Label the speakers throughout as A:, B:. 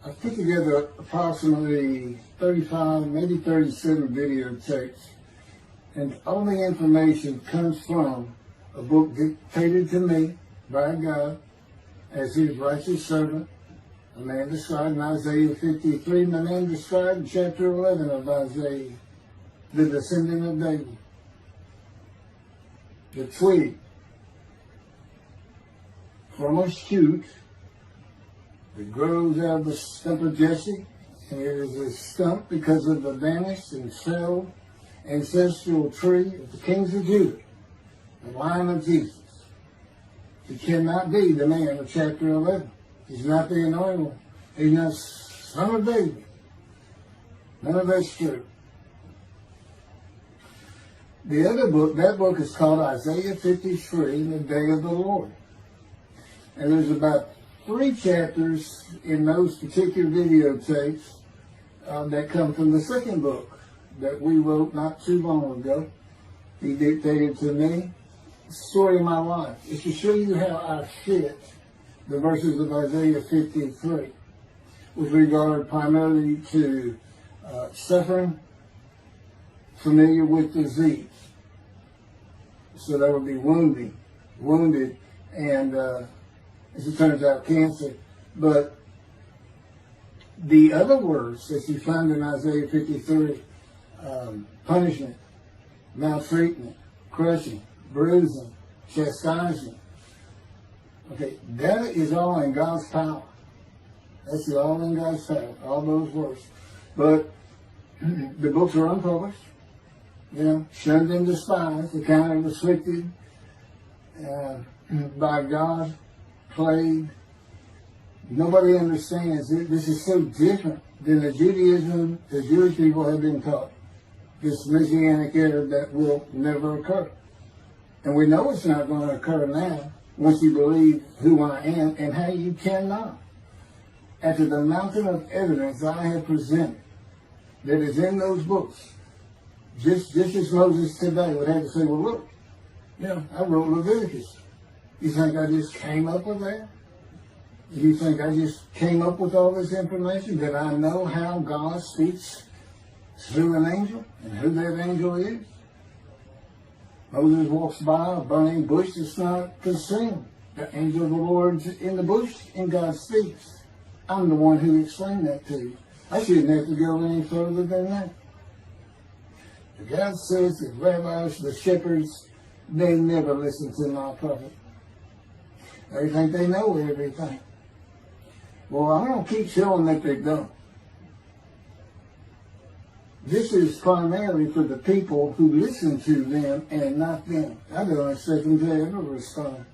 A: I've put together approximately 35, maybe 37 videotapes, and all the information comes from a book dictated to me by God as his righteous servant, a man described in Isaiah 53, and a man described in chapter 11 of Isaiah, the descendant of David, the twig from a shoot that grows out of the stump of Jesse, and it is a stump because of the vanished and felled ancestral tree of the kings of Judah, the line of Jesus. He cannot be the man of chapter 11. He's not the anointed one. He's not son of David. None of that's true. The other book, that book is called Isaiah 53, The Day of the Lord. And there's about 3 chapters in those particular videotapes that come from the second book that we wrote not too long ago. He dictated to me the story of my life. It's to show you how I fit the verses of Isaiah 53 with regard primarily to suffering, familiar with disease. So that would be wounded, and as it turns out, cancer. But the other words that you find in Isaiah 53, punishment, maltreatment, crushing, bruising, chastisement, okay, that is all in God's power. That's all in God's power, all those words. But the books are unpublished, shunned and despised, the kind of afflicted by God, plagued. Nobody understands it. This is so different than the Judaism the Jewish people have been taught. This Messianic era that will never occur. And we know it's not going to occur now once you believe who I am and how you cannot. After the mountain of evidence I have presented that is in those books, just as Moses today would have to say, well, look, I wrote Leviticus. You think I just came up with that? You think I just came up with all this information? That I know how God speaks through an angel and who that angel is? Moses walks by a burning bush that's not consumed. The angel of the Lord's in the bush and God speaks. I'm the one who explained that to you. I shouldn't have to go any further than that. God says the rabbis, the shepherds, they never listen to my prophet. They think they know everything. Well, I'm going to keep showing that they don't. This is primarily for the people who listen to them and not them. I don't expect them to ever respond.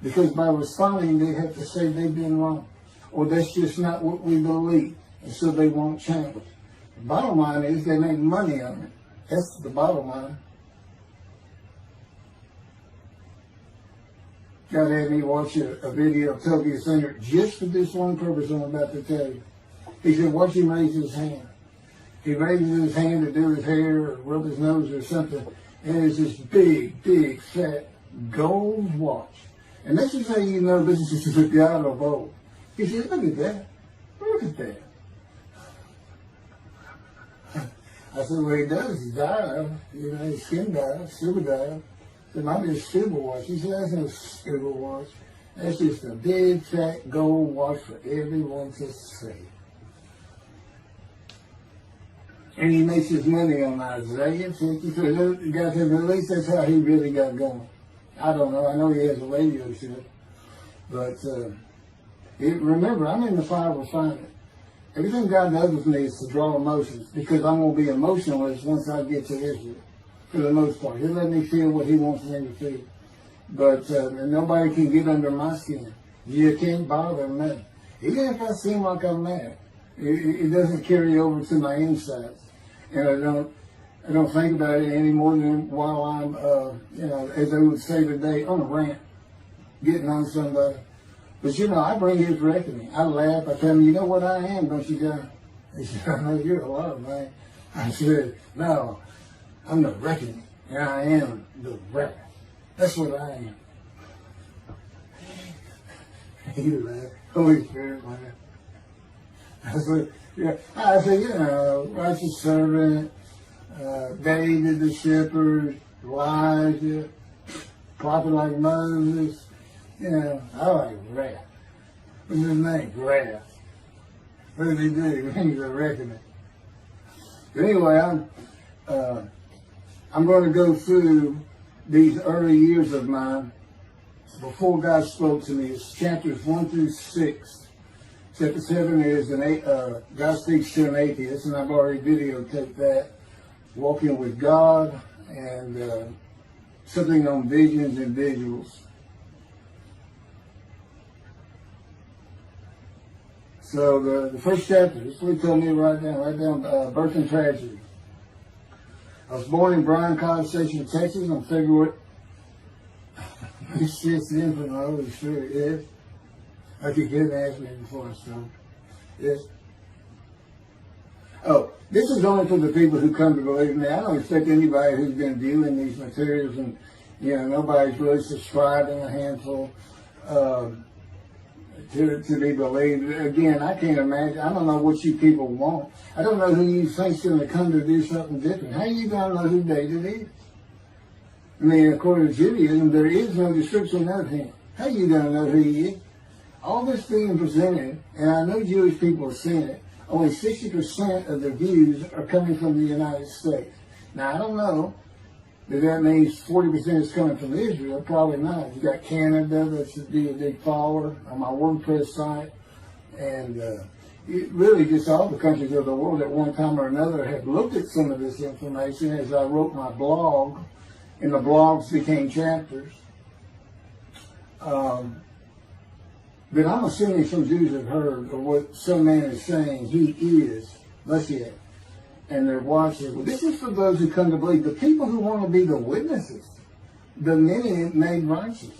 A: Because by responding, they have to say they've been wrong. Or that's just not what we believe. And so they won't change. The bottom line is they make money on it. That's the bottom line. God had me watch a video of Toby Singer just for this one purpose I'm about to tell you. He said, watch him raise his hand. He raises his hand to do his hair or rub his nose or something, and there's this big, fat gold watch. And this is how you know this is the God of old. He said, look at that. Look at that. I said, well, he does. He died. His skin died, silver died. It might be a silver watch. He said, that's no silver watch. That's just a big, fat gold watch for everyone to see. And he makes his money on Isaiah 53. Guys, at least that's how he really got going. I don't know. I know he has a radio show. But remember, I'm in the fire refinement. Everything God does with me is to draw emotions because I'm going to be emotionless once I get to Israel. For the most part. He'll let me feel what he wants me to feel. But nobody can get under my skin. You can't bother me. Even if I seem like I'm mad, it doesn't carry over to my insides. And I don't think about it any more than while I'm, as they would say today, on a rant, getting on somebody. But I bring his reckoning. I laugh. I tell him, you know what I am, don't you, guys? He said, I know you're a lot, man. I said, no, I'm the reckoning. And I am the wreck. That's what I am. He laughed. Holy Spirit laughed. I said, yeah. I said, you know, righteous servant, David the shepherd, Elijah, prophet like Moses. You know, I like wrath. What's his name? Wrath. What did he do? He's a reckoning. But anyway, I'm going to go through these early years of mine before God spoke to me. It's chapters 1 through 6. Chapter 7 is God speaks to an atheist, and I've already videotaped that. Walking with God, and something on visions and visuals. So the first chapter, this is what he told me right down, birth and tragedy. I was born in Bryan College Station, Texas on February. This shit's in from the Holy Spirit, yes. Like you couldn't ask me before I started. Yes. Oh, this is only for the people who come to believe me. I don't expect anybody who's been viewing these materials and, you know, nobody's really subscribing, a handful, to be believed. Again, I can't imagine. I don't know what you people want. I don't know who you think's going to come to do something different. How are you going to know who David is? I mean, according to Judaism, there is no description of him. How are you going to know who he is? All this being presented, and I know Jewish people are seeing it, only 60% of the views are coming from the United States. Now, I don't know if that means 40% is coming from Israel. Probably not. You got Canada, that's a big follower on my WordPress site. And really just all the countries of the world at one time or another have looked at some of this information as I wrote my blog, and the blogs became chapters. But I'm assuming some Jews have heard of what some man is saying he is Moshiach, and they're watching. Well, this is for those who come to believe. The people who want to be the witnesses, the many made righteous.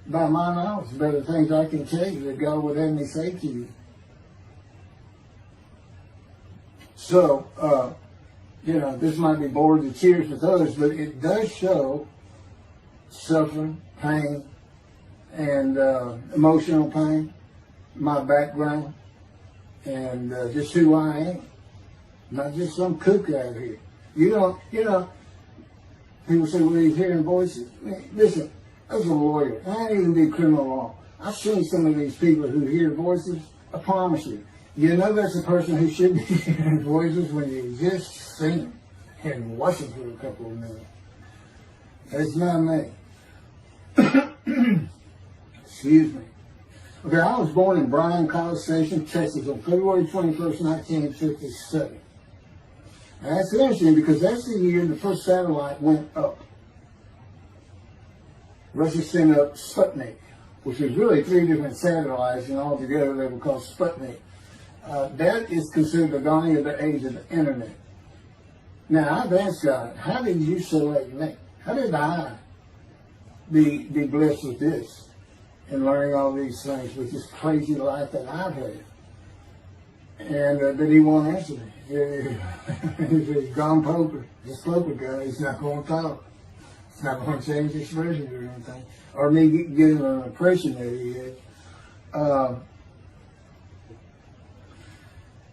A: By my knowledge, there are things I can tell you that God would have me say to you. So, you know, this might be bored to tears with others, but it does show suffering, pain, and emotional pain, my background, and just who I am. Not just some kook out here. You know, people say, well, he's hearing voices. Listen, I was a lawyer. I didn't even do criminal law. I've seen some of these people who hear voices. I promise you. You know that's a person who should be hearing voices when you just sing and watch them for a couple of minutes. That's not me. Excuse me. Okay, I was born in Bryan College Station, Texas on February 21st, 1957. And that's interesting because that's the year the first satellite went up. Russia sent up Sputnik, which was really 3 different satellites, and altogether they were called Sputnik. That is considered the dawning of the age of the internet. Now, I've asked God, how did you select me? How did I be blessed with this and learning all these things with this crazy life that I've had? And but he won't answer me. He's gone poker. This poker guy, he's not going to talk. He's not going to change expressions or anything. Or me getting an impression that he is.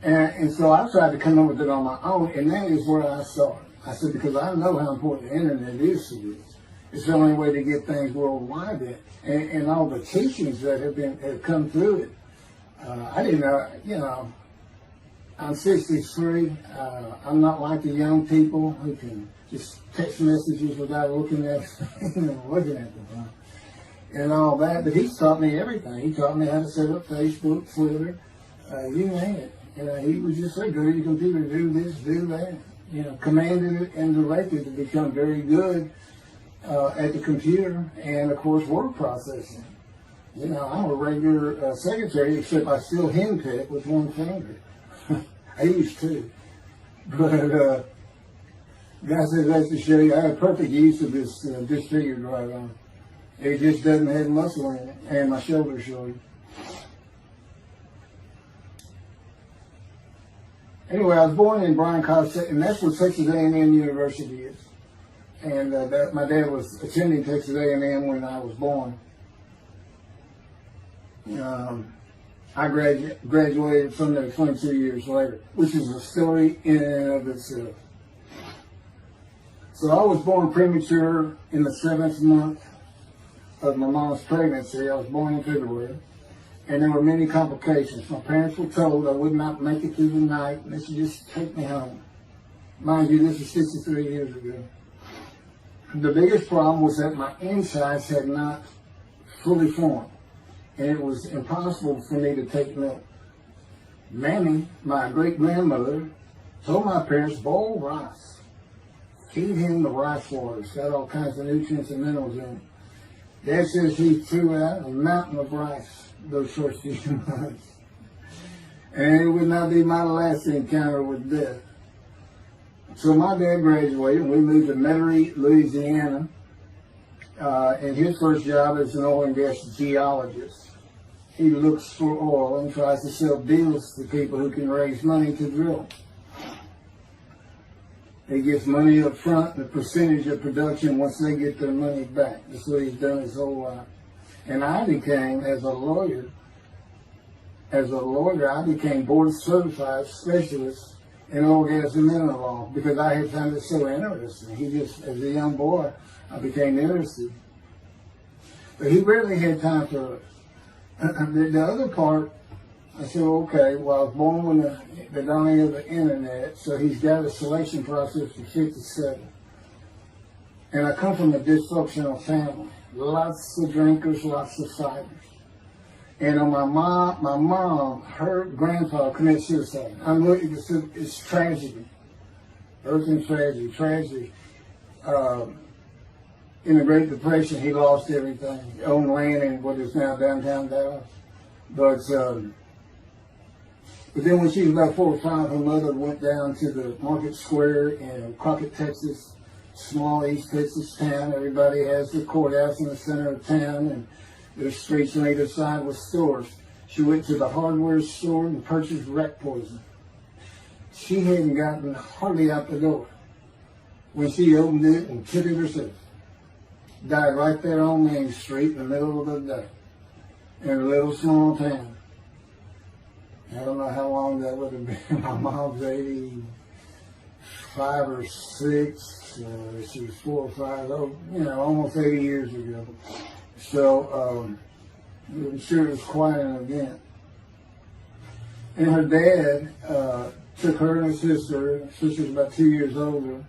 A: And so I tried to come up with it on my own, and that is where I saw it. I said, because I know how important the internet is to this. It's the only way to get things worldwide, and all the teachings that have come through it. I didn't know, you know, I'm 63. I'm not like the young people who can just text messages without looking at them, and all that. But he's taught me everything. He taught me how to set up Facebook, Twitter, you name it. He would just say, go to your computer, do this, do that. You know, commanded it and directed to become very good at the computer and, of course, word processing. You know, I'm a regular secretary, except I still henpeck with one finger. I used to. But God says that's to show you I have perfect use of this disfigured right arm. It just doesn't have muscle in it, and my shoulder showing. Anyway, I was born in Bryan College, and that's where Texas A&M University is. And my dad was attending Texas A&M when I was born. I graduated from there 22 years later, which is a story in and of itself. So I was born premature in the 7th month of my mom's pregnancy. I was born in February, and there were many complications. My parents were told I would not make it through the night, and they should just take me home. Mind you, this was 63 years ago. The biggest problem was that my insides had not fully formed, and it was impossible for me to take milk. Mammy, my great-grandmother, told my parents, boil rice. Feed him the rice water. It's got all kinds of nutrients and minerals in it. Dad says he threw out a mountain of rice those first few months. And it would not be my last encounter with death. So my dad graduated, and we moved to Metairie, Louisiana. And his first job is an oil and gas geologist. He looks for oil and tries to sell deals to people who can raise money to drill. He gets money up front and a percentage of production once they get their money back. That's what he's done his whole life. And I became, as a lawyer, I became board certified specialist in oil, gas, and mineral law because I had found it so interesting. As a young boy, I became interested. But he rarely had time for us. The other part, I said, okay, well, I was born with the dawning of the internet, so he's got a selection process for 57. And I come from a dysfunctional family. Lots of drinkers, lots of fighters. And on my mom, her grandfather committed suicide. It's tragedy. Earthly tragedy. In the Great Depression, he lost everything. He owned land in what is now downtown Dallas. But then when she was about 4 or 5, her mother went down to the Market Square in Crockett, Texas, small East Texas town. Everybody has the courthouse in the center of town, and there's streets on either side with stores. She went to the hardware store and purchased rat poison. She hadn't gotten hardly out the door when she opened it and took it herself. Died right there on Main Street in the middle of the day in a little small town. I don't know how long that would have been. My mom's 85 or 6. She was 4 or 5, almost 80 years ago. So I'm sure it was quite an event. And her dad took her and her sister's about 2 years older,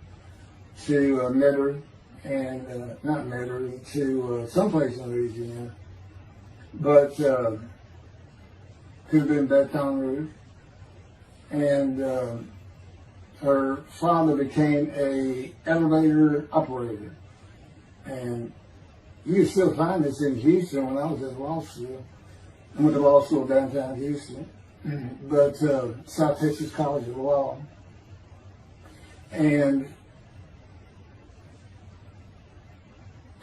A: to Metairie, and not Metairie, to someplace in Louisiana. But could have been Baton Rouge. And her father became a elevator operator. And you can still find this in Houston when I was at law school. I went to law school downtown Houston, but South Texas College of Law. And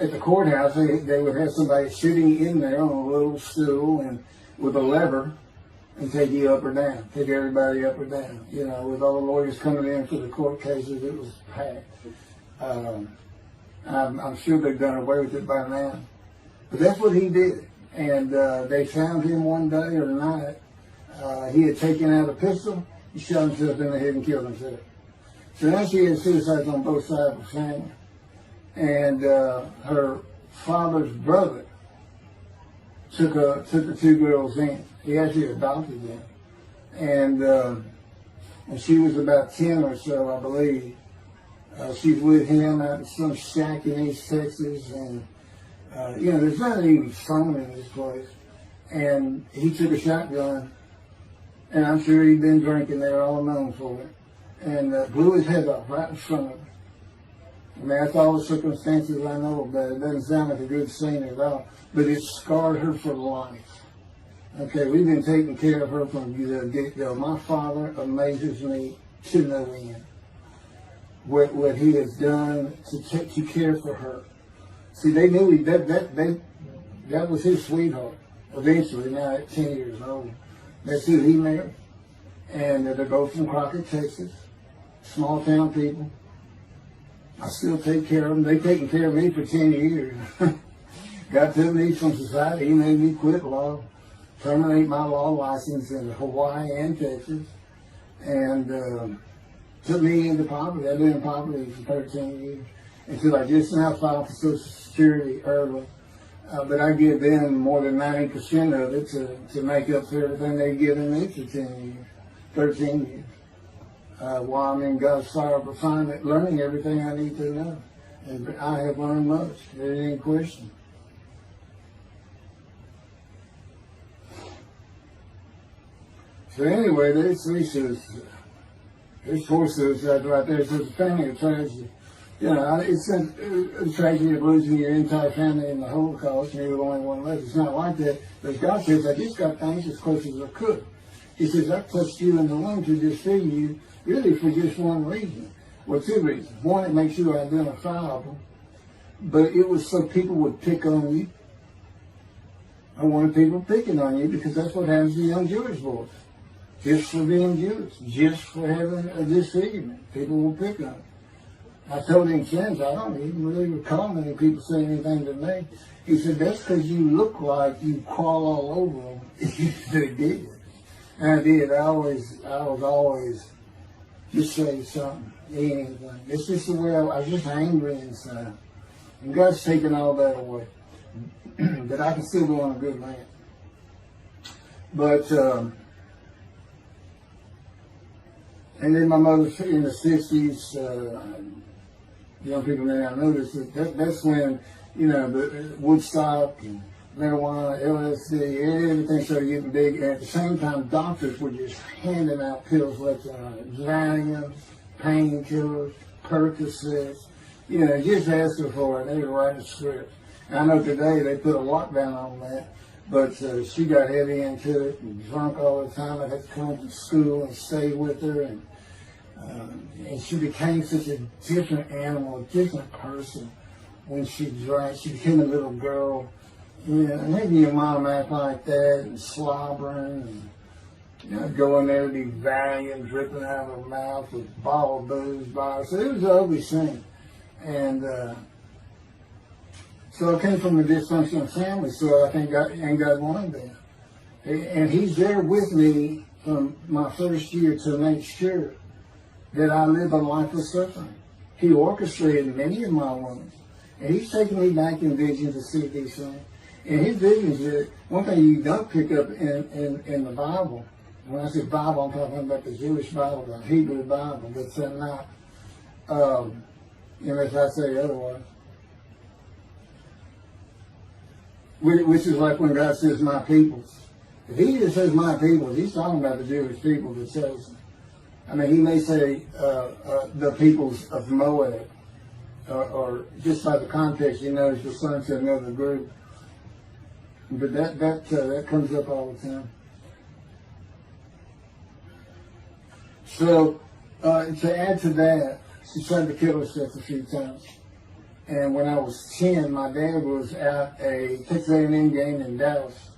A: at the courthouse, they would have somebody sitting in there on a little stool and with a lever and take you up or down, take everybody up or down. With all the lawyers coming in for the court cases, it was packed. I'm sure they've done away with it by now. But that's what he did. And they found him one day or night. He had taken out a pistol. He shot himself in the head and killed himself. So now she had suicides on both sides of the family. And her father's brother took the 2 girls in. He actually adopted them. And she was about 10 or so, I believe. She's with him out in some shack in East Texas, and there's not even phone in this place. And he took a shotgun, and I'm sure he'd been drinking there, all known for it, and blew his head off right in front of her. I mean, that's all the circumstances I know about it. It doesn't sound like a good scene at all, but it scarred her for life. Okay, we've been taking care of her from the get-go. My father amazes me to no end. What he has done to care for her. See, they knew that was his sweetheart. Eventually, now at 10 years old, that's who he married. And they're both from Crockett, Texas, small town people. I still take care of them. They've taken care of me for 10 years. Got to me from society. He made me quit law. terminate my law license in Hawaii and Texas, and took me into poverty. I've been in poverty for 13 years until I just now filed for Social Security early. But I give them more than 90% of it to make up for everything they've given me for 13 years. While I'm in God's fire of refinement, learning everything I need to know. And I have learned much. There ain't any question. So anyway, there's 4 suicides right there. So it's a family of tragedy. You know, it's a tragedy of losing your entire family in the Holocaust, and you're the only one left. It's not like that. But God says, I just got things as close as I could. He says, I touched you in the womb to deceive you, really for just one reason. Well, 2 reasons. One, it makes you identifiable. But it was so people would pick on you. I wanted people picking on you because that's what happens to young Jewish boys. Just for being Jewish, just for having a disfigurement. People will pick on you. I told him since, I don't even really recall many people saying anything to me. He said, that's because you look like you crawl all over them. They did. And I did. I was always just say something, anything. It's just the way I was just angry inside. And God's taken all that away. But I can still go on a good man. But, and then my mother's in the 60s, young people may not notice that's when, you know, the Woodstock and marijuana, LSD, everything started getting big. And at the same time, doctors were just handing out pills left and right. Valium, painkillers, Percocets, you know, just asking for it. They were writing scripts. And I know today they put a lockdown on that, but she got heavy into it and drunk all the time. I had to come to school and stay with her, and she became such a different animal, a different person when she drank. She became a little girl. You know, maybe your mom act like that and slobbering and, you know, go in there to be Valium dripping out of her mouth with a bottle of booze by her. So it was an ugly scene. And so I came from a dysfunctional family, so I think God wanted that. And He's there with me from my first year to make sure that I live a life of suffering. He orchestrated many of my wounds. And He's taken me back in vision to see these things. And His visions are one thing you don't pick up in the Bible. When I say Bible, I'm talking about the Jewish Bible, the Hebrew Bible, but not, unless I say otherwise. Which is like when God says, my peoples. If He just says, my peoples, He's talking about the Jewish people that chosen. I mean, He may say the peoples of Moab, or just by the context, you notice the son to another group. But that comes up all the time. So to add to that, she tried to kill herself a few times. And when I was 10, my dad was at a Texas A&M game in Dallas.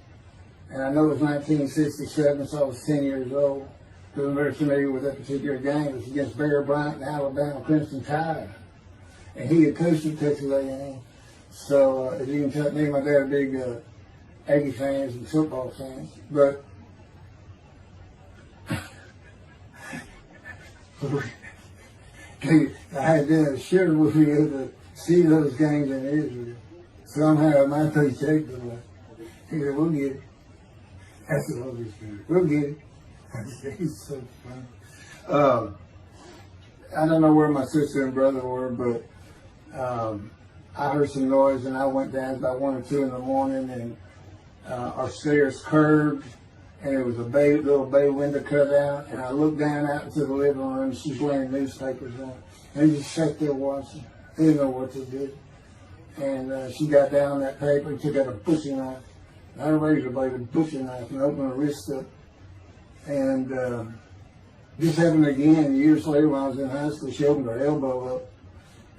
A: And I know it was 1967, so I was 10 years old. Because I'm very familiar with that particular game. It was against Bear Bryant and Alabama Crimson Tide. And he had coached at Texas A&M. So as you can tell, me and my dad are big Aggie fans and football fans. But I had to share with you to see those games in Israel. Somehow my paycheck was like, he said, we'll get it. That's the Holy Spirit. We'll get it. He's so funny. I don't know where my sister and brother were, but I heard some noise and I went down about 1 or 2 in the morning, and our stairs curved, and there was a little bay window cut out, and I looked down out into the living room, and she's laying newspapers on, and just sat there watching. Didn't know what to do. And she got down that paper and took out a butcher knife, not a razor blade, a butcher knife, and opened her wrist up. And this happened again years later when I was in high school. She opened her elbow up,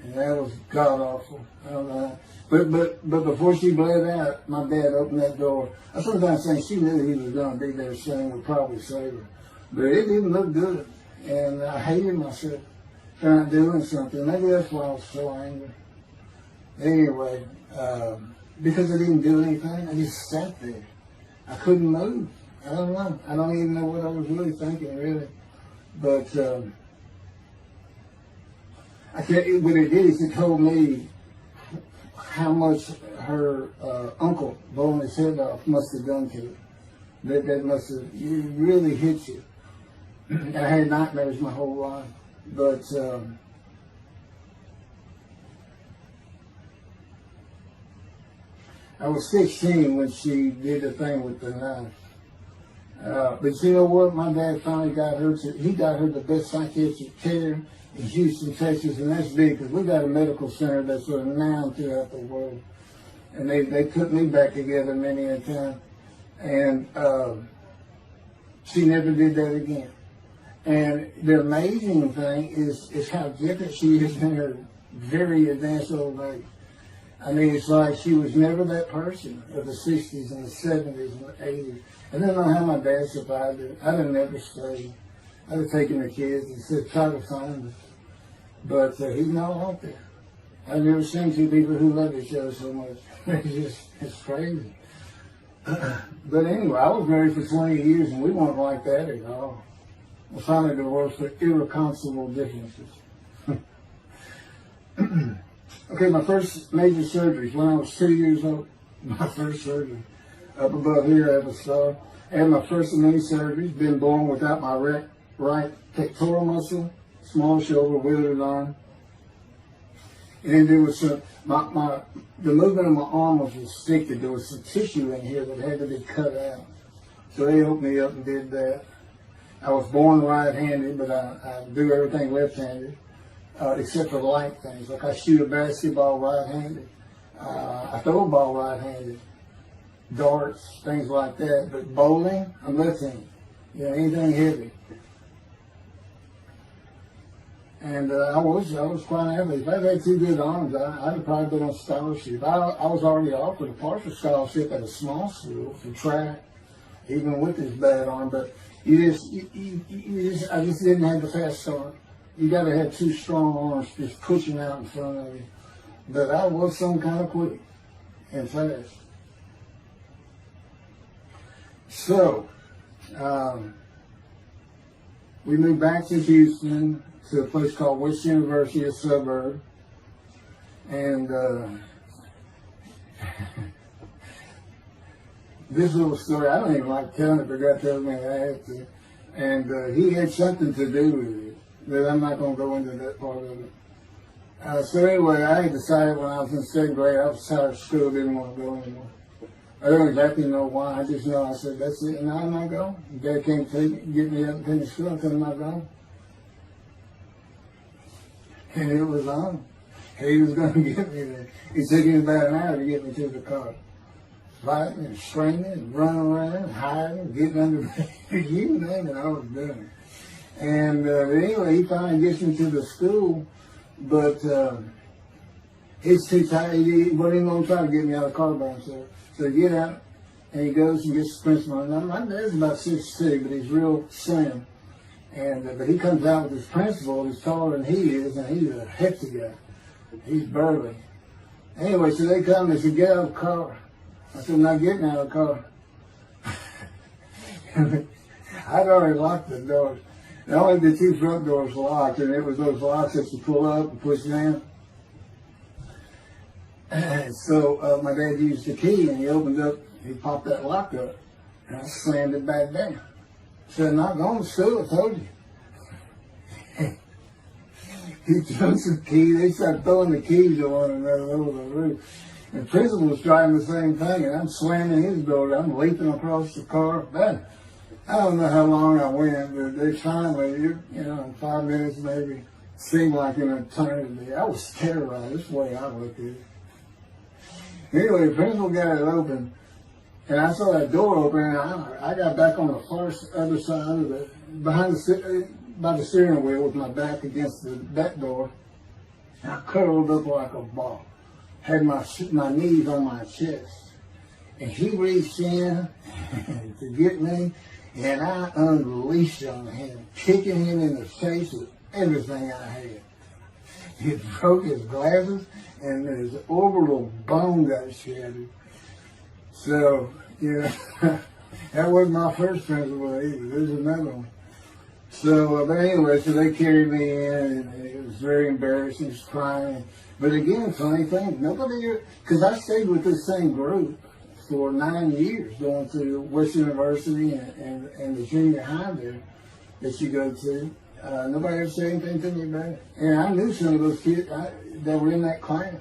A: and that was god awful. I don't know. But before she bled out, my dad opened that door. I sometimes think she knew he was going to be there soon, would probably save her. But it didn't look good, and I hated myself trying doing something. Maybe that's why I was so angry. Anyway, because I didn't do anything, I just sat there. I couldn't move. I don't know. I don't even know what I was really thinking, really. But I tell you what it did is it told me how much her uncle blowing his head off must have done to her. That must have really hit you. And I had nightmares my whole life. But I was 16 when she did the thing with the knife. But you know what? My dad finally got her he got her the best psychiatric care in Houston, Texas, and that's big because we got a medical center that's renowned throughout the world. And they put me back together many a time. And she never did that again. And the amazing thing is how different she is in her very advanced old age. I mean, it's like she was never that person of the 60s and the 70s and the 80s. I don't know how my dad survived it. I'd have never stayed. I'd have taken the kids and said, try to find us. But he's not out there. I've never seen two people who love each other so much. It's crazy. But anyway, I was married for 20 years and we weren't like that at all. We finally divorced for irreconcilable differences. Okay, my first major surgery when I was 2 years old. My first surgery. Up above here, I have a scar. I had my first of many surgeries. Been born without my right pectoral muscle, small shoulder, withered arm. And there was the movement of my arm was restricted. There was some tissue in here that had to be cut out. So they opened me up and did that. I was born right-handed, but I do everything left-handed. Except for light things, like I shoot a basketball right-handed, I throw a ball right-handed, darts, things like that. But bowling, I'm left-handed. You know, anything heavy. And I was quite happy. If I had two good arms, I'd have probably been on scholarship. I was already offered a partial scholarship at a small school for track, even with this bad arm. But I just didn't have the fast start. You got to have two strong arms just pushing out in front of you. But I was some kind of quick and fast. So, we moved back to Houston to a place called West University, a suburb. And this little story, I don't even like telling it, but God tells me I have to. And he had something to do with it. But I'm not going to go into that part of it. So anyway, I had decided when I was in second grade, I was tired of school, didn't want to go anymore. I don't exactly know why. I just know I said, that's it, and I'm not going. Dad came to get me up and finish school, and I'm not going. And it was on. He was going to get me there. It took him about an hour to get me to the car. Fighting and screaming and running around, hiding, getting under bed. You name it, I was doing it. And anyway, he finally gets me to the school, but he's too tired. He wasn't even going to try to get me out of the car by himself. So he get out, and he goes and gets the principal. Now, my dad's about 6'2", but he's real slim. And but he comes out with his principal, who's taller than he is, and he's a hefty guy. He's burly. Anyway, so they come and they said, get out of the car. I said, I'm not getting out of the car. I'd already locked the doors. Only the two front doors locked, and it was those locks that you pull up and push down. And so my dad used the key, and he popped that lock up, and I slammed it back down. Said, I'm not going to school, I told you. He took some keys, they started throwing the keys at one another over the roof. And the principal was trying the same thing, and I'm slamming his door, I'm leaping across the car. Man, I don't know how long I went, but they finally, in 5 minutes maybe, seemed like an eternity. I was terrorized, this way I looked at it. Anyway, the principal got it open, and I saw that door open, and I got back on the far other side of by the steering wheel with my back against that door. And I curled up like a ball, had my knees on my chest, and he reached in to get me, and I unleashed on him, kicking him in the face with everything I had. He broke his glasses, and his orbital bone got shattered. So, That wasn't my first principal either. There's another one. So, but anyway, so they carried me in, and it was very embarrassing, just crying. But again, funny thing, nobody, because I stayed with this same group for 9 years, going to Western University and the junior high there that you go to. Nobody ever said anything to me about it. And I knew some of those kids that were in that class.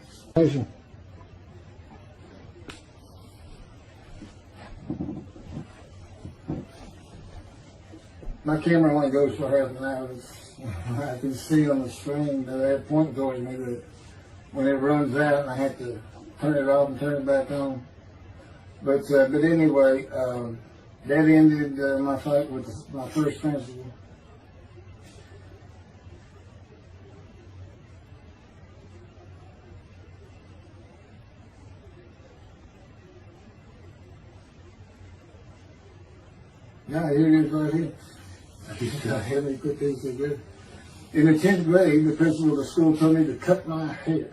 A: My camera only goes for half an hour. I can see on the screen that I have point towards me that when it runs out, I have to turn it off and turn it back on. But anyway, that ended my fight with my first principal. Yeah, here it is right here. Let me put these together. In the 10th grade, the principal of the school told me to cut my hair.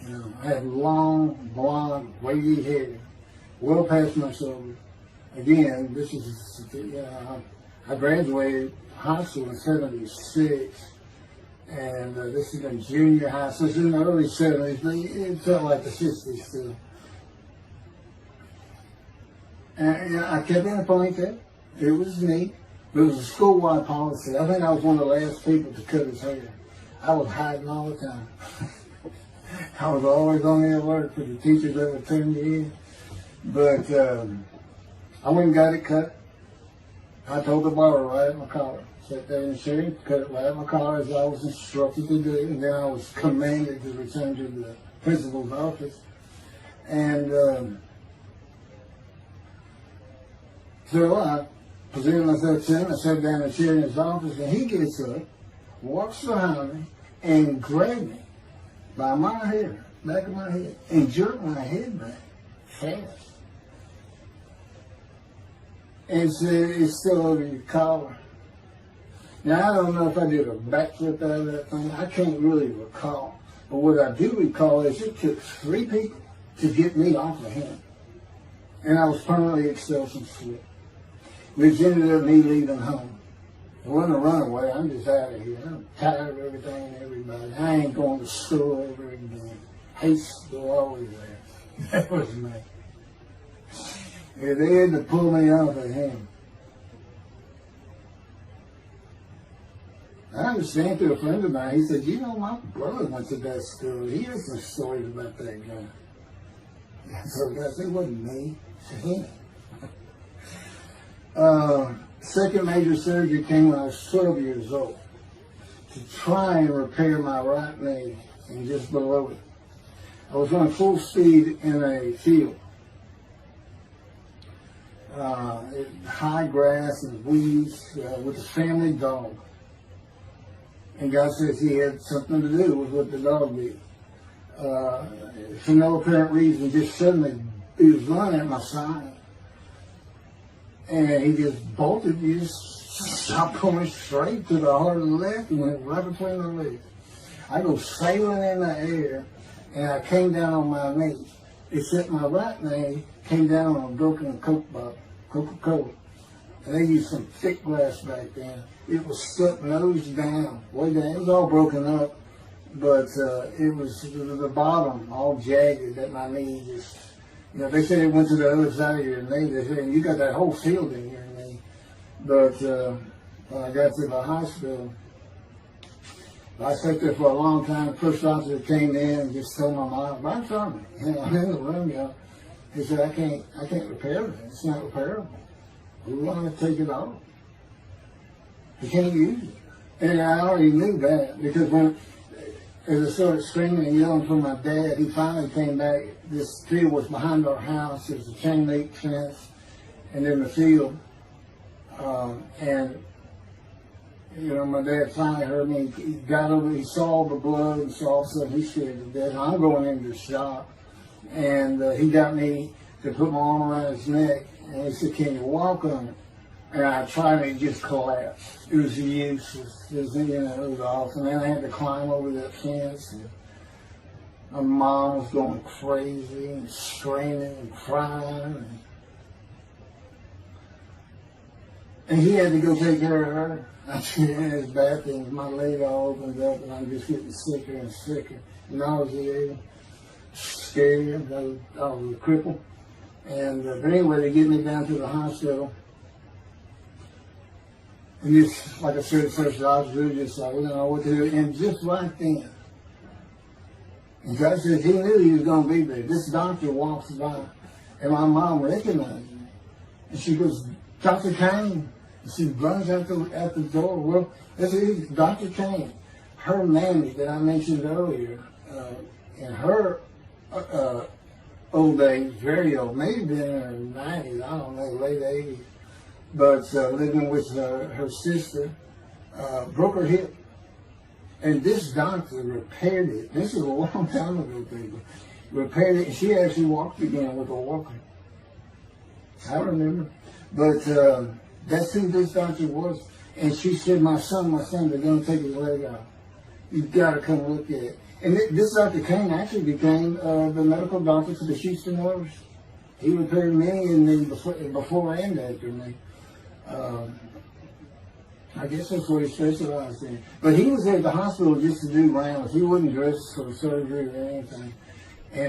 A: You know, I had long, blonde, wavy hair, well past my shoulders. Again, this is, I graduated high school in '76, and this is in junior high, so it's in the early '70s, but it felt like the '60s still. And I kept in a ponytail. It was neat. But it was a school-wide policy. I think I was one of the last people to cut his hair. I was hiding all the time. I was always on the alert for the teachers that would turn me in. But I went and got it cut. I told the barber right at my collar. Sat there in the chair, cut it right at my collar as I was instructed to do it. And then I was commanded to return to the principal's office. And so I presented myself to him. I sat down in a chair in his office, and he gets up, walks behind me, and grabbed me by my hair, back of my head, and jerked my head back fast. And said, "It's still over your collar." Now, I don't know if I did a backflip out of that thing. I can't really recall. But what I do recall is it took 3 people to get me off of him. And I was permanently expelled from school, which ended up me leaving home. It wasn't a runaway. I'm just out of here. I'm tired of everything and everybody. I ain't going to school ever again. Hate school always there. That was me. Yeah, they had to pull me off of him. I understand through a friend of mine. He said, "You know, my brother went to that school. He has some stories about that guy." So I said, "It wasn't me. It's him." Second major surgery came when I was 12 years old to try and repair my right knee and just below it. I was on full speed in a field. High grass and weeds with a family dog. And God says he had something to do with what the dog did. For no apparent reason, just suddenly he was running at my side. And he just bolted, he just stopped going straight to the heart of the left and went right between the legs. I go sailing in the air, and I came down on my knee. Except my right knee came down on a broken Coke bottle, Coca-Cola. And they used some thick glass back then. It was stuck nose down, way down. It was all broken up, but it was the bottom all jagged at my knee. Just, you know, they said it went to the other side of your knee. They said, "You got that whole field in your knee." But when I got to the hospital, I sat there for a long time. The first officer came in and just told my mom, right in front of me, you know, I'm in the room, you know. He said, I can't repair it. It's not repairable. We want to take it off. You can't use it." And I already knew that, because as I started screaming and yelling for my dad, he finally came back. This field was behind our house. There was a chain link fence, and in the field, and you know, my dad finally heard me. He got over, he saw the blood, and saw something. He scared to death. I'm going into shock, and he got me to put my arm around his neck, and he said, "Can you walk on it?" And I tried, and it just collapsed. It was useless. It was, you know, it was awesome. And then I had to climb over that fence. And my mom was going crazy and screaming and crying. And he had to go take care of her. I'm sitting in his bathroom, my leg all opened up, and I'm just getting sicker and sicker. Nauseated, scared, I was a cripple. And but anyway, they get me down to the hospital. And just, like I said, first I was really just like, I didn't know what to do. And just right then, and God said he knew he was going to be there. This doctor walks by, and my mom recognized me. And she goes, Dr. Kane. And she runs out the door. Well, this is Dr. Kane. Her mammy that I mentioned earlier, in her old age, very old, maybe been in her 90s, I don't know, late 80s, but living with her sister, broke her hip. And this doctor repaired it. This is a long time ago, people. Repaired it, and she actually walked again with a walker. I remember. But that's who this doctor was. And she said, my son, they're going to take his leg out. You've got to come look at it. And this Dr. Kane actually became the medical doctor for the Houston Oilers. He repaired many in the before and after me. I guess that's what he specialized in. But he was at the hospital just to do rounds. He wasn't dressed for surgery or anything.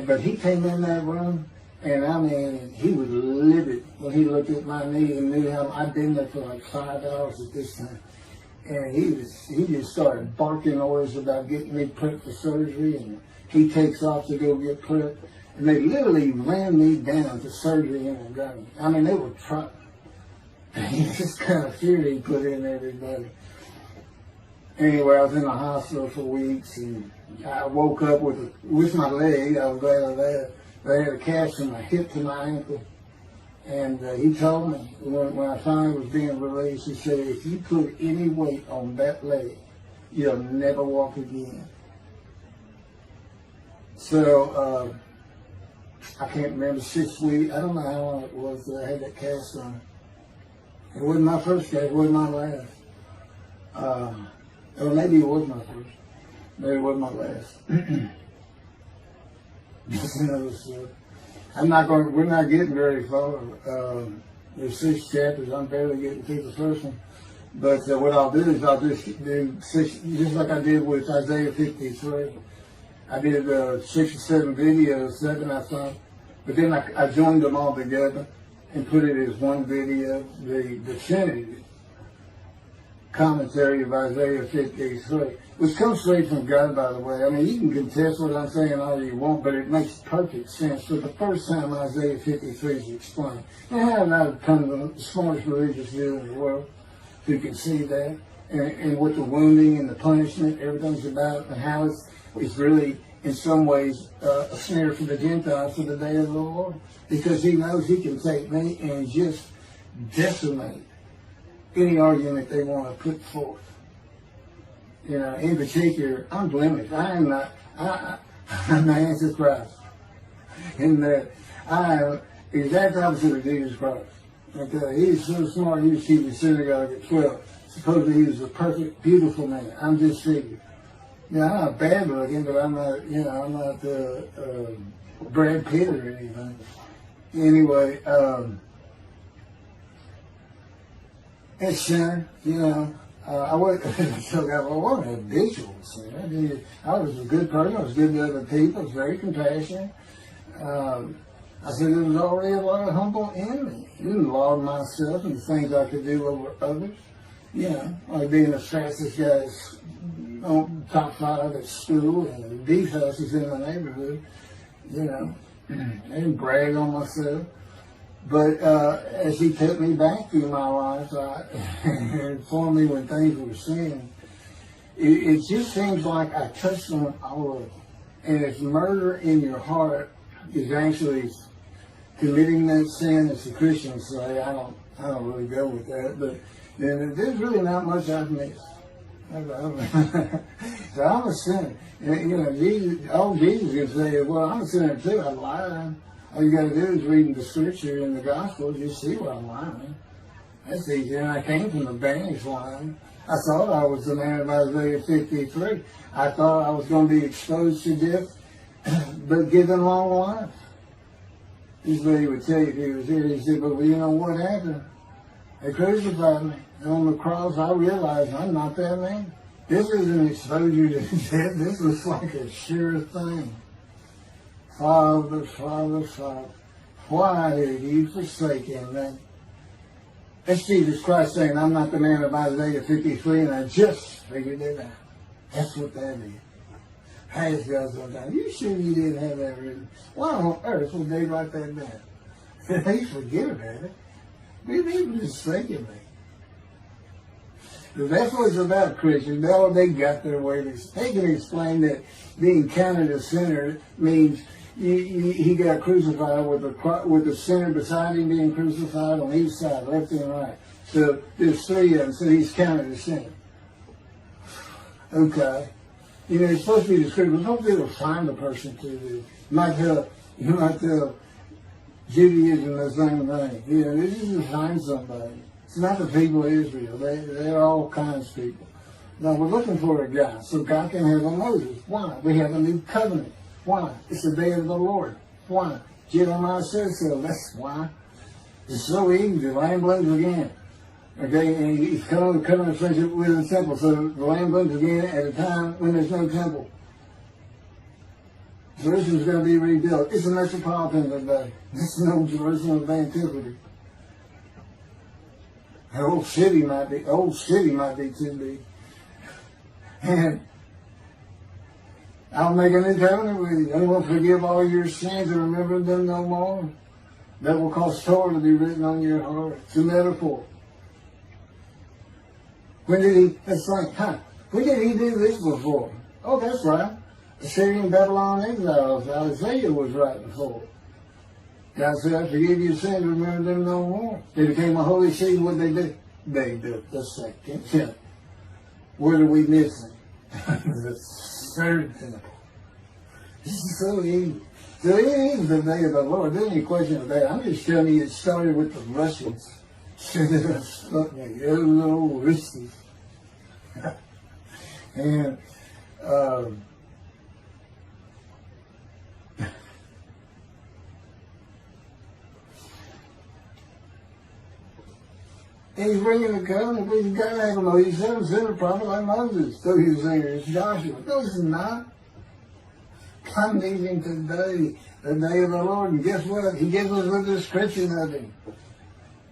A: But he came in that room, and I mean, he was livid when he looked at my knee and knew how I'd been there for like 5 hours at this time. And he just started barking orders about getting me prepped for surgery, and he takes off to go get prepped. And they literally ran me down to surgery in a gun. I mean, they were trying. This kind of fear he put in everybody. Anyway, I was in the hospital for weeks, and I woke up with my leg. I was glad of that. They had a cast from my hip to my ankle. And he told me, when I finally was being released, he said, if you put any weight on that leg, you'll never walk again. So, I can't remember, 6 weeks, I don't know how long it was that I had that cast on. It wasn't my first cast, it wasn't my last. Or maybe it was my first. Maybe it wasn't my last. That's another story. We're not getting very far. There's 6 chapters, I'm barely getting through the first one. But what I'll do is I'll just do 6, just like I did with Isaiah 53. I did 6 or 7 videos, 7 I thought, but then I joined them all together and put it as one video, the definitive commentary of Isaiah 53, which comes straight from God, by the way. I mean, you can contest what I'm saying all you want, but it makes perfect sense. For the first time, Isaiah 53 is explained. And I have not become the smartest religious Jew in the world who can see that, and what the wounding and the punishment, everything's about, and how it's really, in some ways, a snare for the Gentiles for the day of the Lord. Because he knows he can take me and just decimate any argument they want to put forth. You know, in particular, I'm blemished. I'm the Antichrist. In that I am the exact opposite of Jesus Christ. Okay, he's so smart, he was keeping the synagogue at 12. Supposedly he was a perfect, beautiful man. I'm disfigured. Yeah, I'm not bad looking, but I'm not, I'm not Brad Pitt or anything. Anyway, it's sin, I wasn't a habitual sin. I was a good person. I was good to other people. I was very compassionate. I said there was already a lot of humble in me. I didn't laud myself and the things I could do over others. Like being the fastest guy on top 5 at school and the fastest in the neighborhood. I didn't brag on myself. But as he took me back through my life, and informed me when things were sin, it just seems like I touched on all of it. And if murder in your heart is actually committing that sin, as the Christians say, I don't really go with that, but then there's really not much I've missed. So I'm a sinner. And, Jesus can say, well, I'm a sinner too, I'm lying. All you got to do is read the scripture in the gospel, you see where I'm lying. That's easy. And I came from the banished line. I thought I was the man of Isaiah 53. I thought I was going to be exposed to death, but given long life. This is what he would tell you if he was here. He said, but you know what happened? They crucified me. And on the cross, I realized I'm not that man. This is an exposure to death. This was like a sure thing. Father, Father, Father, why have you forsaken me? That's Jesus Christ saying, I'm not the man of Isaiah 53, and I just figured it out. That's what that is. Has God sometimes. You sure you didn't have that written? Why on earth would they write that down? They forget about it. They were just thinking me. That's what it's about, Christians. They got their way. They can explain that being counted a sinner means he got crucified with the sinner beside him being crucified on each side, left and right. So there's three of them, so he's counted a sinner. Okay. You know, it's supposed to be the scripture. Don't be able to find a person to do. You might tell Judaism the same thing. You know, this is to find somebody. It's not the people of Israel. They're all kinds of people. Now, we're looking for a guy so God can have a Moses. Why? We have a new covenant. Why? It's the day of the Lord. Why? Jeremiah says so. That's why. It's so easy. The lamb blooms again. Okay, and he's coming to covenant friendship with the temple. So the lamb blooms again at a time when there's no temple. Jerusalem's going to be rebuilt. It's a metropolitan today. This is no Jerusalem of antiquity. The old city might be too big. And I'll make a new covenant with you. I will forgive all your sins and remember them no more. That will cause Torah to be written on your heart. It's a metaphor. When did he do this before? Oh, that's right. Assyrian Babylon exiles. Isaiah was right before. God said, I forgive your sins, remember them no more. They became a holy city. What did they do? They built the second temple. What are we missing? The third temple. This is so easy. So it is the day of the Lord. There's any question of that. I'm just telling you it started with the Russians. Hello, Russians. And he's bringing the covenant, but he's got to have a Moses. He's never sent a prophet like Moses. So he was saying, it's Joshua. No, it's not. I'm leaving today, the day of the Lord. And guess what? He gives us a description of him.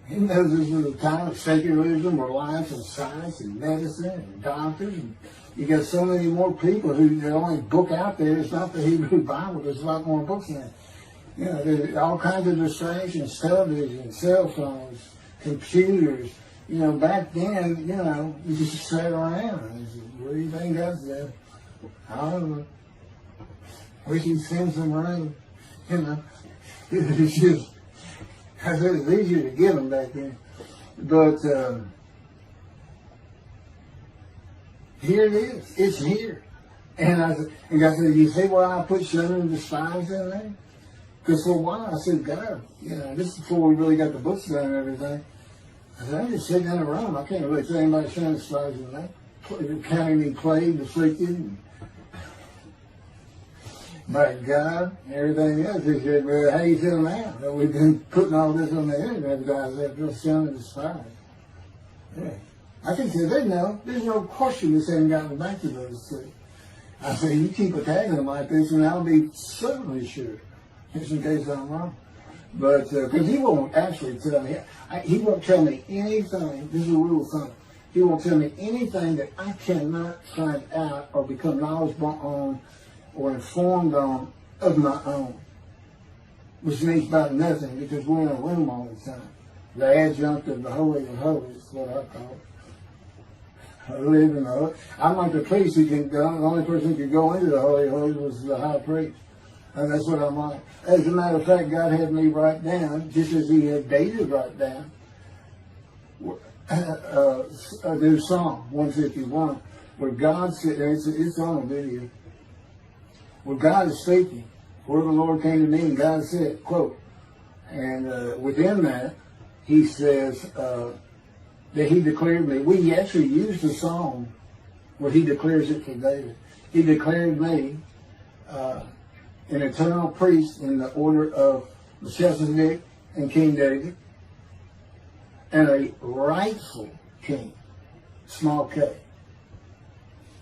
A: He knows this is a time of secularism, reliance on science and medicine and doctors. And you got so many more people who the only book out there is not the Hebrew Bible. There's a lot more books in it. You know, there's all kinds of distractions, television, cell phones, computers. You know, back then, you know, you just sat around and said, what do you think God's there? I don't know. We can send some rain. You know, it's just, I said it's easier to get them back then. But here it is. It's here. And God said, you see why I put Shun and Despise in there? Because for a while I said, God, you know, this is before we really got the books done and everything. I said, I'm just sitting in a room. I can't really tell anybody Shun and Despise in that. Counting me plagued, afflicted, by God, and everything else. He said, well, how you feel now? That we've been putting all this on the internet, guys, after Shun and Despise. Yeah. I can say they know. There's no question this hasn't gotten back to those two. I say, you keep attacking them like this, and I'll be certainly sure, just in case I'm wrong. But, because he won't actually tell me, he won't tell me anything, this is a rule of thumb, he won't tell me anything that I cannot find out or become knowledgeable on or informed on of my own, which means about nothing because we're in a room all the time. The adjunct of the Holy of Holies is what I call it. I live in the Holy. I'm like the priest who can, the only person who could go into the Holy of Holies was the high priest. And that's what I'm like. As a matter of fact, God had me write down, just as he had David write down, a new Psalm 151, where God said, it's on a video, where God is speaking. Where the Lord came to me and God said, quote, and within that, he says that he declared me. We actually used the song where he declares it for David. He declared me an eternal priest in the order of Melchizedek and King David. and a rightful king, small k,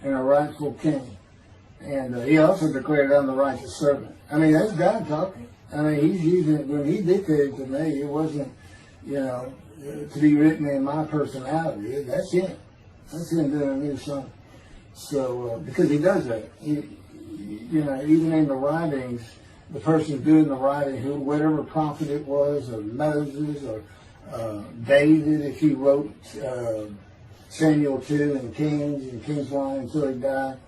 A: and a rightful king. And he also declared, I'm the righteous servant. I mean, that's God talking. I mean, he's using it. When he dictated to me, it wasn't, to be written in my personality. That's him. That's him doing a new song. So, because he does that. Even in the writings, the person doing the writing, whatever prophet it was, or Moses, or David, if he wrote Samuel 2 and Kings 1 until he died.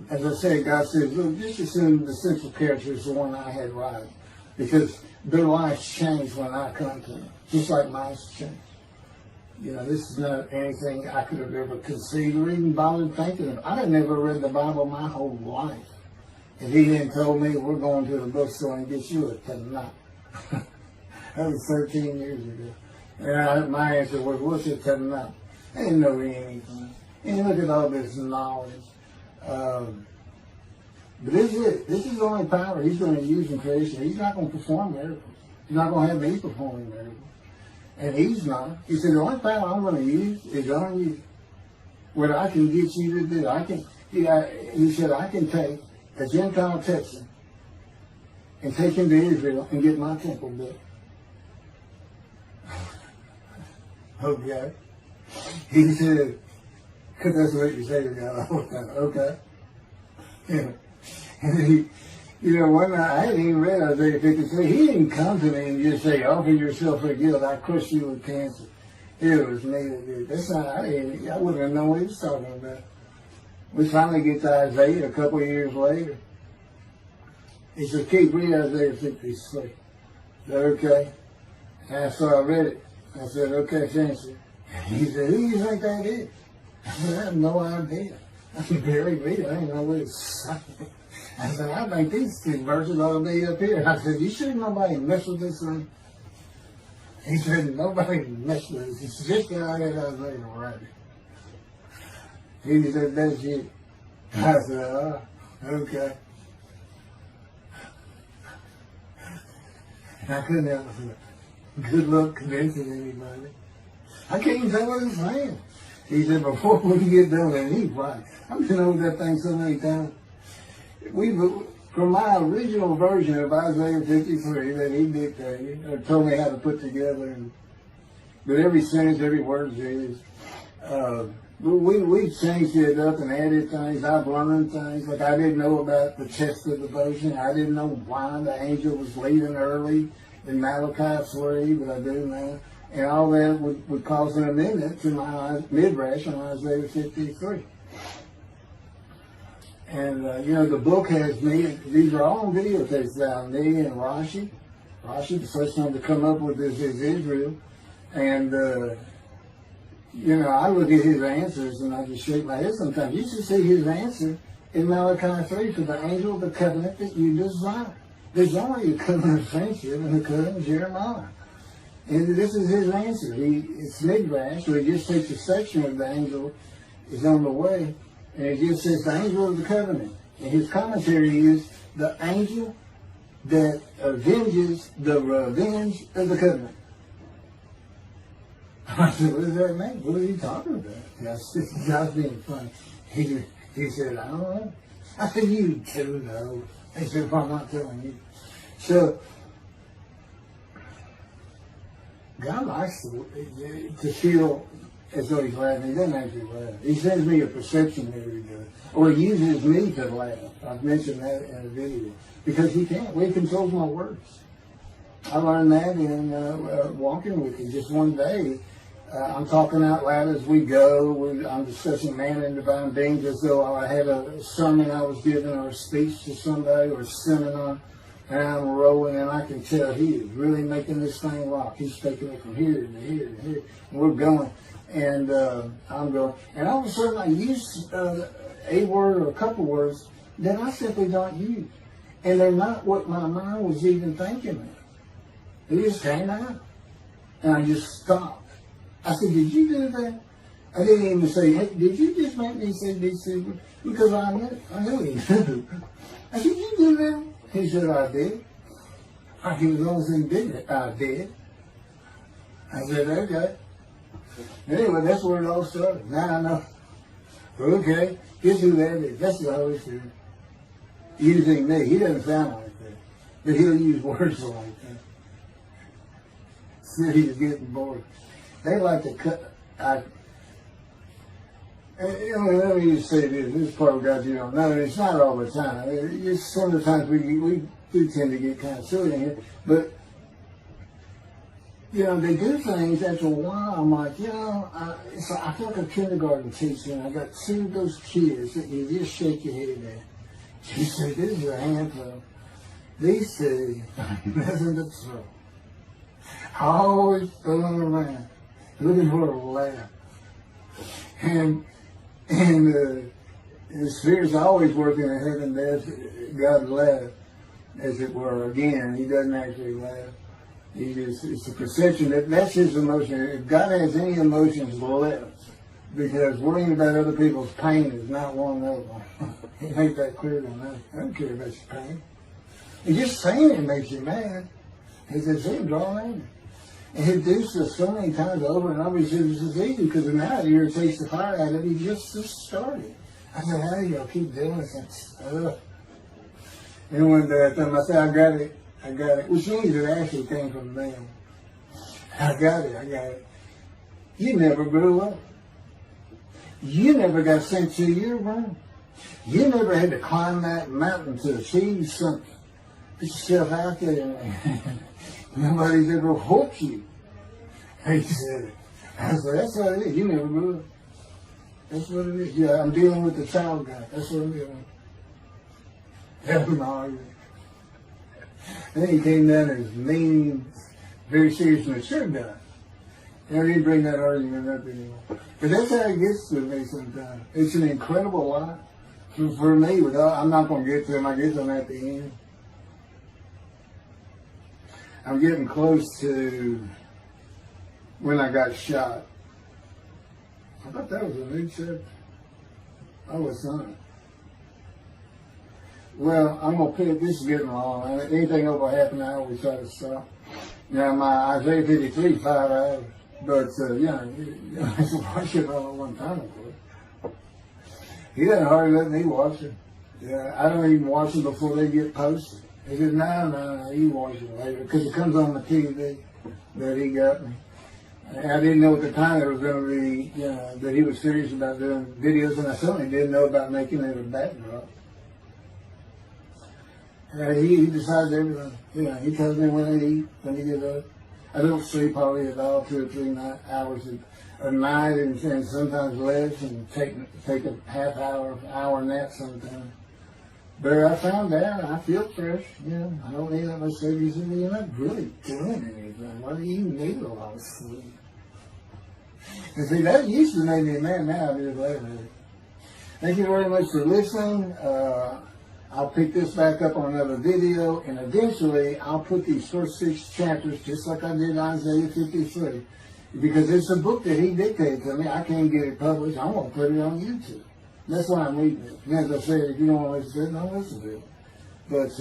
A: As I said, God says, look, just assume the central character is the one I had right, because their lives changed when I come to them, just like mine changed. This is not anything I could have ever conceived or even bothered thinking of. I had never read the Bible my whole life. If he hadn't told me, we're going to the bookstore and get you a Talmud. That was 13 years ago. And my answer was, what's a Talmud? I didn't know anything. And look at all this knowledge. But this is it. This is the only power he's going to use in creation. He's not going to perform miracles. He's not going to have me performing miracles. And he's not. He said, the only power I'm going to use is on you. What I can get you to do. He said, I can take a Gentile Texan and take him to Israel and get my temple built. Okay. He said, because that's what you say to God all the time. Okay. And one night, I hadn't even read Isaiah 53. He didn't come to me and just say, offer yourself for guilt. I crushed you with cancer. It was me that did. That's not, I wouldn't have known what he was talking about. We finally get to Isaiah a couple of years later. He said, keep reading Isaiah 53. I said, okay. And so I read it. I said, okay, finish it. He said, who do you think that is? I said, I have no idea. I can barely read it. I didn't know what it's saying. I said, I think these two verses ought to be up here. I said, you sure nobody messed with this thing? He said, nobody messed with it. It's just how I had Isaiah right. He said, that's you. I said, oh, okay. I couldn't help it. Good luck convincing anybody. I can't even tell what he's saying. He said, before we get done, and he's right. I've been over that thing so many times. From my original version of Isaiah 53 that he dictated, or told me how to put together, but every sentence, every word is, we've changed it up and added things. I've learned things. Like I didn't know about the chest of devotion. I didn't know why the angel was leaving early in Malachi 3, but I do now. And all that would cause an amendment to my midrash on Isaiah 53. And, the book has me, these are all on videotapes now, me and Rashi. Rashi, the first one to come up with this is Israel. And, I look at his answers and I just shake my head sometimes. You should see his answer in Malachi 3 for the angel of the covenant that you desire. There's only a covenant of friendship and a covenant of Jeremiah. And this is his answer. It's midrash, so he just takes a section of the angel is on the way. And it just says the angel of the covenant. And his commentary is the angel that avenges the revenge of the covenant. I said, what does that mean? What are you talking about? God's being funny. He said, I don't know. I said, you do know. He said, well, I'm not telling you. So, God likes to feel as though he's laughing. He doesn't actually laugh. He sends me a perception every day. Or he uses me to laugh. I've mentioned that in a video. Because he can't. He controls my words. I learned that in walking with him. Just one day, I'm talking out loud as we go. I'm discussing man and divine beings as though I had a sermon I was giving or a speech to somebody or a seminar. And I'm rolling, and I can tell he is really making this thing rock. He's taking it from here to here to here. And we're going. And I'm going. And all of a sudden, I use a word or a couple words that I simply don't use. And they're not what my mind was even thinking of. It just came out. And I just stopped. I said, did you do that? I didn't even say, hey, did you just make me say these things? Because I knew he knew. I said, did you do that? He said, I did. He was almost indignant. I did. I said, okay. Anyway, that's where it all started. Now I know. Okay, here's who that is. That's the Holy Spirit. Using me. He doesn't sound like that. But he'll use words like that. So he's getting bored. They like to cut. Let me just say this. This part of God you don't know. It's not all the time. It's sometimes we tend to get kind of silly in here. But, they do things after a while. I'm like, I feel like a kindergarten teacher, and I got two of those kids that you just shake your head at. You say, this is a handful. These two, nothing but trouble. Always fooling around, looking for a laugh. And the Spirit's always working in heaven. There's God laugh, as it were. Again, he doesn't actually laugh. It's a perception that's his emotion. If God has any emotions left, because worrying about other people's pain is not one of them. He made that clear to me. I don't care about your pain. And just saying it makes you mad. He says, see, draw in. And he do this so many times over and over. He says, it's easy because now it irritates the fire out of it. He just started. I said, how do y'all keep doing this? And one day I told him, I said, I got it. Which means it actually came from them. I got it. You never grew up. You never got sent to your room. You never had to climb that mountain to achieve something. Put yourself out there. Nobody's ever hooked you. He said it. I said, that's what it is. You never grew up. That's what it is. Yeah, I'm dealing with the child guy. That's what I'm dealing with. Helping the argument. Then he came down as mean, very serious and mature guy. And I didn't bring that argument up anymore. But that's how it gets to me sometimes. It's an incredible life. For me, I'm not going to get to him. I get to him at the end. I'm getting close to when I got shot. I thought that was a new chapter. I was not. Well, I'm going to put it, this is getting long. Anything over half an hour, we try to stop. Now, my Isaiah 53, 5 hours. But, you have to watch it all at one time, of course. He doesn't hardly let me watch it. Yeah, I don't even watch them before they get posted. He said, no, you watch it later. Because it comes on the TV that he got me. And I didn't know at the time it was going to be, that he was serious about doing videos. And I certainly didn't know about making it a backdrop. He decides everything. He tells me when I eat, when he gets up. I don't sleep hardly at all, 2 or 3 hours a night, and sometimes less, and take a half hour nap sometimes. But I found out I feel fresh. I don't need that much sleep. He said, you're not really doing anything. Why do you need a lot of sleep? And see, that used to make me mad. Now I just laugh at it. Thank you very much for listening. I'll pick this back up on another video, and eventually I'll put these first 6 chapters, just like I did Isaiah 53, because it's a book that he dictated to me. I can't get it published. I'm going to put it on YouTube. That's why I'm reading it. And as I said, if you don't want to listen to it, don't listen to it. But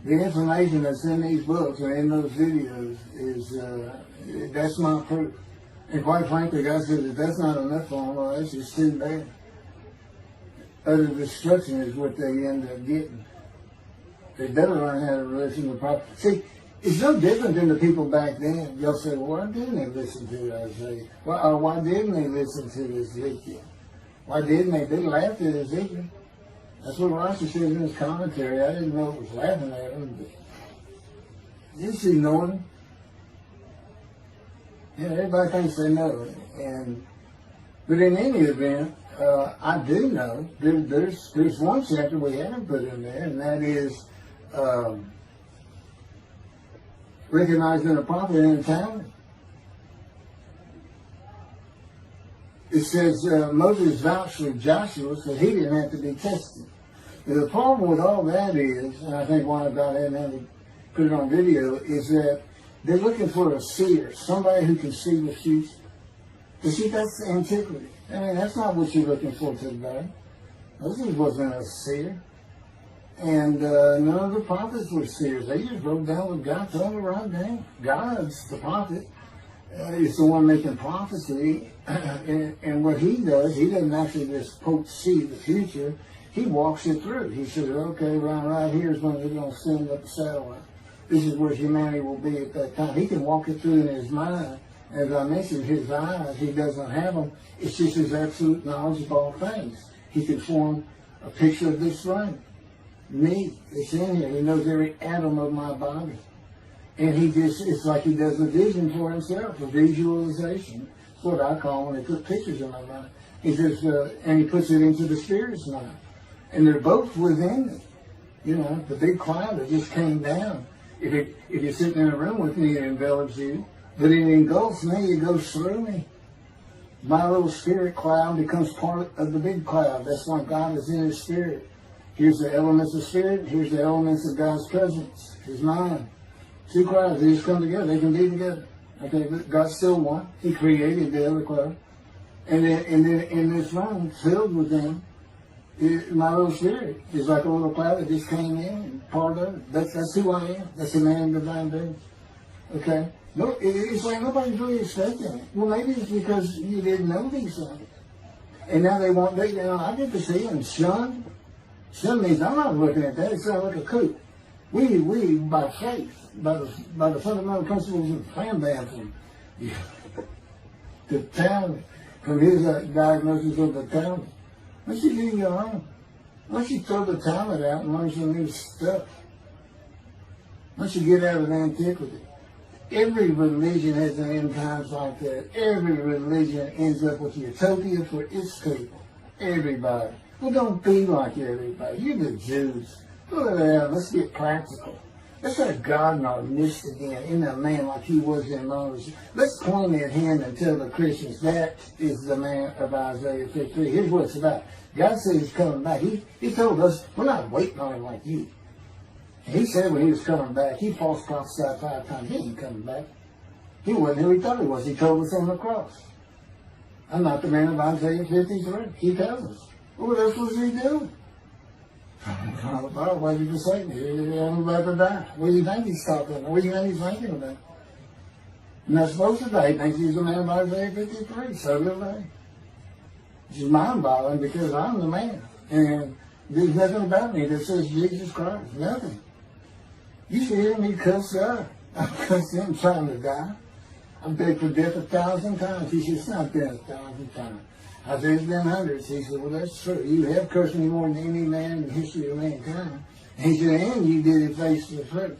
A: the information that's in these books and in those videos is, that's my proof. And quite frankly, God said, if that's not enough for them, well, that's just too bad. Utter destruction is what they end up getting. They better learn how to listen to proper. See, it's no different than the people back then. You'll say, well, why didn't they listen to Isaiah? Why didn't they listen to Ezekiel? Why didn't they? They laughed at Ezekiel. That's what Rashi says in his commentary. I didn't know it was laughing at him, but just ignored him. Everybody thinks they know it. But in any event, I do know there's one chapter we haven't put in there, and that is recognizing a prophet in a town. It says Moses vouched for Joshua, so he didn't have to be tested. The problem with all that is, and I think why God hadn't had to put it on video, is that they're looking for a seer, somebody who can see the future. You see, that's antiquity. I mean, that's not what you're looking for today. Moses wasn't a seer. And none of the prophets were seers. They just wrote down what God told them to write down. God's the prophet. Is the one making prophecy. And what he does, he doesn't actually just see the future. He walks it through. He says, okay, right here is when they're going to send up the satellite. This is where humanity will be at that time. He can walk it through in his mind. As I mentioned, his eyes, he doesn't have them. It's just his absolute knowledge of all things. He can form a picture of this ring. Me, it's in here. He knows every atom of my body. And it's like he does a vision for himself, a visualization. That's what I call when they put pictures in my mind. He says, and he puts it into the spirit's mind. And they're both within it. You know, the big cloud that just came down. If you're sitting in a room with me, it envelops you. But it engulfs me, it goes through me. My little spirit cloud becomes part of the big cloud. That's why God is in his spirit. Here's the elements of spirit, here's the elements of God's presence, his mind. Two clouds, they just come together, they can be together. Okay, God's still one. He created the other cloud. And then in this room, filled with them, my little spirit is like a little cloud that just came in and part of it. That's who I am. That's the man in divine being. Okay? No, it's like nobody's really expecting it. Well, maybe it's because you didn't know these things. And now I get to see them shunned. Shun means I'm not looking at that. It's not like a coot. We by faith, by the fundamental principles of Rambam from the Talmud, from his diagnosis of the Talmud. Once you do your own, once you throw the Talmud out and learn some new stuff, once you get out of antiquity, every religion has an end times like that. Every religion ends up with utopia for its people. Everybody. Well, don't be like everybody. You're the Jews. Go down. Let's get practical. Let's have God in our midst again, in a man like he was in Moses. Let's point at him and tell the Christians that is the man of Isaiah 53. Here's what it's about. God said he's coming back. He told us, we're not waiting on him like you. He said when he was coming back, he false prophesied 5 times. He ain't coming back. He wasn't who he thought he was. He told us on the cross. I'm not the man of Isaiah 53. He tells us. Well, what else was he doing? Why did you say me? I'm about to die. What do you think he's talking? What do you think he's thinking about? You're not supposed to die. He thinks he's the man of Isaiah 53. So do they. Which is mind-boggling because I'm the man. And there's nothing about me that says Jesus Christ. Nothing. You should hear me cuss God. I cussed him trying to die. I've begged for death 1,000 times. He said, it's not been 1,000 times. I said, it's been hundreds. He said, well, that's true. You have cursed me more than any man in the history of mankind. And he said, and you did it face to face.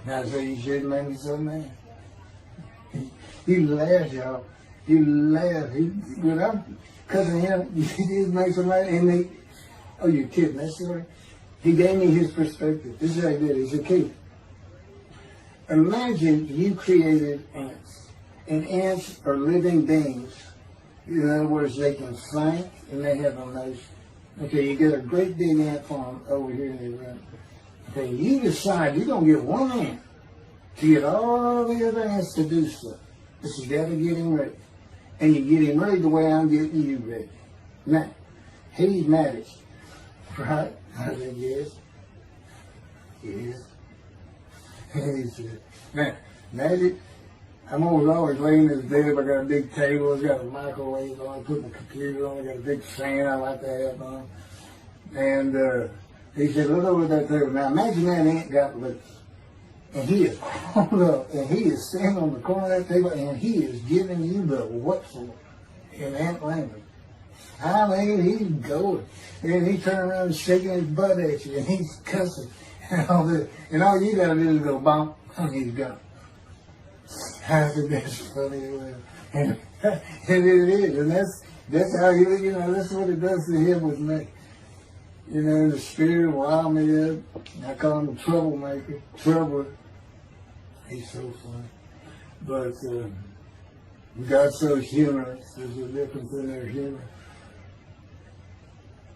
A: And I said, you should have made me so mad. He laughed, y'all. He laughed. When I'm cussing him, he did make so mad. And oh, you're kidding, that story? He gave me his perspective. This is how he did it. He said, Keith, imagine you created ants. And ants are living beings. In other words, they can think and they have emotion. Okay, you get a great big ant farm over here in the room. Okay, you decide you're going to get one ant to get all the other ants to do stuff. But you got to get him ready. And you get him ready the way I'm getting you ready. Now, he's mad at you. Right? I said, yes. Yes. He said, now, magic. I'm always laying in the bed. I got a big table. I got a microwave on. I put my computer on. I got a big fan I like to have on. And he said, look over that table. Now imagine that ant got loose. And he is pulled up. And he is standing on the corner of that table. And he is giving you the what for in ant language. I mean, he's going. And he turned around and shaking his butt at you. And he's cussing. And all this. And all you got to do is go bump. And he's gone. I think that's funny. And it is. And that's how that's what it does to him with me. You know, the spirit wild me up. I call him a troublemaker. Trouble. He's so funny. But God's so humorous. There's a difference in their humor.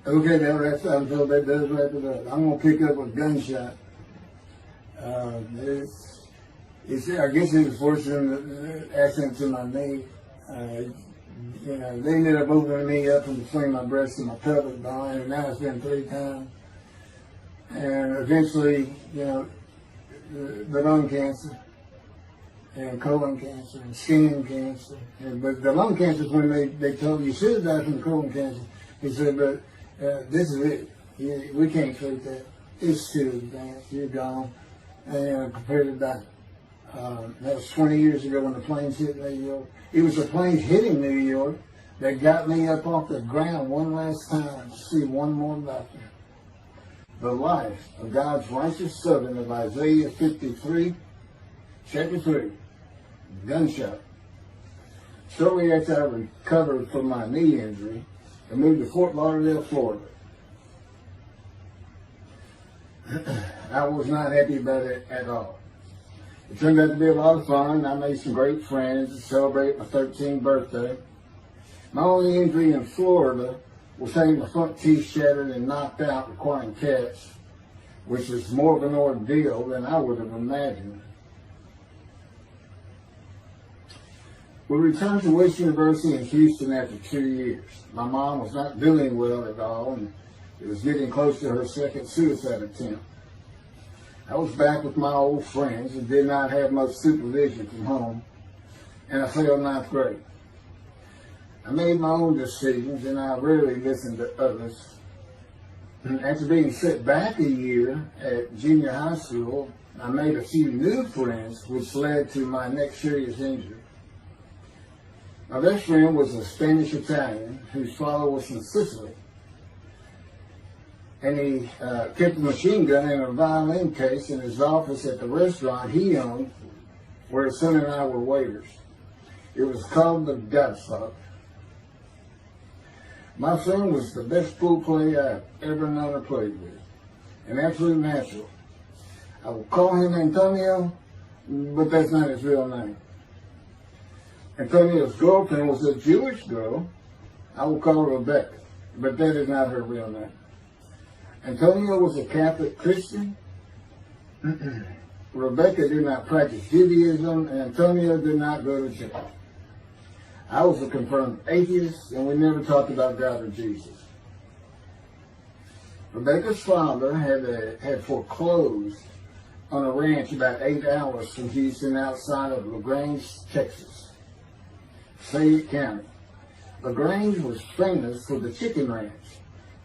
A: Okay, now that's I'm told that does wrap it up. I'm gonna pick up a gunshot. I guess it was forcing an accident to my knee. They ended up opening me up in between my breast and my pelvic bone, and now it's been 3 times. And eventually, the lung cancer and colon cancer and skin cancer. But the lung cancer is when they told me you should have died from colon cancer. He said, but this is it. We can't treat that. It's too advanced. You're gone. And prepared to die. That was 20 years ago when the planes hit New York. It was the planes hitting New York that got me up off the ground one last time to see one more doctor. The life of God's righteous servant of Isaiah 53, chapter 3, gunshot. Shortly after I recovered from my knee injury, I moved to Fort Lauderdale, Florida. I was not happy about it at all. It turned out to be a lot of fun. I made some great friends to celebrate my 13th birthday. My only injury in Florida was having my front teeth shattered and knocked out, requiring casts, which was more of an ordeal than I would have imagined. We returned to West University in Houston after 2 years. My mom was not doing well at all, and it was getting close to her second suicide attempt. I was back with my old friends and did not have much supervision from home, and I failed ninth grade. I made my own decisions, and I rarely listened to others. After being set back a year at junior high school, I made a few new friends, which led to my next serious injury. My best friend was a Spanish Italian whose father was from Sicily. And he kept a machine gun in a violin case in his office at the restaurant he owned, where his son and I were waiters. It was called the Godfather. My son was the best pool player I've ever known or played with. An absolute natural. I will call him Antonio, but that's not his real name. Antonio's girlfriend was a Jewish girl. I will call her Rebecca, but that is not her real name. Antonio was a Catholic Christian. Rebecca did not practice Judaism, and Antonio did not go to church. I was a confirmed atheist, and we never talked about God or Jesus. Rebecca's father had foreclosed on a ranch about 8 hours from Houston outside of LaGrange, Texas, Fayette County. LaGrange was famous for the Chicken Ranch,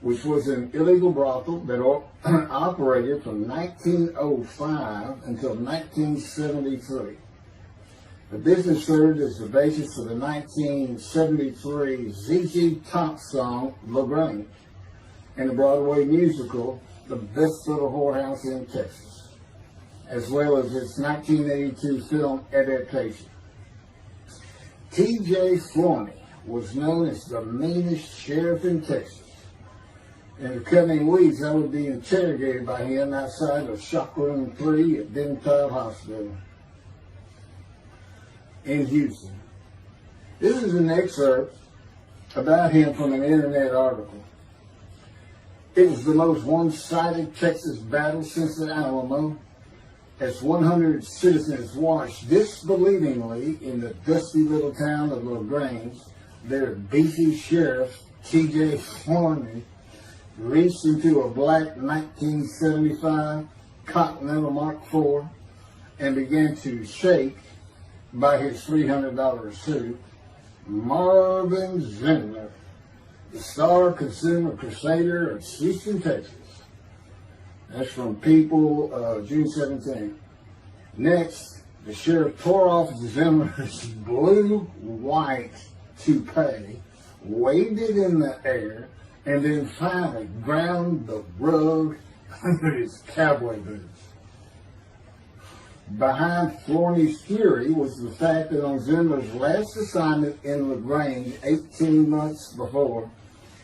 A: which was an illegal brothel that operated from 1905 until 1973. The business served as the basis for the 1973 ZZ Top song, LaGrange, and the Broadway musical, The Best Little Whorehouse in Texas, as well as its 1982 film adaptation. T.J. Florney was known as the meanest sheriff in Texas. In the coming weeks, I would be interrogated by him outside of Shock Room 3 at Dental Hospital in Houston. This is an excerpt about him from an internet article. It was the most one-sided Texas battle since the Alamo, as 100 citizens watched disbelievingly in the dusty little town of LaGrange, their beefy sheriff, T.J. Florney, reached into a black 1975 Continental Mark IV and began to shake by his $300 suit Marvin Zindler, the star consumer crusader of Houston, Texas. That's from People, June 17. Next, the sheriff tore off Zindler's blue-white toupee, waved it in the air, and then finally ground the rug under his cowboy boots. Behind Florney's fury was the fact that on Zindler's last assignment in LaGrange 18 months before,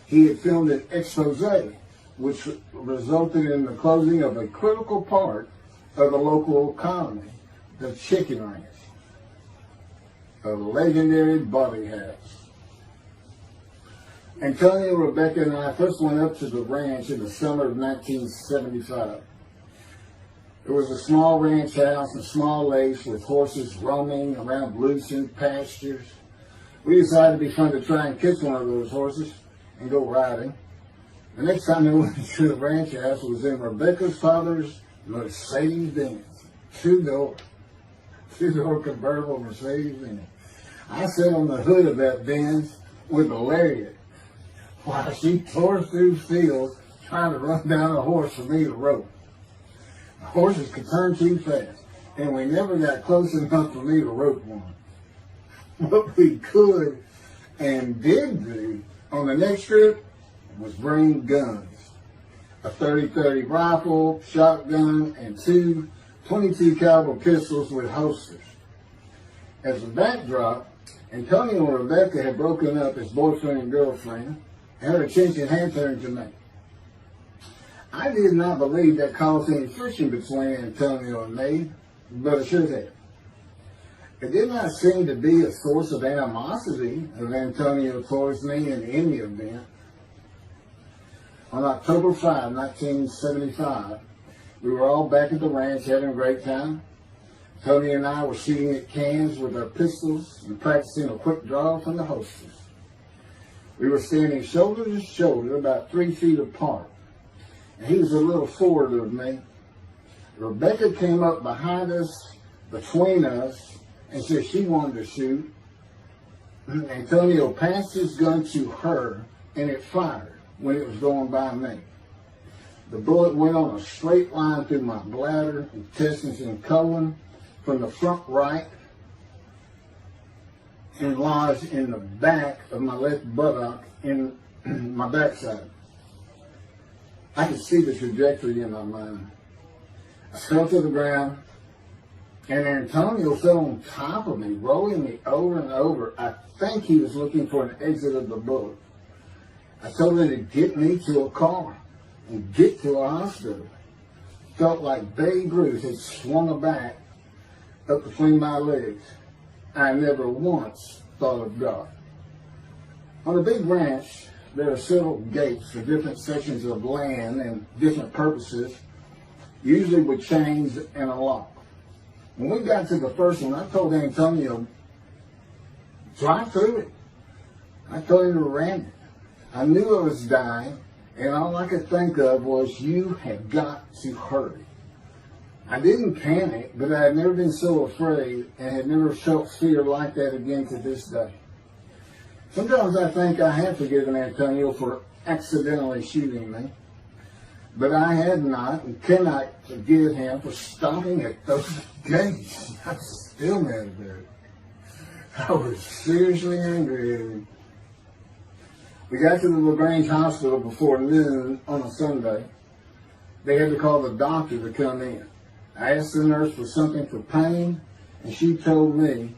A: he had filmed an expose, which resulted in the closing of a critical part of the local economy, the Chicken Ranch, a legendary body house. Antonio, Rebecca, and I first went up to the ranch in the summer of 1975. It was a small ranch house and small lakes with horses roaming around loosened pastures. We decided it'd be fun to try and catch one of those horses and go riding. The next time they went to the ranch house was in Rebecca's father's Mercedes Benz. Two-door convertible Mercedes Benz. I sat on the hood of that Benz with a lariat while she tore through fields trying to run down a horse for me to rope. The horses could turn too fast, and we never got close enough for me to rope one. What we could and did do on the next trip was bring guns. A 30-30 rifle, shotgun, and two 22 caliber pistols with holsters. As a backdrop, Antonio and Rebecca had broken up as boyfriend and girlfriend, and her attention had turned to me. I did not believe that caused any friction between Antonio and me, but it should have. It did not seem to be a source of animosity of Antonio towards me in any event. On October 5, 1975, we were all back at the ranch having a great time. Tony and I were shooting at cans with our pistols and practicing a quick draw from the holsters. We were standing shoulder to shoulder, about 3 feet apart, and he was a little forward of me. Rebecca came up behind us, between us, and said she wanted to shoot. Antonio passed his gun to her, and it fired when it was going by me. The bullet went on a straight line through my bladder, intestines, and colon from the front right and lodged in the back of my left buttock in my backside. I could see the trajectory in my mind. I fell to the ground, and Antonio fell on top of me, rolling me over and over. I think he was looking for an exit of the bullet. I told him to get me to a car and get to a hospital. Felt like Babe Ruth had swung a bat up between my legs. I never once thought of God. On a big ranch, there are several gates for different sections of land and different purposes, usually with chains and a lock. When we got to the first one, I told Antonio, drive through it. I told him to ram it. I knew I was dying, and all I could think of was, you have got to hurry. I didn't panic, but I had never been so afraid and had never felt fear like that again to this day. Sometimes I think I have forgiven Antonio for accidentally shooting me, but I had not and cannot forgive him for stopping at those gates. I'm still mad about it. I was seriously angry at him. We got to the LaGrange Hospital before noon on a Sunday. They had to call the doctor to come in. I asked the nurse for something for pain, and she told me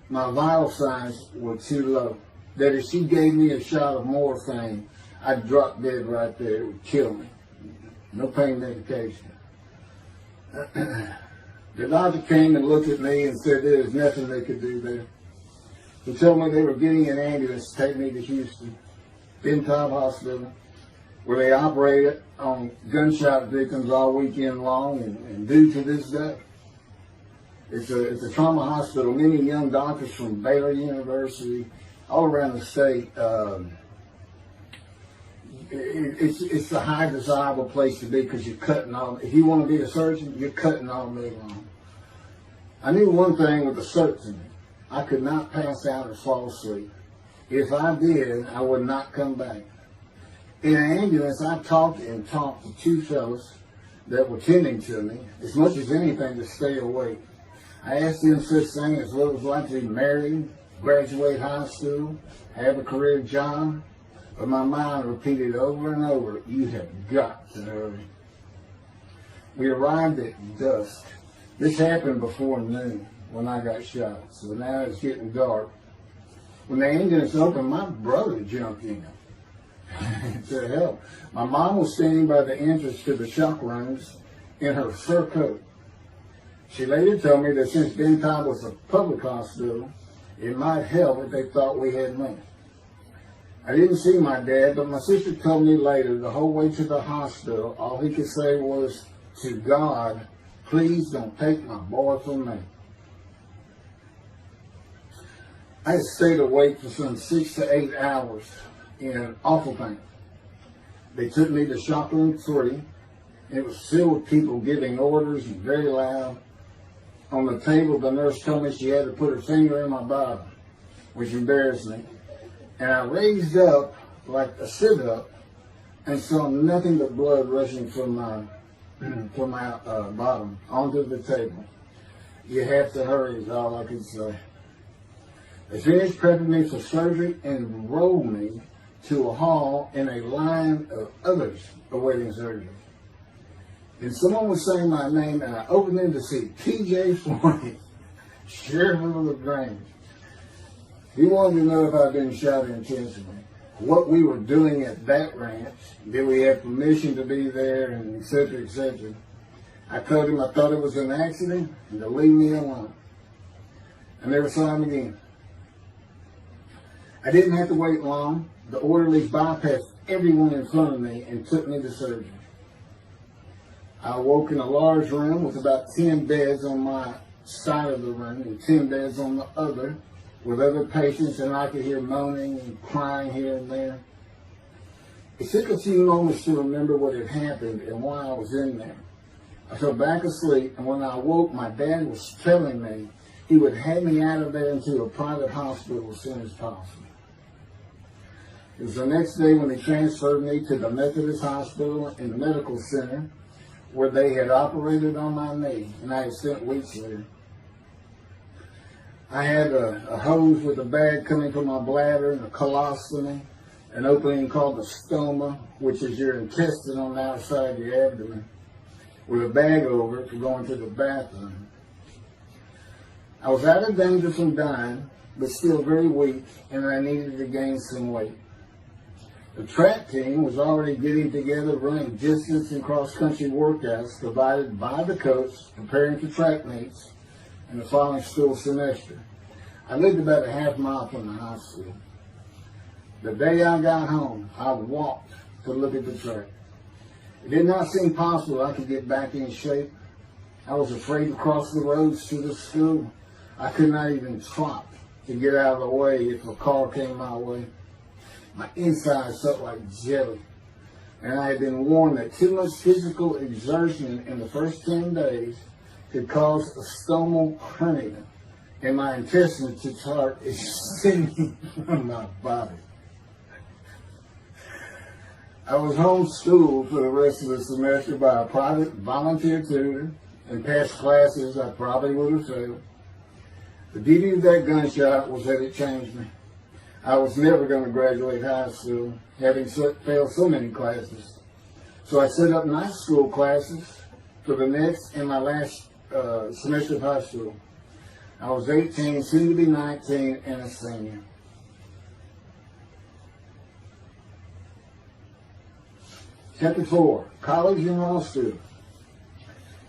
A: my vital signs were too low. That if she gave me a shot of morphine, I'd drop dead right there. It would kill me. No pain medication. The doctor came and looked at me and said there was nothing they could do there. They told me they were getting an ambulance to take me to Houston, Ben Taub Hospital, where they operated on gunshot victims all weekend long and do to this day. It's a trauma hospital. Many young doctors from Baylor University, all around the state. It's a high desirable place to be because you're cutting all. If you want to be a surgeon, you're cutting all day long. I knew one thing with a certainty. I could not pass out or fall asleep. If I did, I would not come back. In an ambulance, I talked to two fellows that were tending to me, as much as anything to stay awake. I asked them such things as what it was like to be married, graduate high school, have a career job, but my mind repeated over and over, you have got to hurry. We arrived at dusk. This happened before noon when I got shot, so now it's getting dark. When the ambulance opened, my brother jumped in to help. My mom was standing by the entrance to the shock rooms in her fur coat. She later told me that since Ben Taub was a public hospital, it might help if they thought we had money. I didn't see my dad, but my sister told me later, the whole way to the hospital, all he could say was, to God, please don't take my boy from me. I had stayed awake for some 6 to 8 hours in awful pain. They took me to shop room 3. It was filled with people giving orders and very loud. On the table, the nurse told me she had to put her finger in my bottom, which embarrassed me. And I raised up like a sit-up and saw nothing but blood rushing from my bottom onto the table. You have to hurry is all I could say. They finished prepping me for surgery and rolled me to a hall in a line of others awaiting surgery. And someone was saying my name, and I opened in to see T.J. Forney, Sheriff of LaGrange. He wanted to know if I'd been shot intentionally, what we were doing at that ranch, did we have permission to be there, and et cetera, et cetera. I told him I thought it was an accident and to leave me alone. I never saw him again. I didn't have to wait long. The orderlies bypassed everyone in front of me and took me to surgery. I awoke in a large room with about 10 beds on my side of the room and 10 beds on the other with other patients, and I could hear moaning and crying here and there. It took a few moments to remember what had happened and why I was in there. I fell back asleep, and when I awoke, my dad was telling me he would have me out of there into a private hospital as soon as possible. It was the next day when they transferred me to the Methodist Hospital in the medical center where they had operated on my knee, and I had spent weeks there. I had a hose with a bag coming from my bladder and a colostomy, an opening called the stoma, which is your intestine on the outside of your abdomen, with a bag over it for going to the bathroom. I was out of danger from dying, but still very weak, and I needed to gain some weight. The track team was already getting together, running distance and cross-country workouts provided by the coach, preparing for track meets in the following school semester. I lived about a half mile from the high school. The day I got home, I walked to look at the track. It did not seem possible I could get back in shape. I was afraid to cross the roads to the school. I could not even trot to get out of the way if a car came my way. My insides felt like jelly, and I had been warned that too much physical exertion in the first 10 days could cause a stomal hernia, and my intestines to start extending from my body. I was homeschooled for the rest of the semester by a private volunteer tutor, and passed classes I probably would have failed. The beauty of that gunshot was that it changed me. I was never going to graduate high school, having failed so many classes. So I set up night school classes for the next and my last semester of high school. I was 18, soon to be 19, and a senior. Chapter 4, College and Law School.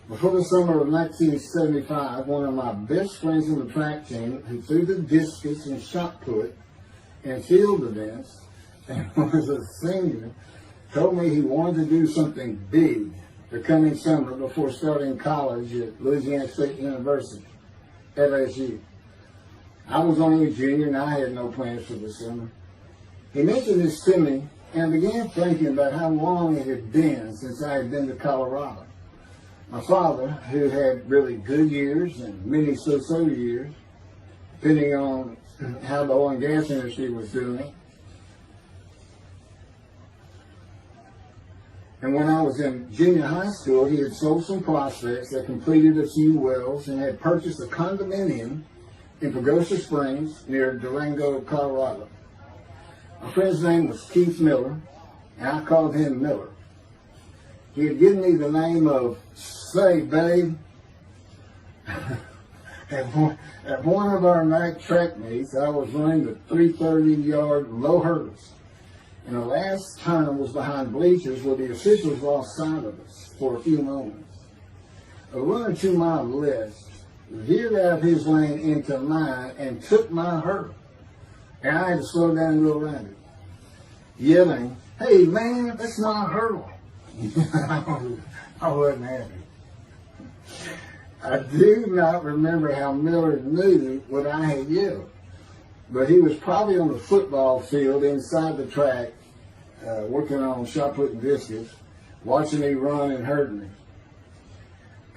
A: Before the summer of 1975, one of my best friends on the track team, who threw the discus and shot put in field events and was a senior, told me he wanted to do something big the coming summer before starting college at Louisiana State University, LSU. I was only a junior and I had no plans for the summer. He mentioned this to me, and I began thinking about how long it had been since I had been to Colorado. My father, who had really good years and many so-so years, depending on how the oil and gas industry was doing. And when I was in junior high school, he had sold some prospects that completed a few wells and had purchased a condominium in Pagosa Springs near Durango, Colorado. My friend's name was Keith Miller, and I called him Miller. He had given me the name of Say Babe. At one of our night track meets, I was running the 330-yard low hurdles, and the last turn was behind bleachers where the officials lost sight of us for a few moments. A runner to my left veered out of his lane into mine and took my hurdle, and I had to slow down and go around it, yelling, "Hey man, that's my hurdle." I wasn't happy. I do not remember how Miller knew what I had yelled, but he was probably on the football field inside the track working on shot putting discus, watching me run and hurting me.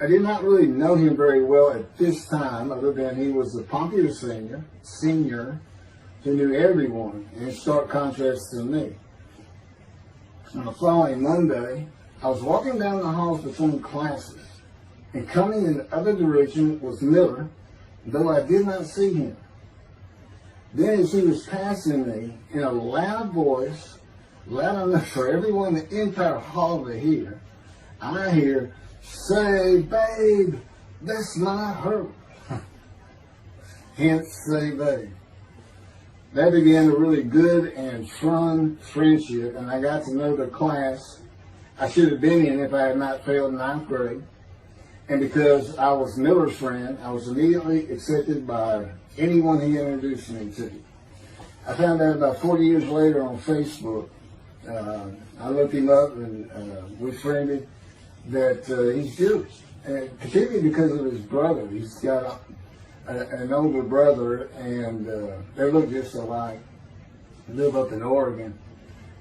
A: I did not really know him very well at this time, other than he was a popular senior who knew everyone, in stark contrast to me. On the following Monday, I was walking down the halls between classes, and coming in the other direction was Miller, though I did not see him. Then as he was passing me, in a loud voice, loud enough for everyone in the entire hall to hear, I hear, "Say, babe, that's my hurt." Hence, say, babe. That began a really good and fun friendship, and I got to know the class I should have been in if I had not failed ninth grade. And because I was Miller's friend, I was immediately accepted by anyone he introduced me to. I found out about 40 years later on Facebook. I looked him up and we friended that he's Jewish, and particularly because of his brother. He's got an older brother, and they look just alike. Live up in Oregon.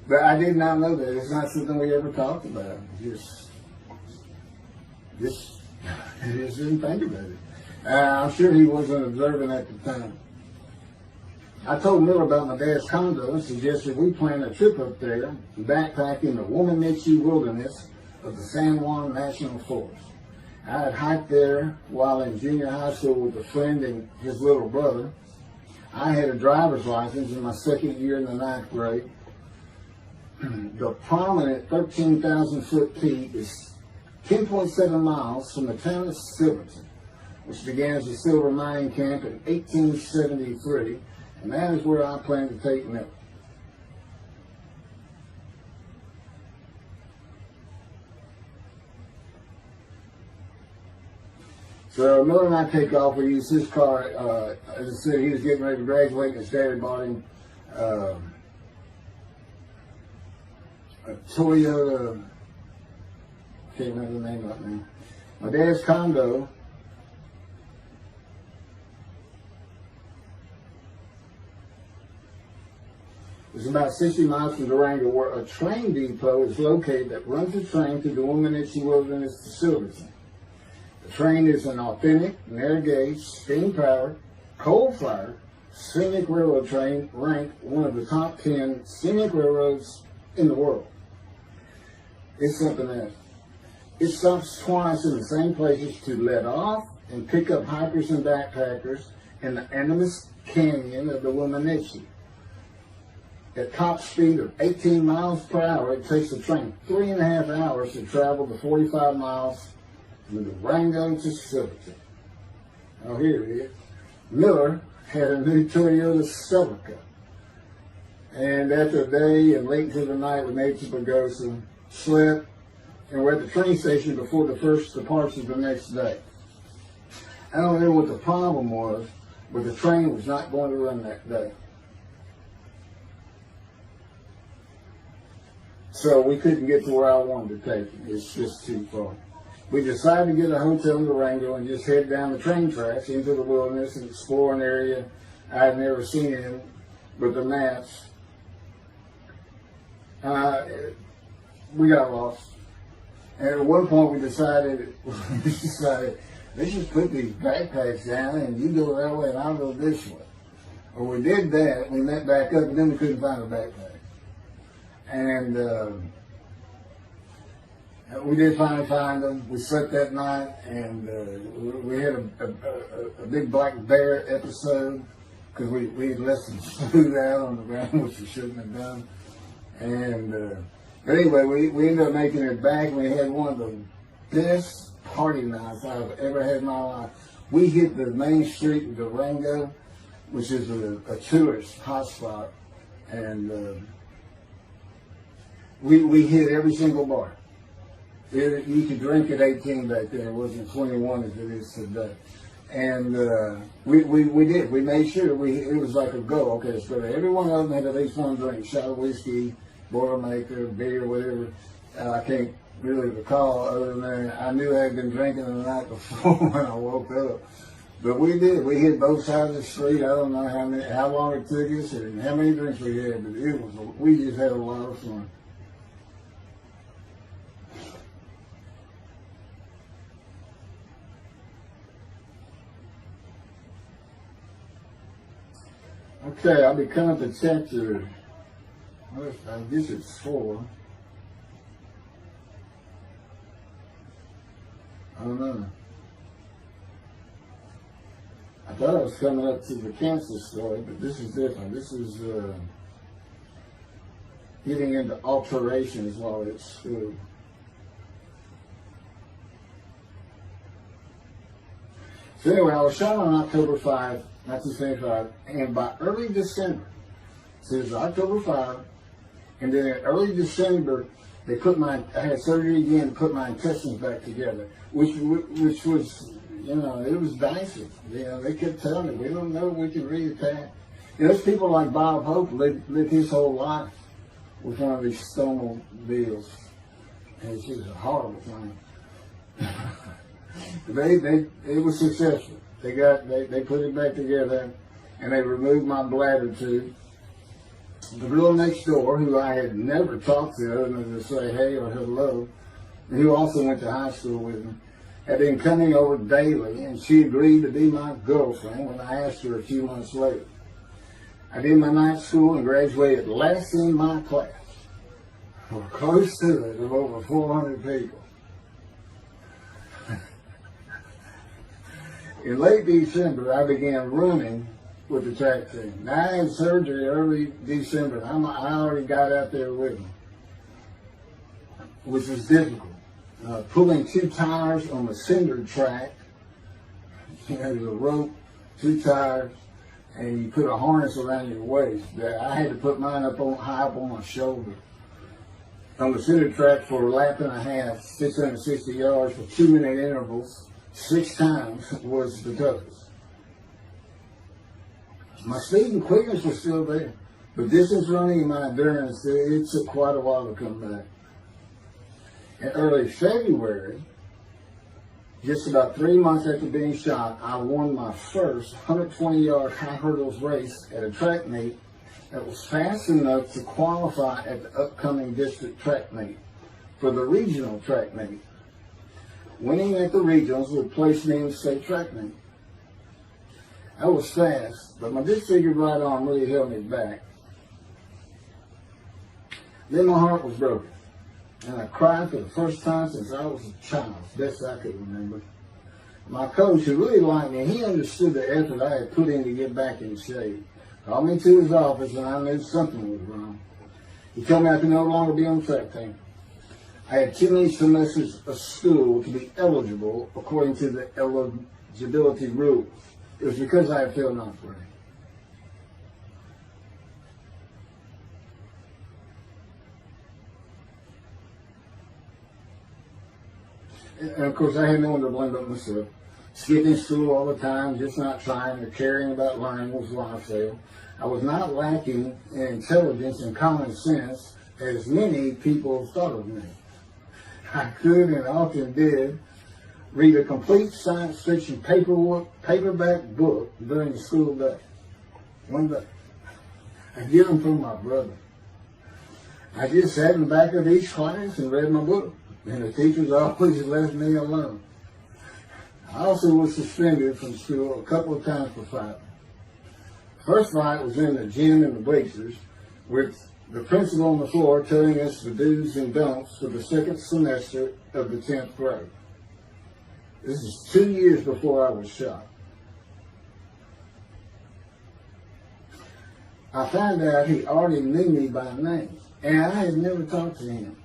A: But I did not know that. It's not something we ever talked about. Just didn't think about it. I'm sure he wasn't observant at the time. I told Miller about my dad's condo and suggested we plan a trip up there and backpack in the Womanichi wilderness of the San Juan National Forest. I had hiked there while in junior high school with a friend and his little brother. I had a driver's license in my second year in the ninth grade. The prominent 13,000-foot peak is 10.7 miles from the town of Silverton, which began as a silver mining camp in 1873, and that is where I plan to take Miller. So Miller and I take off. We use his car. As I said, he was getting ready to graduate, and his dad bought him a Toyota. Can't remember the name of it now. My dad's condo is about 60 miles from Durango, where a train depot is located that runs a train through the Womanichi Wilderness to Silverton. The train is an authentic, narrow gauge, steam-powered, coal-fired, scenic railroad train ranked one of the top 10 scenic railroads in the world. It's something else. It stops twice in the same places to let off and pick up hikers and backpackers in the Animas Canyon of the Womanichi. At top speed of 18 miles per hour, it takes the train 3.5 hours to travel the 45 miles from Durango to Silverton. Oh, here it is. Miller had a new Toyota Celica. And after a day and late into the night, we made to Pagosa, slept, and we're at the train station before the first departure the next day. I don't know what the problem was, but the train was not going to run that day. So we couldn't get to where I wanted to take it. It's just too far. We decided to get a hotel in Durango and just head down the train tracks into the wilderness and explore an area I had never seen in with the maps. We got lost. And at one point we decided, let's just put these backpacks down and you go that way and I'll go this way. Well, we did that. We met back up and then we couldn't find a backpack. And we did finally find them. We slept that night, and we had a big black bear episode because we had left some food out on the ground, which we shouldn't have done. And but anyway, we ended up making it back, and we had one of the best party nights I've ever had in my life. We hit the main street in Durango, which is a tourist hotspot, and we hit every single bar. You could drink at 18 back then. It wasn't 21 as it is today. And we did. We made sure it was like a go. Okay, let's go there. Every one of them had at least one drink: shot of whiskey, Boilermaker, beer, whatever. I can't really recall other than that. I knew I had been drinking the night before when I woke up. But we did. We hit both sides of the street. I don't know how long it took us or how many drinks we had, but we just had a lot of fun. Okay, I'll be coming to chapter, I guess it's 4. I don't know. I thought I was coming up to the cancer story, but this is different. This is getting into alterations while at school. So anyway, I was shot on October 5, 1975, and by early December, so it was October 5, and then in early December, they I had surgery again to put my intestines back together, which was, you know, it was dicey. You know, they kept telling me, we don't know if we can reattach. You know, there's people like Bob Hope lived his whole life with one of these stonal deals. And it's just a horrible thing. It was successful. They put it back together, and they removed my bladder tube. The girl next door, who I had never talked to other than to say hey or hello, and who also went to high school with me, had been coming over daily, and she agreed to be my girlfriend when I asked her a few months later. I did my night school and graduated last in my class, or close to it, of over 400 people. In late December, I began running with the track team. Now, I had surgery early December. I already got out there with them, which was difficult. Pulling 2 tires on the cinder track. You know, there's a rope, 2 tires, and you put a harness around your waist. I had to put mine high up on my shoulder. On the cinder track for a lap and a half, 660 yards for 2-minute intervals, 6 times was the toughest. My speed and quickness were still there, but distance running and my endurance, it took quite a while to come back. In early February, just about 3 months after being shot, I won my first 120-yard high hurdles race at a track meet that was fast enough to qualify at the upcoming district track meet for the regional track meet. Winning at the regionals would place me in the state track meet. I was fast, but my disfigured right arm really held me back. Then my heart was broken, and I cried for the first time since I was a child, best I could remember. My coach, who really liked me, he understood the effort I had put in to get back in shape. Called me to his office, and I knew something was wrong. He told me I could no longer be on the track team. I had too many semesters of school to be eligible according to the eligibility rules. It was because I had failed ninth grade. And of course, I had no one to blame but myself. Skipping school all the time, just not trying or caring about learning was why I failed. I was not lacking in intelligence and common sense, as many people thought of me. I could and often did read a complete science fiction paperback book during the school day. One day. I get them from my brother. I just sat in the back of each class and read my book, and the teachers always left me alone. I also was suspended from school a couple of times for fighting. First fight was in the gym in the bleachers, with the principal on the floor telling us the do's and don'ts for the second semester of the 10th grade. This is 2 years before I was shot. I found out he already knew me by name, and I had never talked to him.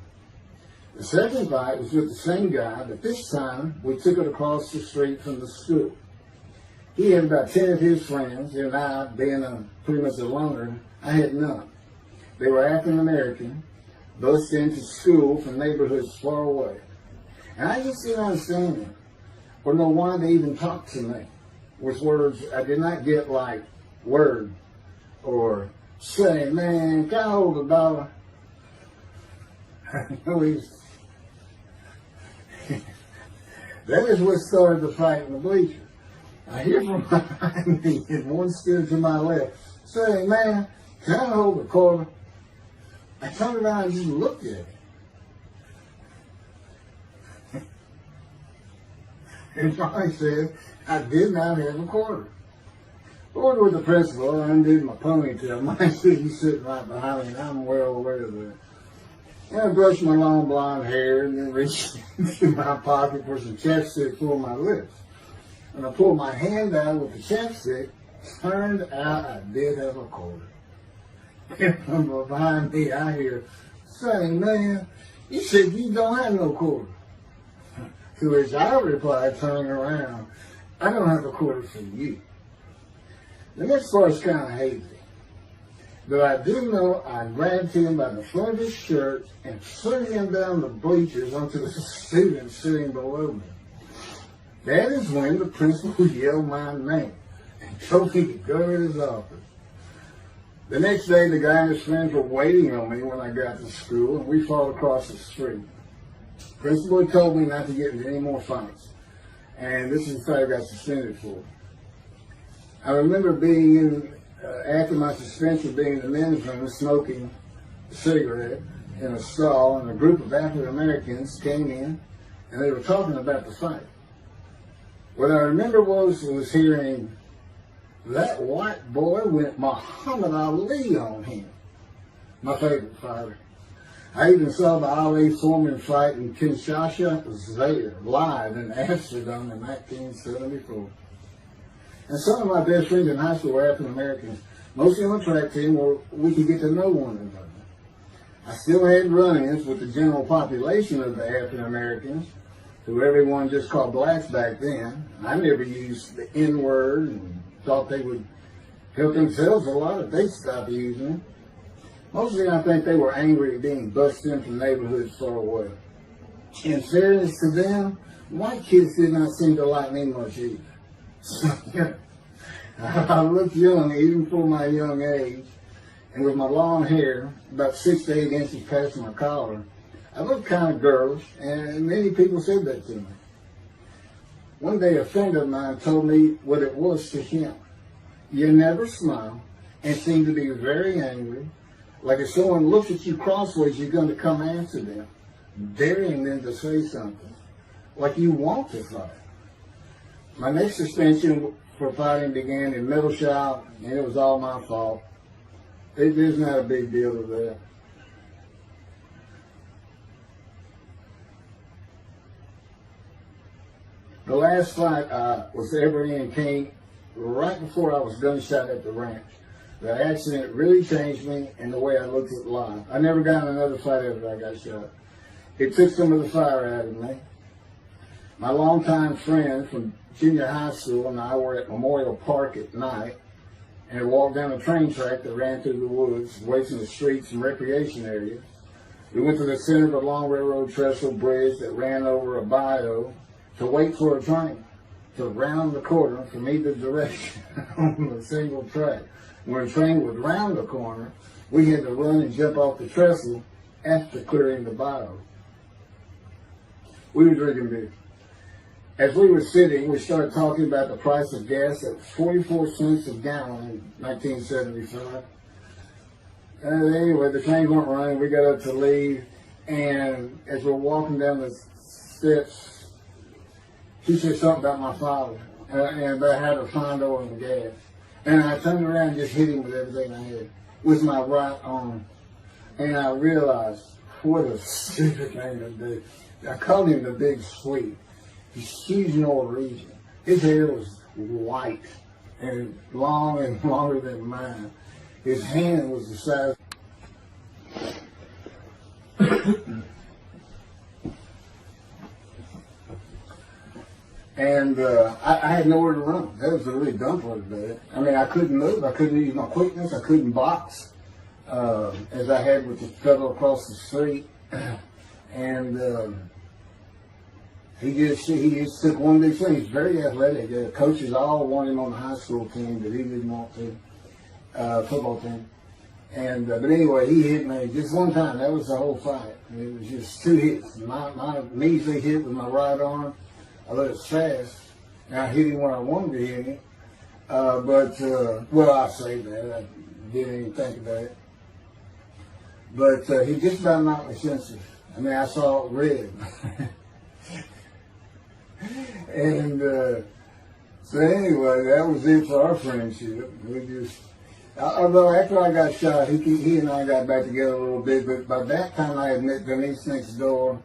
A: The second fight was with the same guy, but this time we took it across the street from the school. He had about 10 of his friends, and I, being pretty much a loner, I had none. They were African American, bused into school from neighborhoods far away. And I just didn't understand them, or know why they even talked to me with words I did not get, like word, or say, man, can I hold $1? That is what started the fight in the bleachers. I hear from behind me, and one stood to my left, say, man, can I hold $1? I turned around and just looked at him. And finally said, I did not have $1. Ordered with the principal, I undid my ponytail. Mind you, he's sitting right behind me, and I'm well aware of that. And I brushed my long blonde hair and then reached into my pocket for some chapstick for my lips. When I pulled my hand out with the chapstick, turned out I did have a quarter. And from behind me, I hear, "Say, man, you said you don't have no quarter." To which I replied, turning around, "I don't have a quarter for you." The next part's kind of hazy. But I do know I grabbed him by the front of his shirt and threw him down the bleachers onto the students sitting below me. That is when the principal yelled my name and told me to go to his office. The next day, the guy and his friends were waiting on me when I got to school, and we fought across the street. The principal had told me not to get into any more fights, and this is what I got suspended for. I remember being in, after my suspension, being in the men's room smoking a cigarette in a stall, and a group of African Americans came in, and they were talking about the fight. What I remember was hearing, "That white boy went Muhammad Ali on him." My favorite fighter. I even saw the Ali-Foreman fight in Kinshasa there, live in Amsterdam in 1974. And some of my best friends in high school were African Americans, mostly on the track team where we could get to know one another. I still had run-ins with the general population of the African Americans, who everyone just called blacks back then. I never used the N-word and thought they would help themselves a lot if they stopped using it. Mostly I think they were angry at being bussed in from neighborhoods far away. In fairness to them, white kids did not seem to like me much either. I looked young even for my young age, and with my long hair, about 6 to 8 inches past my collar, I looked kind of girlish, and many people said that to me. One day a friend of mine told me what it was to him. You never smile and seem to be very angry, like if someone looks at you crossways, you're going to come after them, daring them to say something, like you want to fight. My next suspension for fighting began in middle shop, and it was all my fault. There's not a big deal with that. The last fight I was ever in came right before I was gunshot at the ranch. The accident really changed me and the way I looked at life. I never got in another fight after I got shot. It took some of the fire out of me. My longtime friend from junior high school and I were at Memorial Park at night and walked down a train track that ran through the woods, away from the streets and recreation areas. We went to the center of a long railroad trestle bridge that ran over a bayou to wait for a train to round the corner from either direction on a single track. When a train would round the corner, we had to run and jump off the trestle after clearing the bayou. We were drinking beer. As we were sitting, we started talking about the price of gas at 44 cents a gallon in 1975. Anyway, the train weren't running. We got up to leave, and as we're walking down the steps, he said something about my father and about how to find oil and gas. And I turned around and just hit him with everything I had, with my right arm. And I realized what a stupid thing to do. I called him the Big Sweet. He's huge in Norwegian. His hair was white and long and longer than mine. His hand was the size. And I had nowhere to run. That was a really dumb part of that. I mean, I couldn't move. I couldn't use my quickness. I couldn't box as I had with the fellow across the street. And he just took one big thing. He's very athletic. The coaches all wanted him on the high school team, but he didn't want to, football team. And but anyway, he hit me just one time. That was the whole fight. It was just 2 hits. My measly hit with my right arm. I let it fast, and I hit him where I wanted to hit him. Well, I say that. I didn't even think about it. But he just about knocked me senseless. I mean, I saw red. And So anyway, that was it for our friendship. We just, although after I got shot, he and I got back together a little bit, but by that time I had met Denise next door,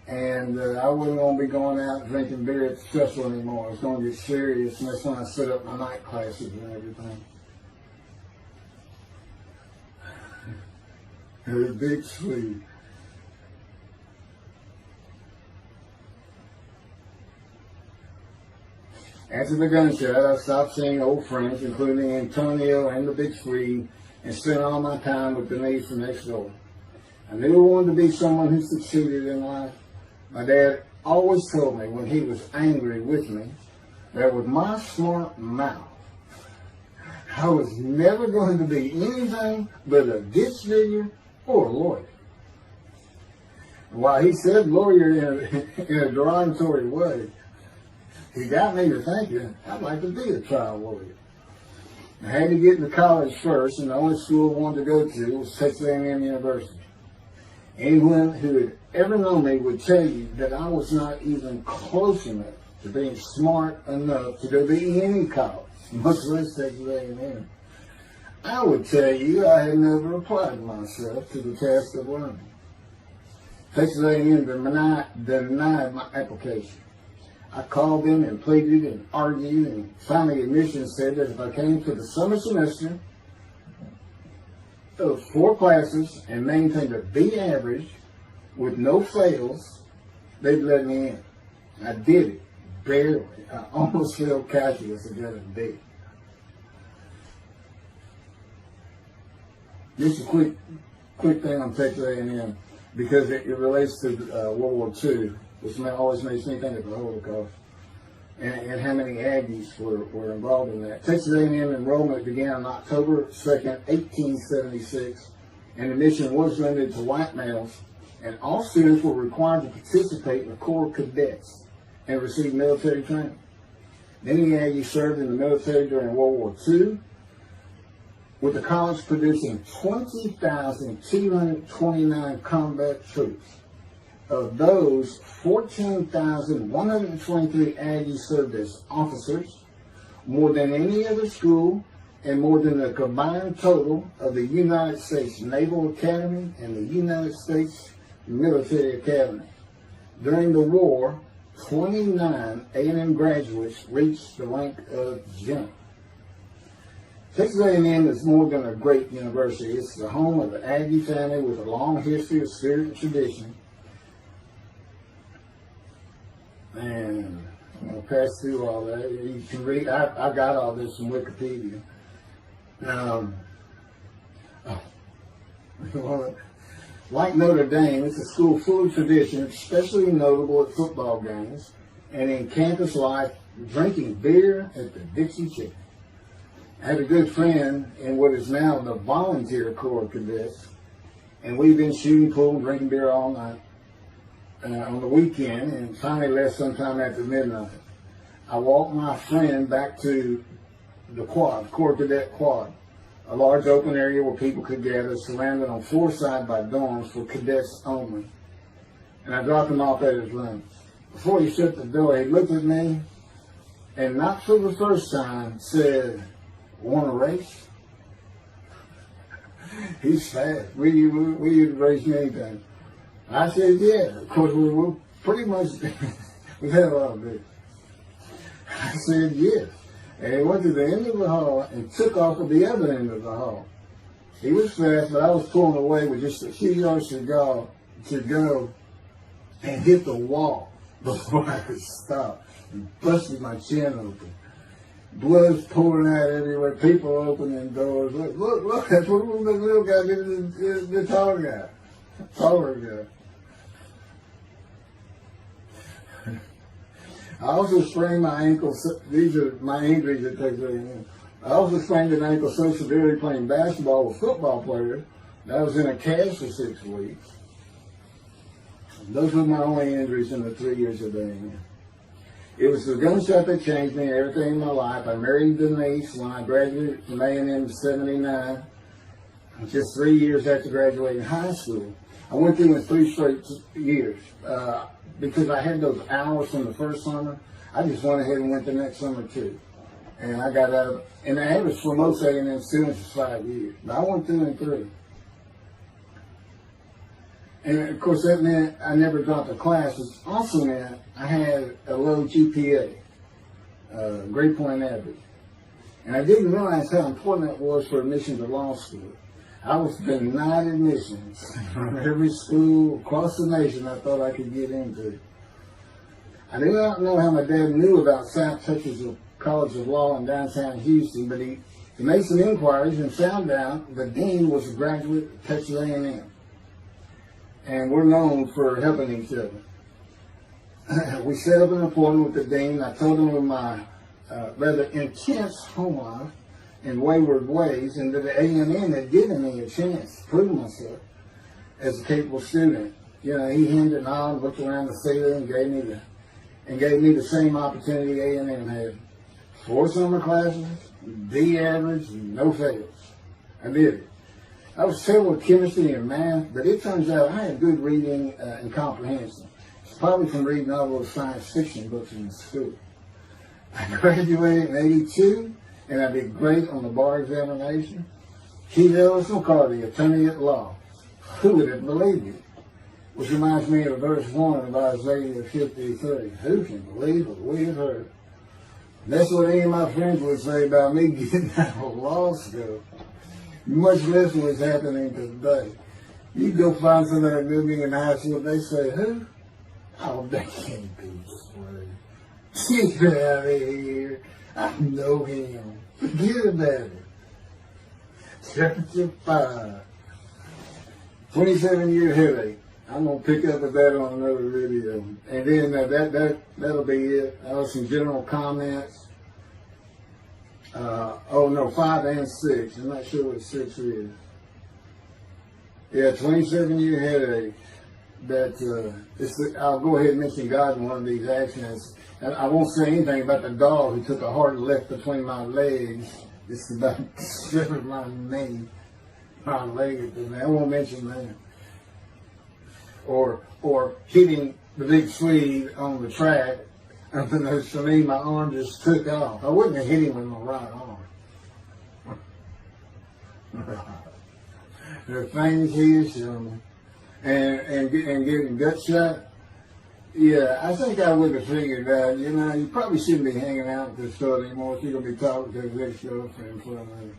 A: and I wasn't going to be going out drinking beer at the festival anymore. I was going to get serious, and that's when I set up my night classes and everything. It was big sweet. After the gunshot, I stopped seeing old friends, including Antonio and the Big Three, and spent all my time with Denise from next door. I knew I wanted to be someone who succeeded in life. My dad always told me when he was angry with me that with my smart mouth, I was never going to be anything but a ditch digger or a lawyer. While he said lawyer in a derogatory way, he got me to thinking I'd like to be a trial lawyer. I had to get into college first, and the only school I wanted to go to was Texas A&M University. Anyone who had ever known me would tell you that I was not even close enough to being smart enough to go to any college, much less Texas A&M. I would tell you I had never applied myself to the task of learning. Texas A&M denied my application. I called them and pleaded and argued, and finally admissions said that if I came to the summer semester of 4 classes and maintained a B average with no fails, they'd let me in. I did it, barely. I almost failed calculus and got a B. Just a quick thing on Texas A&M, because it relates to World War II, which always makes me think of the Holocaust, and how many Aggies were involved in that. Texas A&M enrollment began on October 2nd, 1876, and admission was limited to white males, and all students were required to participate in the Corps of Cadets and receive military training. Many Aggies served in the military during World War II, with the college producing 20,229 combat troops. Of those, 14,123 Aggies served as officers, more than any other school, and more than the combined total of the United States Naval Academy and the United States Military Academy. During the war, 29 A&M graduates reached the rank of general. Texas A&M is more than a great university. It's the home of the Aggie family with a long history of spirit and tradition. And I'm going to pass through all that. You can read, I got all this from Wikipedia. Like Notre Dame, it's a school full of tradition, especially notable at football games and in campus life, drinking beer at the Dixie Chicken. I had a good friend in what is now the volunteer Corps of Cadets, and we've been shooting pool and drinking beer all night on the weekend, and finally left sometime after midnight. I walked my friend back to the quad, Corps Cadet Quad, a large open area where people could gather, surrounded on 4 sides by dorms for cadets only. And I dropped him off at his room. Before he shut the door, he looked at me, and not for the first time, said, "Want to race?" He's fast. We race anything. I said, yeah. Of course, we were pretty much, we had a lot of beer. I said, yes. And he went to the end of the hall and took off at the other end of the hall. He was fast, but I was pulling away with just a few yards to go and hit the wall before I could stop and busted my chin open. Blood's pouring out everywhere, people opening doors. Look, that's what the little guy did to the taller guy. Taller guy. I also sprained my ankle. These are my injuries at Texas A&M. I also sprained an ankle so severely playing basketball with football players that I was in a cast for 6 weeks. Those were my only injuries in the 3 years of A&M. It was the gunshot that changed me and everything in my life. I married Denise when I graduated from A&M in '79, just 3 years after graduating high school. I went through in 3 straight years. Because I had those hours from the first summer, I just went ahead and went the next summer too. And I got out, and the average for most A&M students is 5 years. But I went through in 3. And of course that meant I never dropped a class. It also meant I had a low GPA, grade point average. And I didn't realize how important that was for admission to law school. I was denied admissions from every school across the nation I thought I could get into. I do not know how my dad knew about South Texas College of Law in downtown Houston, but he made some inquiries and found out the dean was a graduate of Texas A&M. And we're known for helping each other. We set up an appointment with the dean. I told him of my rather intense home life and wayward ways, and that the A&M had given me a chance to prove myself as a capable student. You know, he hemmed and hawed, looked around the ceiling, and gave me the same opportunity A&M had. 4 summer classes, D average, no fails. I did it. I was terrible with chemistry and math, but it turns out I had good reading and comprehension. It's probably from reading all those science fiction books in school. I graduated in 82, and I did great on the bar examination. Keith Ellis McCarty, attorney at law. Who would have believed it? Which reminds me of verse 1 of Isaiah 53. Who can believe what we have heard? That's what any of my friends would say about me getting out of law school. Much less what's happening today. You go find somebody that knew me in high school, they say, who? Oh, that can't be true. Get out of here. I know him. Forget about it. Chapter 5. 27-year headache. I'm going to pick up with that on another video. And then that'll be it. I have some general comments. 5 and 6. I'm not sure what 6 is. Yeah, 27-year headache. I'll go ahead and mention God in one of these actions. And I won't say anything about the dog who took a hard left between my legs. It's about stripping my knee, my leg. I won't mention that. Or hitting the big Swede on the track. Unbeknownst to me, my arm just took off. I wouldn't have hit him with my right arm. There are things he has shown me. And getting gut shot. Yeah, I think I would have figured out, you probably shouldn't be hanging out with this fellow anymore if you're going to be talking to his ex-girlfriend in front of him.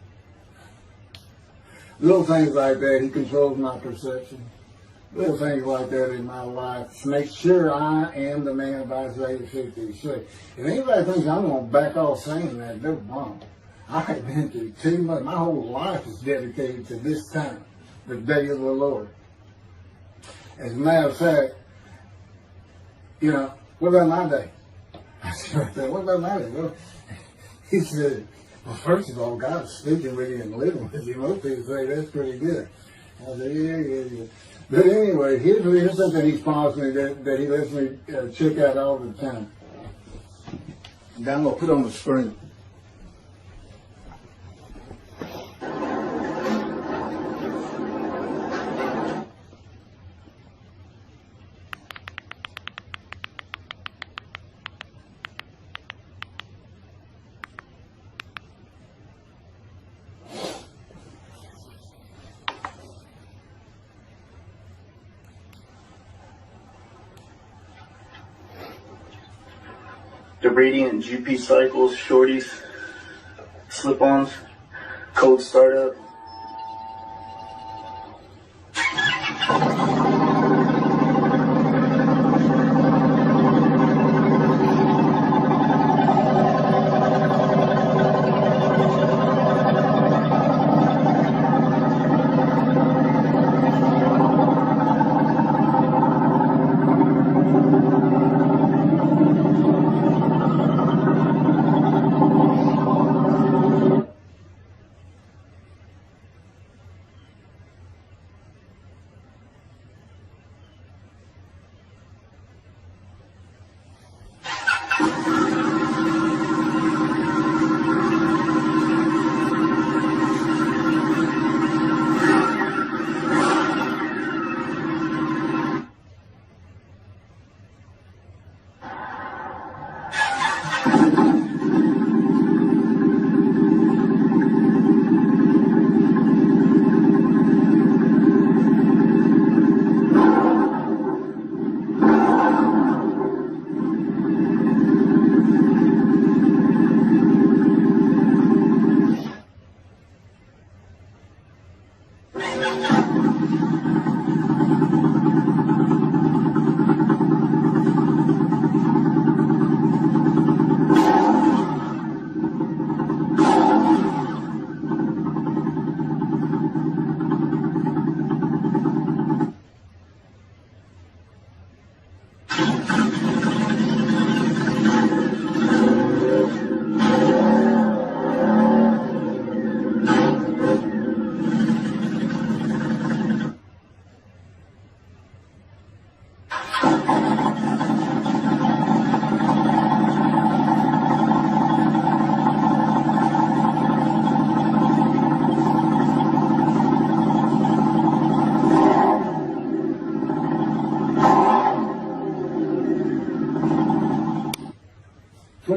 A: Little things like that, he controls my perception. Little things like that in my life to make sure I am the man of Isaiah 53. If anybody thinks I'm going to back off saying that, they're wrong. I have been through too much. My whole life is dedicated to this time, the day of the Lord. As a matter of fact, what about my day? I said, what about my day? Well, he said, well, first of all, God's speaking with you and living with you. Most people say that's pretty good. I said, yeah. But anyway, here's something he promised me that he lets me check out all the time. And I'm going to put on the screen.
B: The radiant GP cycles, shorties, slip-ons, cold startup.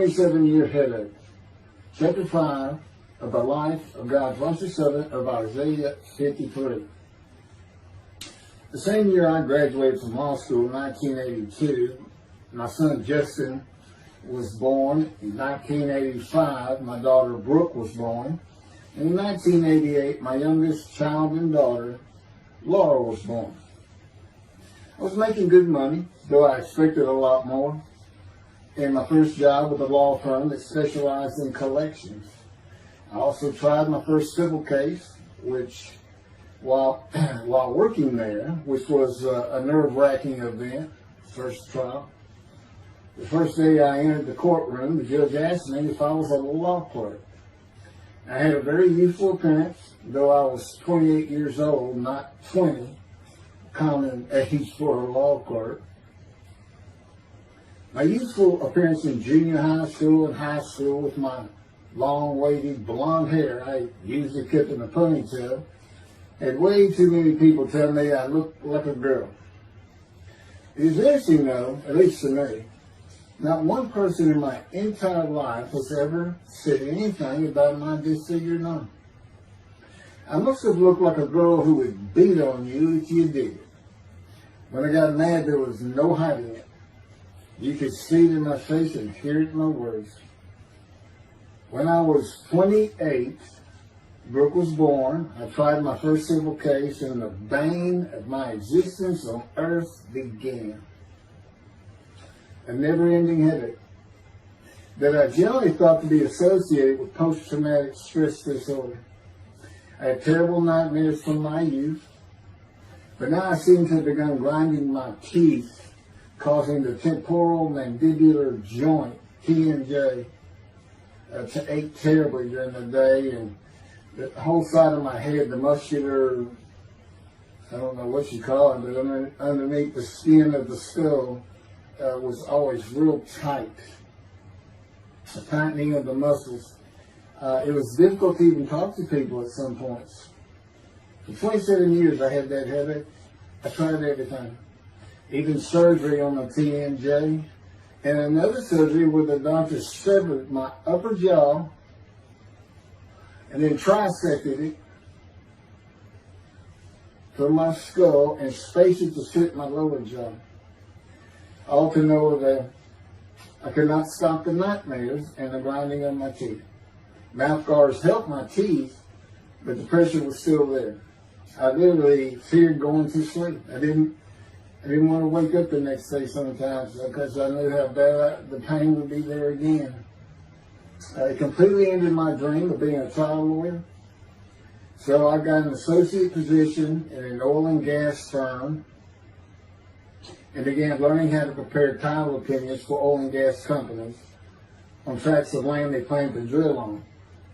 A: 27-year headache. Chapter 5 of the life of God's righteous servant of Isaiah 53. The same year I graduated from law school in 1982, my son Justin was born. In 1985, my daughter Brooke was born. And in 1988, my youngest child and daughter, Laura, was born. I was making good money, though I expected a lot more, in my first job with a law firm that specialized in collections. I also tried my first civil case, which, while working there, which was a nerve-wracking event, first trial. The first day I entered the courtroom, the judge asked me if I was a law clerk. I had a very youthful appearance, though I was 28 years old, not 20, common age for a law clerk. My youthful appearance in junior high school and high school with my long, wavy blonde hair, I usually kept in a ponytail, had way too many people tell me I looked like a girl. It is interesting though, at least to me, not one person in my entire life has ever said anything about my disfigured arm. I must have looked like a girl who would beat on you if you did it. When I got mad, there was no hiding it. You could see it in my face and hear it in my words. When I was 28, Brooke was born. I tried my first civil case, and the bane of my existence on earth began. A never-ending headache that I generally thought to be associated with post-traumatic stress disorder. I had terrible nightmares from my youth, but now I seem to have begun grinding my teeth, causing the temporal mandibular joint, TMJ, to ache terribly during the day, and the whole side of my head, the muscular, I don't know what you call it, but underneath the skin of the skull, was always real tight, a tightening of the muscles. It was difficult to even talk to people at some points. For 27 years I had that headache. I tried everything, even surgery on the TMJ, and another surgery where the doctor severed my upper jaw and then trisected it from my skull and spaced it to fit my lower jaw. All to no avail. I could not stop the nightmares and the grinding of my teeth. Mouth guards helped my teeth, but the pressure was still there. I literally feared going to sleep. I didn't want to wake up the next day sometimes because I knew how bad the pain would be there again. It completely ended my dream of being a trial lawyer. So I got an associate position in an oil and gas firm and began learning how to prepare title opinions for oil and gas companies on tracts of land they plan to drill on.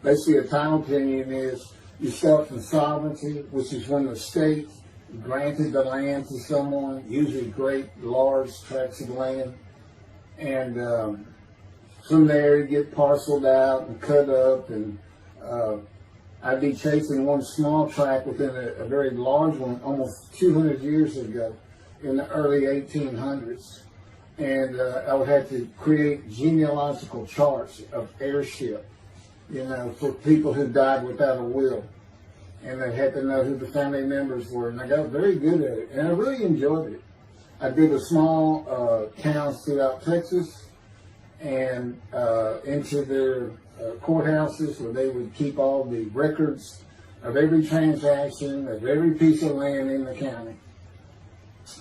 A: Basically, a title opinion is you start from sovereignty, which is when the state granted the land to someone, usually great, large tracts of land, and from there you get parceled out and cut up, and I'd be chasing one small tract within a very large one almost 200 years ago in the early 1800s, and I would have to create genealogical charts of heirship, for people who died without a will. And they had to know who the family members were. And I got very good at it. And I really enjoyed it. I did a small towns throughout Texas and into their courthouses where they would keep all the records of every transaction, of every piece of land in the county.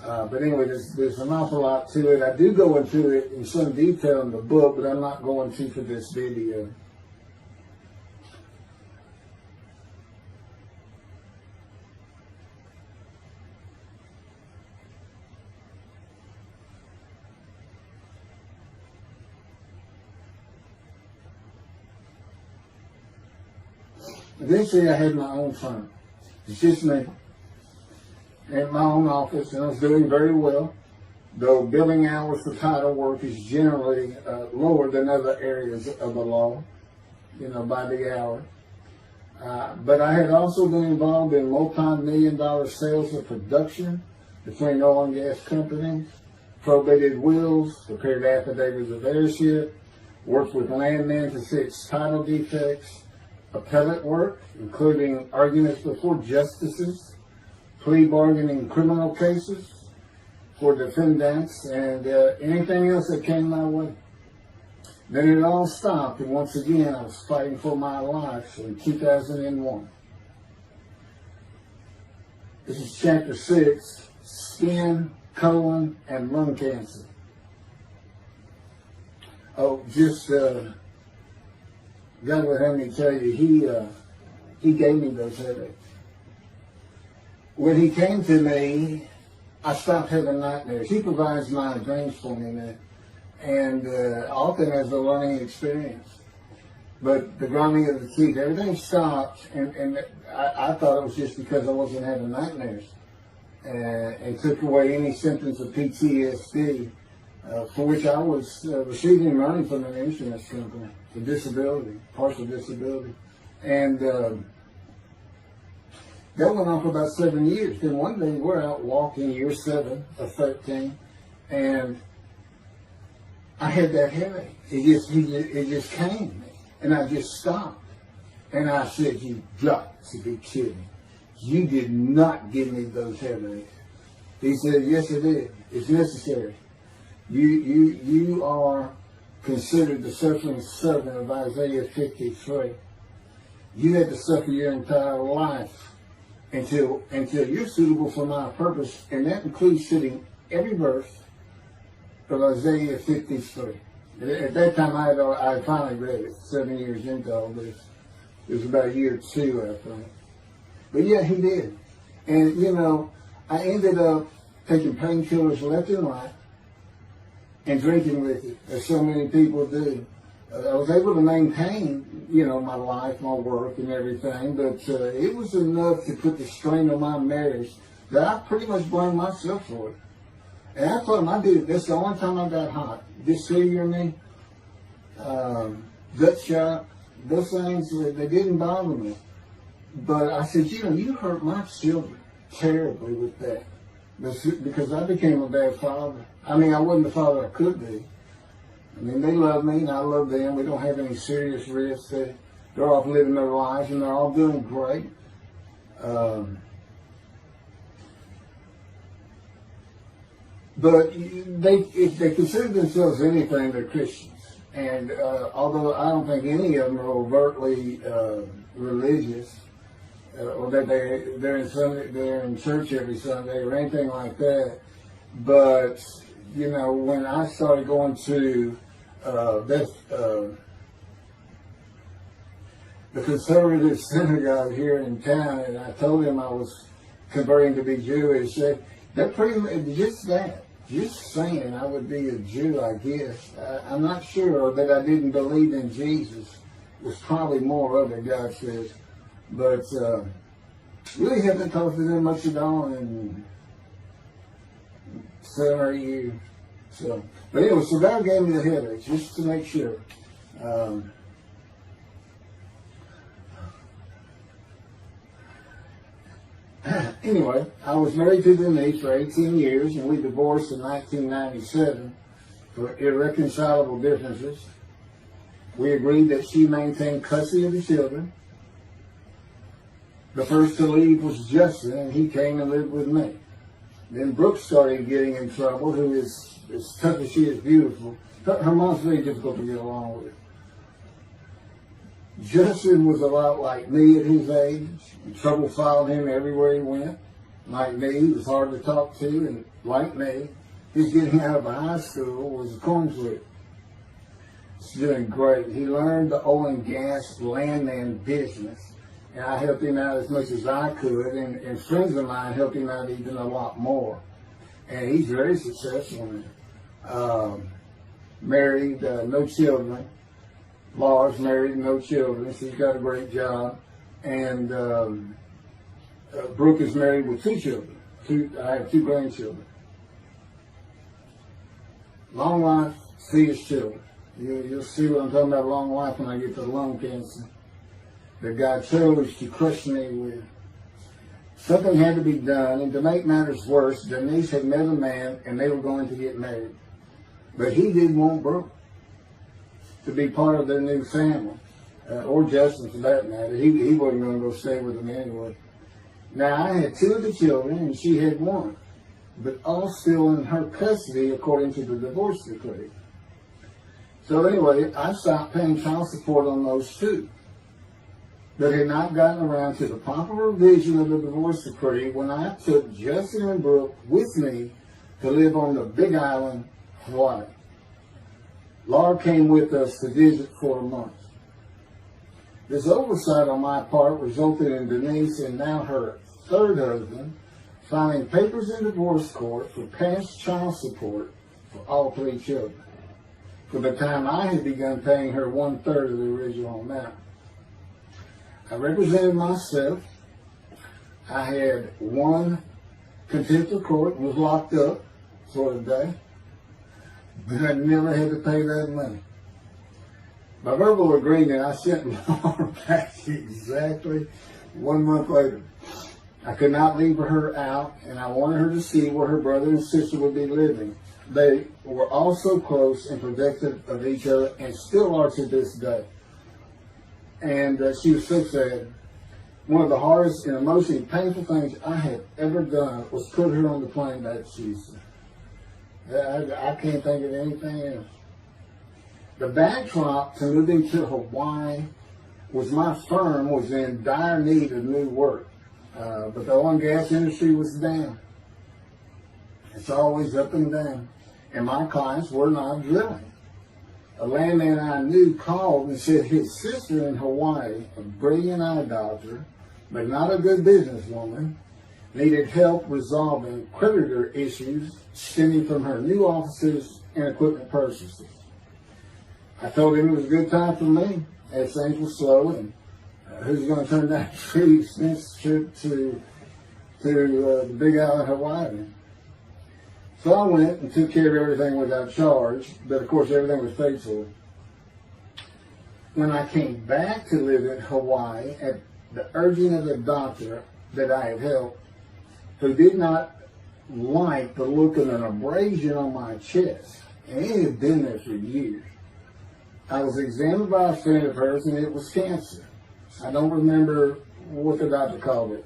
A: But anyway, there's an awful lot to it. I do go into it in some detail in the book, but I'm not going to for this video. Eventually, I had my own firm. It's just me. In my own office, and I was doing very well, though billing hours for title work is generally lower than other areas of the law, by the hour. But I had also been involved in multi-million-dollar sales of production between oil and gas companies, probated wills, prepared affidavits of heirship, worked with landmen to fix title defects, appellate work, including arguments before justices, plea bargaining in criminal cases for defendants, and anything else that came my way. Then it all stopped, and once again I was fighting for my life in 2001. This is chapter 6, skin, colon, and lung cancer. Oh, just, God will have me tell you, he gave me those headaches. When he came to me, I stopped having nightmares. He provides my dreams for me now, and often as a learning experience. But the grinding of the teeth, everything stopped, and I thought it was just because I wasn't having nightmares, and took away any symptoms of PTSD, for which I was receiving money from an insurance company for disability, partial disability, and that went on for about 7 years. Then one day we're out walking, year 7 of 13, and I had that headache. It just came. And I just stopped. And I said, "You got to be kidding. You did not give me those headaches." He said, "Yes, I did. It's necessary. You are considered the suffering servant of Isaiah 53. You had to suffer your entire life until you're suitable for my purpose." And that includes sitting every verse of Isaiah 53. At that time, I finally read it, 7 years into all this. It was about year 2, I think. But yeah, he did. And, you know, I ended up taking painkillers left and right and drinking with it, as so many people do. I was able to maintain, you know, my life, my work, and everything, but it was enough to put the strain on my marriage that I pretty much blamed myself for it. And I told him, I did it. That's the only time I got hot. Disfigure me, gut shot, those things, they didn't bother me. But I said, you know, you hurt my children terribly with that. Because I became a bad father. I mean, I wasn't the father I could be. I mean, they love me and I love them. We don't have any serious risks. They're off living their lives and they're all doing great. But if they consider themselves anything, they're Christians. And although I don't think any of them are overtly religious, or that they're in church every Sunday or anything like that, but you know, when I started going to the conservative synagogue here in town, and I told them I was converting to be Jewish, they're pretty much just that. Just saying I would be a Jew, I guess. I'm not sure that I didn't believe in Jesus. There's probably more of it, God says. But really haven't talked to them much at all in 7 or 8 years. So, but anyway, so God gave me the headache just to make sure. Anyway, I was married to Denise for 18 years, and we divorced in 1997 for irreconcilable differences. We agreed that she maintain custody of the children. The first to leave was Justin, and he came and lived with me. Then Brooke started getting in trouble, who is as tough as she is beautiful. Her mom's very difficult to get along with. Justin was a lot like me at his age. Trouble followed him everywhere he went. Like me, he was hard to talk to, and like me, his getting out of high school was a coin flip. He's doing great. He learned the oil and gas landman business, and I helped him out as much as I could, and friends of mine helped him out even a lot more. And he's very successful now. Married, no children. Laura's married, no children. She's got a great job. And Brooke is married with 2 children. I have 2 grandchildren. Long life, see his children. You'll see what I'm talking about, long life, when I get to lung cancer that God chose to crush me with. Something had to be done, and to make matters worse, Denise had met a man, and they were going to get married. But he didn't want Brooke. to be part of their new family, or Justin for that matter. He wasn't going to go stay with them anyway. Now, I had 2 of the children, and she had 1, but all still in her custody according to the divorce decree. So anyway, I stopped paying child support on those 2. But had not gotten around to the proper revision of the divorce decree when I took Justin and Brooke with me to live on the Big Island, Hawaii. Laura came with us to visit for a month. This oversight on my part resulted in Denise and now her 3rd husband filing papers in divorce court for past child support for all 3 children, for the time I had begun paying her 1/3 of the original amount. I represented myself. I had 1 contempt of court and was locked up for a day, but I never had to pay that money. By verbal agreement, I sent Laura back exactly 1 month later. I could not leave her out, and I wanted her to see where her brother and sister would be living. They were all so close and protective of each other, and still are to this day. And she was so sad. One of the hardest and emotionally painful things I had ever done was put her on the plane back to Houston. I can't think of anything else. The backdrop to moving to Hawaii was my firm was in dire need of new work. But the oil and gas industry was down. It's always up and down. And my clients were not drilling. A landman I knew called and said his sister in Hawaii, a brilliant eye doctor, but not a good businesswoman, needed help resolving creditor issues stemming from her new offices and equipment purchases. I told him it was a good time for me, as things were slow, and who's going to turn down a pretty expensive trip to the Big Island, Hawaii. So I went and took care of everything without charge, but of course everything was paid for. When I came back to live in Hawaii at the urging of the doctor that I had helped, who did not like the look of an abrasion on my chest, and it had been there for years, I was examined by a friend of hers, and it was cancer. I don't remember what the doctor called it.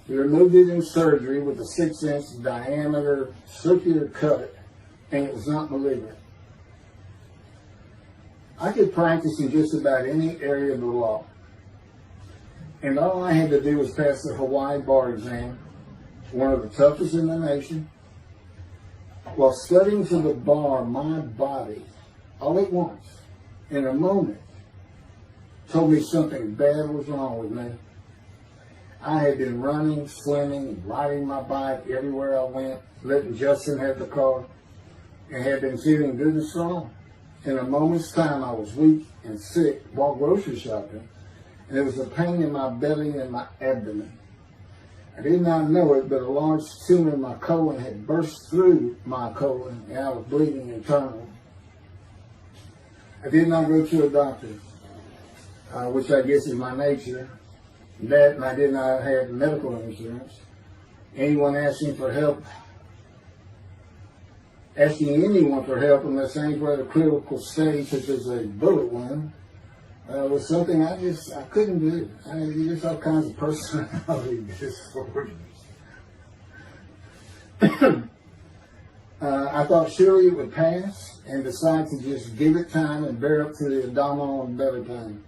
A: He removed it in surgery with a 6-inch diameter circular cut, and it was not malignant. I could practice in just about any area of the law, and all I had to do was pass the Hawaii bar exam, one of the toughest in the nation. While studying for the bar, my body, all at once, in a moment, told me something bad was wrong with me. I had been running, swimming, riding my bike everywhere I went, letting Justin have the car, and had been feeling good and strong. In a moment's time, I was weak and sick while grocery shopping, and there was a pain in my belly and my abdomen. I did not know it, but a large tumor in my colon had burst through my colon, and I was bleeding internally. I did not go to a doctor, which I guess is my nature. That, and I did not have medical insurance. Anyone asking for help, asking anyone for help unless things were at a critical stage, such as a bullet wound, was something I couldn't do. There's all kinds of personality disorders. I thought surely it would pass, and decided to just give it time and bear up to the abdominal and belly pain.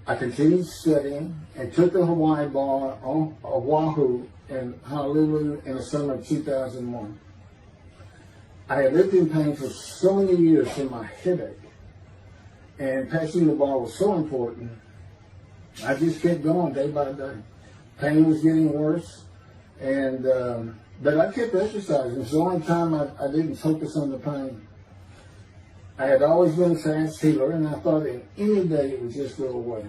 A: I continued studying and took the Hawaii bar on Oahu and Honolulu in the summer of 2001. I had lived in pain for so many years from my headache, and passing the bar was so important. I just kept going day by day. Pain was getting worse, and but I kept exercising. It's the only time I didn't focus on the pain. I had always been a fast healer, and I thought in any day it would just go away.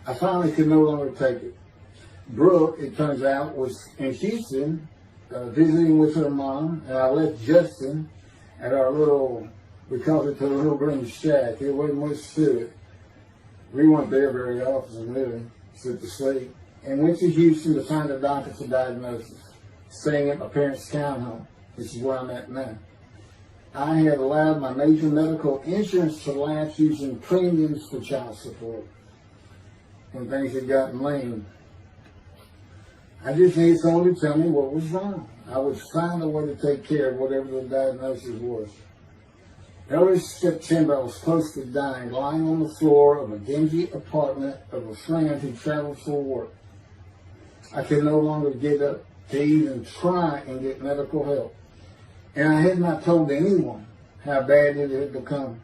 A: I finally could no longer take it. Brooke, it turns out, was in Houston visiting with her mom, and I left Justin at our little, we called it the little green shack. There wasn't much to it. We weren't there very often, really, except to sleep. And went to Houston to find a doctor for diagnosis, staying at my parents' townhome, which is where I'm at now. I had allowed my major medical insurance to lapse using premiums for child support. When things had gotten lame. I just needed someone to tell me what was wrong. I would find a way to take care of whatever the diagnosis was. Early September, I was close to dying, lying on the floor of a dingy apartment of a friend who traveled for work. I could no longer get up to even try and get medical help. And I had not told anyone how bad it had become.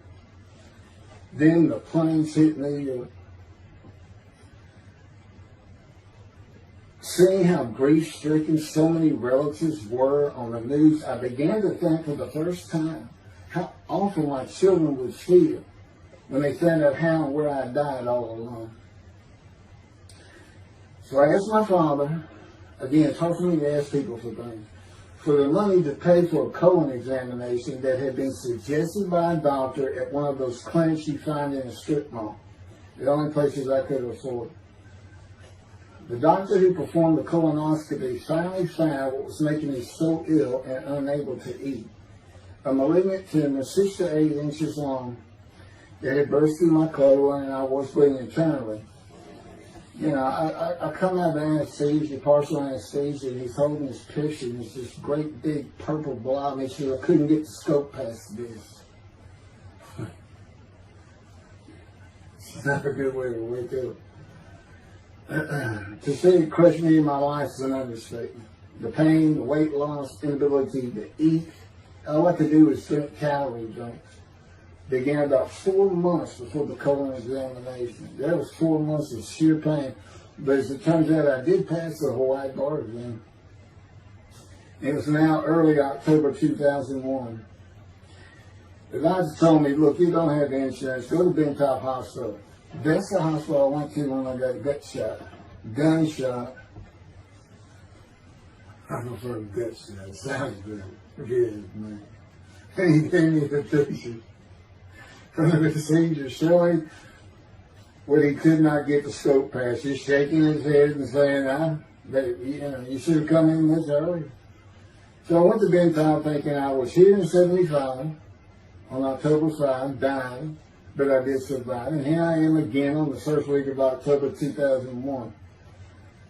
A: Then the planes hit New York. Seeing how grief-stricken so many relatives were on the news, I began to think for the first time how awful my children would feel when they found out how and where I died all alone. So I asked my father, again, talk to me to ask people for things, for the money to pay for a colon examination that had been suggested by a doctor at one of those clinics you find in a strip mall, the only places I could afford. The doctor who performed the colonoscopy finally found what was making me so ill and unable to eat. A malignant tumor 6 to 8 inches long that had burst through my colon and I was bleeding internally. You know, I come out of anesthesia, partial anesthesia, and he's holding this picture, and it's this great big purple blob, and he said, I couldn't get the scope past this. It's not a good way to wake up. To say it crushed me in my life is an understatement. The pain, the weight loss, inability to eat, all I could do was drink calorie drinks. Began about 4 months before the colon examination. That was 4 months of sheer pain. But as it turns out, I did pass the Hawaii bar exam. It was now early October 2001. The doctor told me, look, you don't have insurance. Go to Bentop Hospital. That's the hospital I went to when I got gut shot. Gunshot. I prefer gut shot. It sounds good. Good, man. And he gave me the picture from the procedure showing what he could not get the scope past. He's shaking his head and saying, you should have come in this early. So I went to Bentop thinking I was here in 75 on October 5, dying. But I did survive, and here I am again on the first week of October 2001.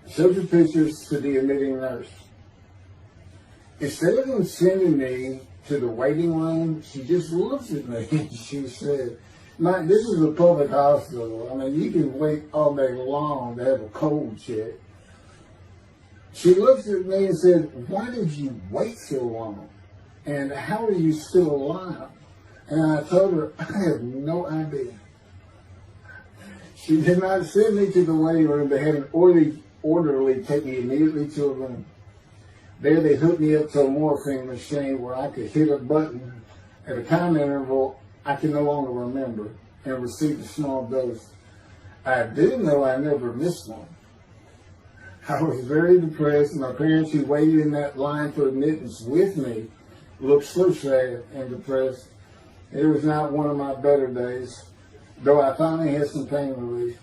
A: I showed the pictures to the admitting nurse. Instead of them sending me to the waiting room, she just looked at me and she said, Mike, this is a public hospital. I mean, you can wait all day long to have a cold check. She looked at me and said, why did you wait so long? And how are you still alive? And I told her, I have no idea. She did not send me to the waiting room, but had an orderly take me immediately to a room. There they hooked me up to a morphine machine where I could hit a button at a time interval I can no longer remember and receive a small dose. I do know I never missed one. I was very depressed. My parents who waited in that line for admittance with me looked so sad and depressed. It was not one of my better days, though I finally had some pain relief.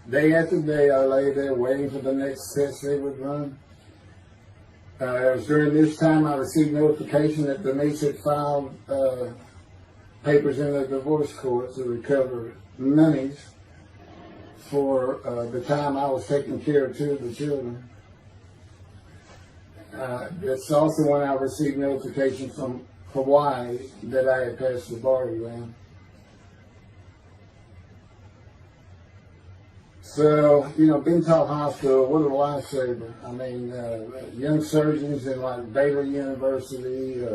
A: Day after day, I lay there waiting for the next test they would run. It was during this time I received notification that Denise had filed papers in the divorce court to recover monies for the time I was taking care of 2 of the children. That's also when I received notification from Hawaii that I had passed the bar exam. So, Bentop Hospital, what a lifesaver. I mean, young surgeons in like Baylor University,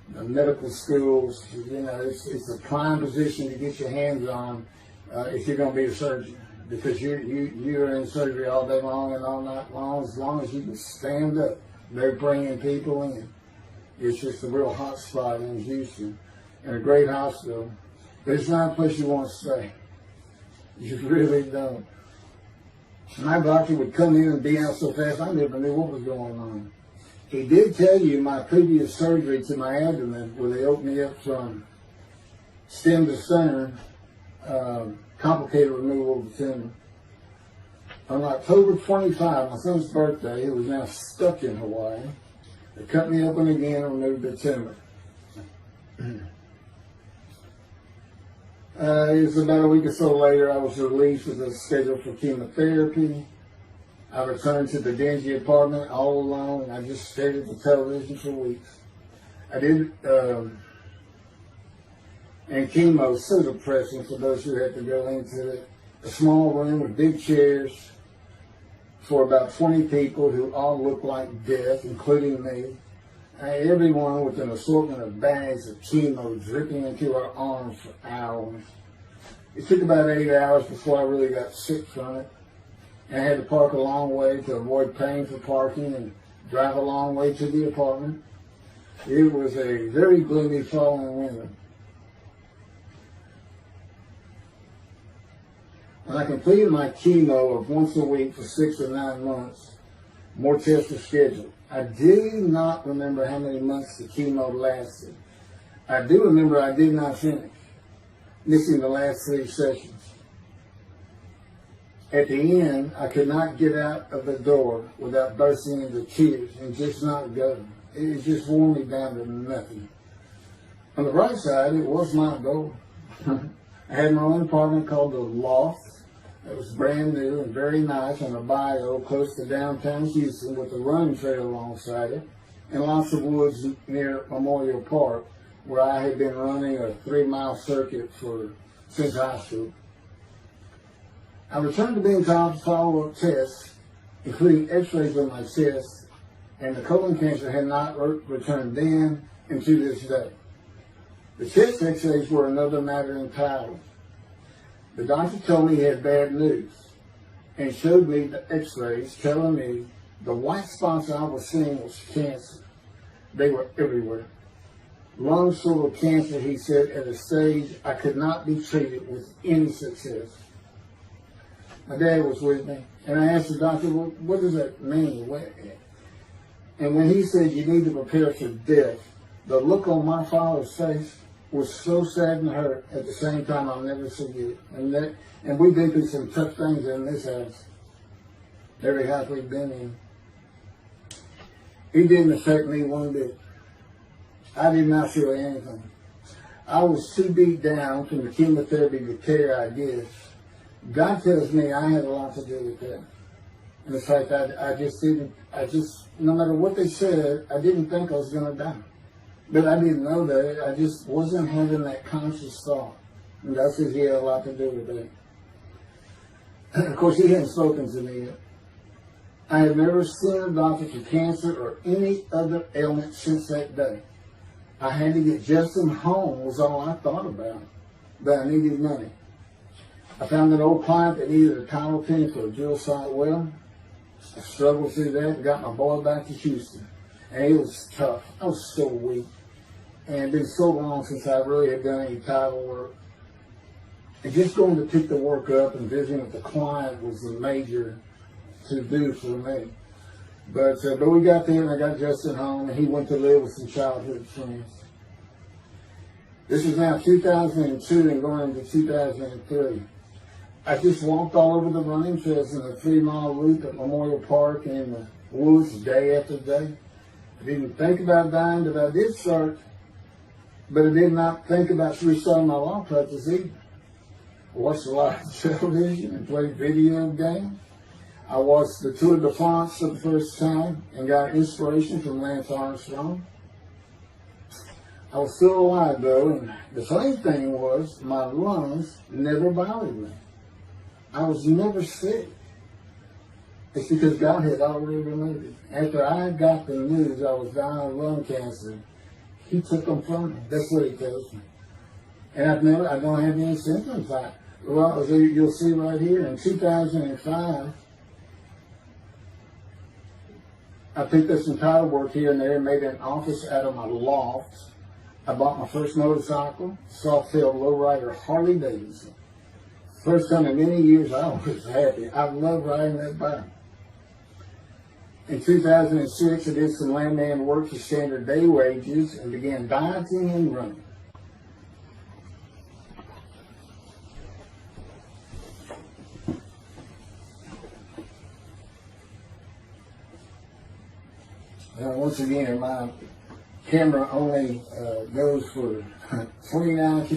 A: medical schools, it's a prime position to get your hands on if you're going to be a surgeon. Because you're in surgery all day long and all night long, as long as you can stand up. They're bringing people in. It's just a real hot spot in Houston and a great hospital. But it's not a place you want to stay. You really don't. My doctor would come in and be out so fast, I never knew what was going on. He did tell you my previous surgery to my abdomen, where they opened me up from stem to center, complicated removal of the tumor. On October 25, my son's birthday, who was now stuck in Hawaii, They cut me open again and removed the tumor. It was about a week or so later, I was released with a schedule for chemotherapy. I returned to the dingy apartment all alone, and I just stared at the television for weeks. I did, and chemo was so depressing for those who had to go into it. A small room with big chairs for about 20 people who all looked like death, including me. Everyone with an assortment of bags of chemo dripping into our arms for hours. It took about 8 hours before I really got sick from it. And I had to park a long way to avoid paying for parking and drive a long way to the apartment. It was a very gloomy fall and winter. When I completed my chemo of once a week for 6 or 9 months, more tests were scheduled. I do not remember how many months the chemo lasted. I do remember I did not finish, missing the last 3 sessions. At the end, I could not get out of the door without bursting into tears and just not go. It just wore me down to nothing. On the right side, it was my door. I had my own apartment called the Loft. It was brand new and very nice on a bayou close to downtown Houston with a running trail alongside it and lots of woods near Memorial Park where I had been running a 3-mile circuit since high school. I returned to being called for follow-up tests, including x-rays of my chest, and the colon cancer had not returned then and to this day. The chest x-rays were another matter entirely. The doctor told me he had bad news and showed me the x-rays telling me the white spots I was seeing was cancer. They were everywhere. Lungs full of cancer, he said, at a stage I could not be treated with any success. My dad was with me, and I asked the doctor, well, what does that mean? And when he said you need to prepare for death, the look on my father's face was so sad and hurt at the same time I'll never forget. And we've been through some tough things in this house, every house we've been in. It didn't affect me one bit. I did not feel anything. I was too beat down from the chemotherapy to care, I guess. God tells me I had a lot to do with that. In fact, I just, no matter what they said, I didn't think I was going to die. But I didn't know that. I just wasn't having that conscious thought. And God says he had a lot to do with that. Of course, he hadn't spoken to me yet. I had never seen a doctor for cancer or any other ailment since that day. I had to get Justin home was all I thought about. But I needed money. I found an old client that needed a title penny for a drill site well. I struggled through that and got my boy back to Houston. And it was tough. I was so weak. And it'd been so long since I really had done any title work. And just going to pick the work up and visiting with the client was the major to-do for me. But we got there and I got Justin home and he went to live with some childhood friends. This is now 2002 and going into 2003. I just walked all over the running trails in a 3-mile loop at Memorial Park and in the woods day after day. I didn't think about dying, but I did start. But I did not think about restarting my law practice either. I watched a lot of television and played video games. I watched the Tour de France for the first time and got inspiration from Lance Armstrong. I was still alive though, and the funny thing was my lungs never bothered me. I was never sick. It's because God had already removed it. After I got the news I was dying of lung cancer, he took them from me. That's what he tells me. And I don't have any symptoms. Well, you'll see right here, in 2005, I picked up some title work here and there and made an office out of my loft. I bought my first motorcycle, soft-tailed lowrider Harley Davidson. First time in many years I was happy. I love riding that bike. In 2006, I did some landman work for standard day wages and began dieting and running. Once again, my camera only goes for 29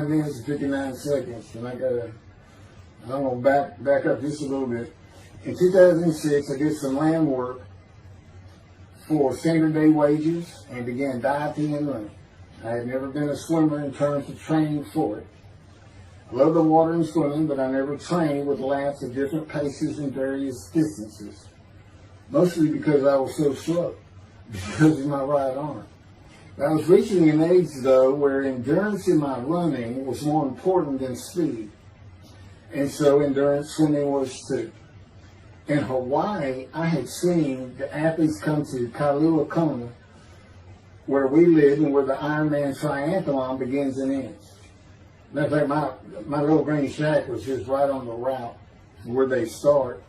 A: minutes and 59 seconds. And I'm going to back up just a little bit. In 2006, I did some land work for standard day wages and began dieting and running. I had never been a swimmer in terms of training for it. I love the water and swimming, but I never trained with laps of different paces and various distances. Mostly because I was so slow, because of my right arm. I was reaching an age, though, where endurance in my running was more important than speed. And so endurance swimming was too. In Hawaii, I had seen the athletes come to Kailua Kona, where we live and where the Ironman triathlon begins and ends. Matter of fact, my little green shack was just right on the route where they start.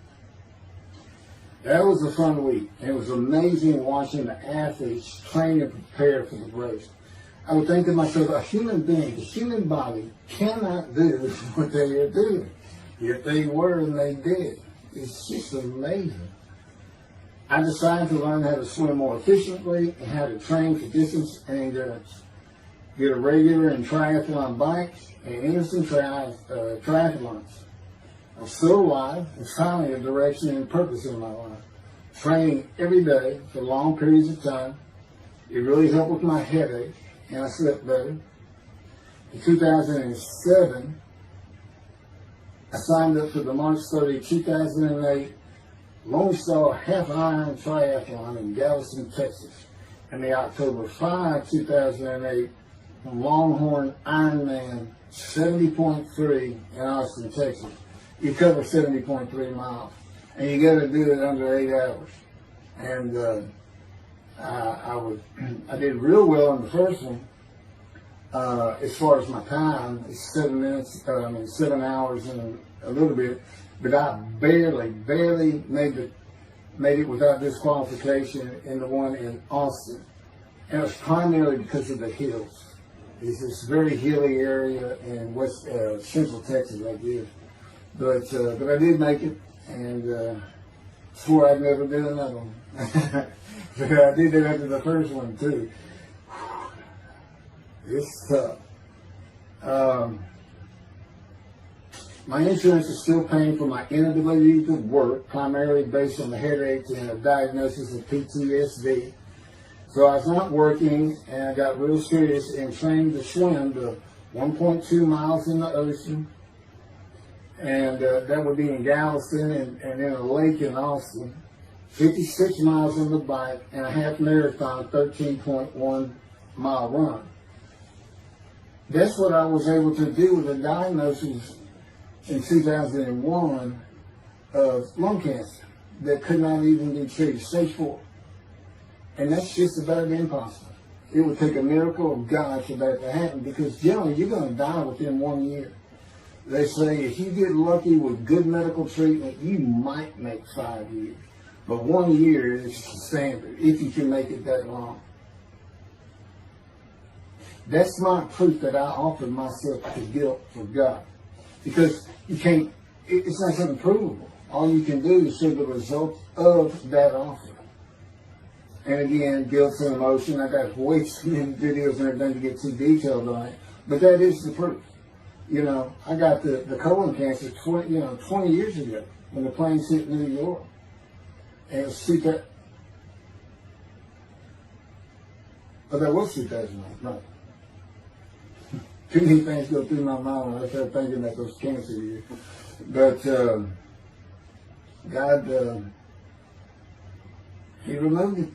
A: That was a fun week. It was amazing watching the athletes train and prepare for the race. I would think to myself, a human being, the human body cannot do what they are doing. Yet they were and they did. It's just amazing. I decided to learn how to swim more efficiently and how to train for distance and endurance. Get a regular and triathlon bikes and innocent triathlons. I'm still alive and finally a direction and purpose in my life. Training every day for long periods of time. It really helped with my headache and I slept better. In 2007, I signed up for the March 30, 2008 Lone Star Half Iron Triathlon in Galveston, Texas. And the October 5, 2008 Longhorn Ironman 70.3 in Austin, Texas. You cover 70.3 miles, and you got to do it under 8 hours. And I did real well in the first one. As far as my time, it's 7 hours and a little bit. But I barely made it without disqualification in the one in Austin, and it was primarily because of the hills. It's this very hilly area in central Texas, like this. But I did make it, and swore I'd never do another one. But I did that after the first one too. It's tough. My insurance is still paying for my inability to work, primarily based on the headaches and a diagnosis of PTSD. So I was not working, and I got real serious and trained to swim to 1.2 miles in the ocean. And that would be in Galveston and in a lake in Austin. 56 miles on the bike and a half marathon, 13.1 mile run. That's what I was able to do with a diagnosis in 2001 of lung cancer that could not even be treated, stage 4. And that's just about impossible. It would take a miracle of God for that to happen, because generally you're going to die within 1 year. They say if you get lucky with good medical treatment, you might make 5 years. But 1 year is standard, if you can make it that long. That's my proof that I offered myself to guilt for God. Because you can't, it's not something provable. All you can do is show the result of that offer. And again, guilt and emotion. I got way too many videos and everything to get too detailed on it. But that is the proof. You know, I got the colon cancer 20 years ago when the planes hit New York. And it was that was 2009, right. Too many things go through my mind when I start thinking that those cancer years. But God, He removed it.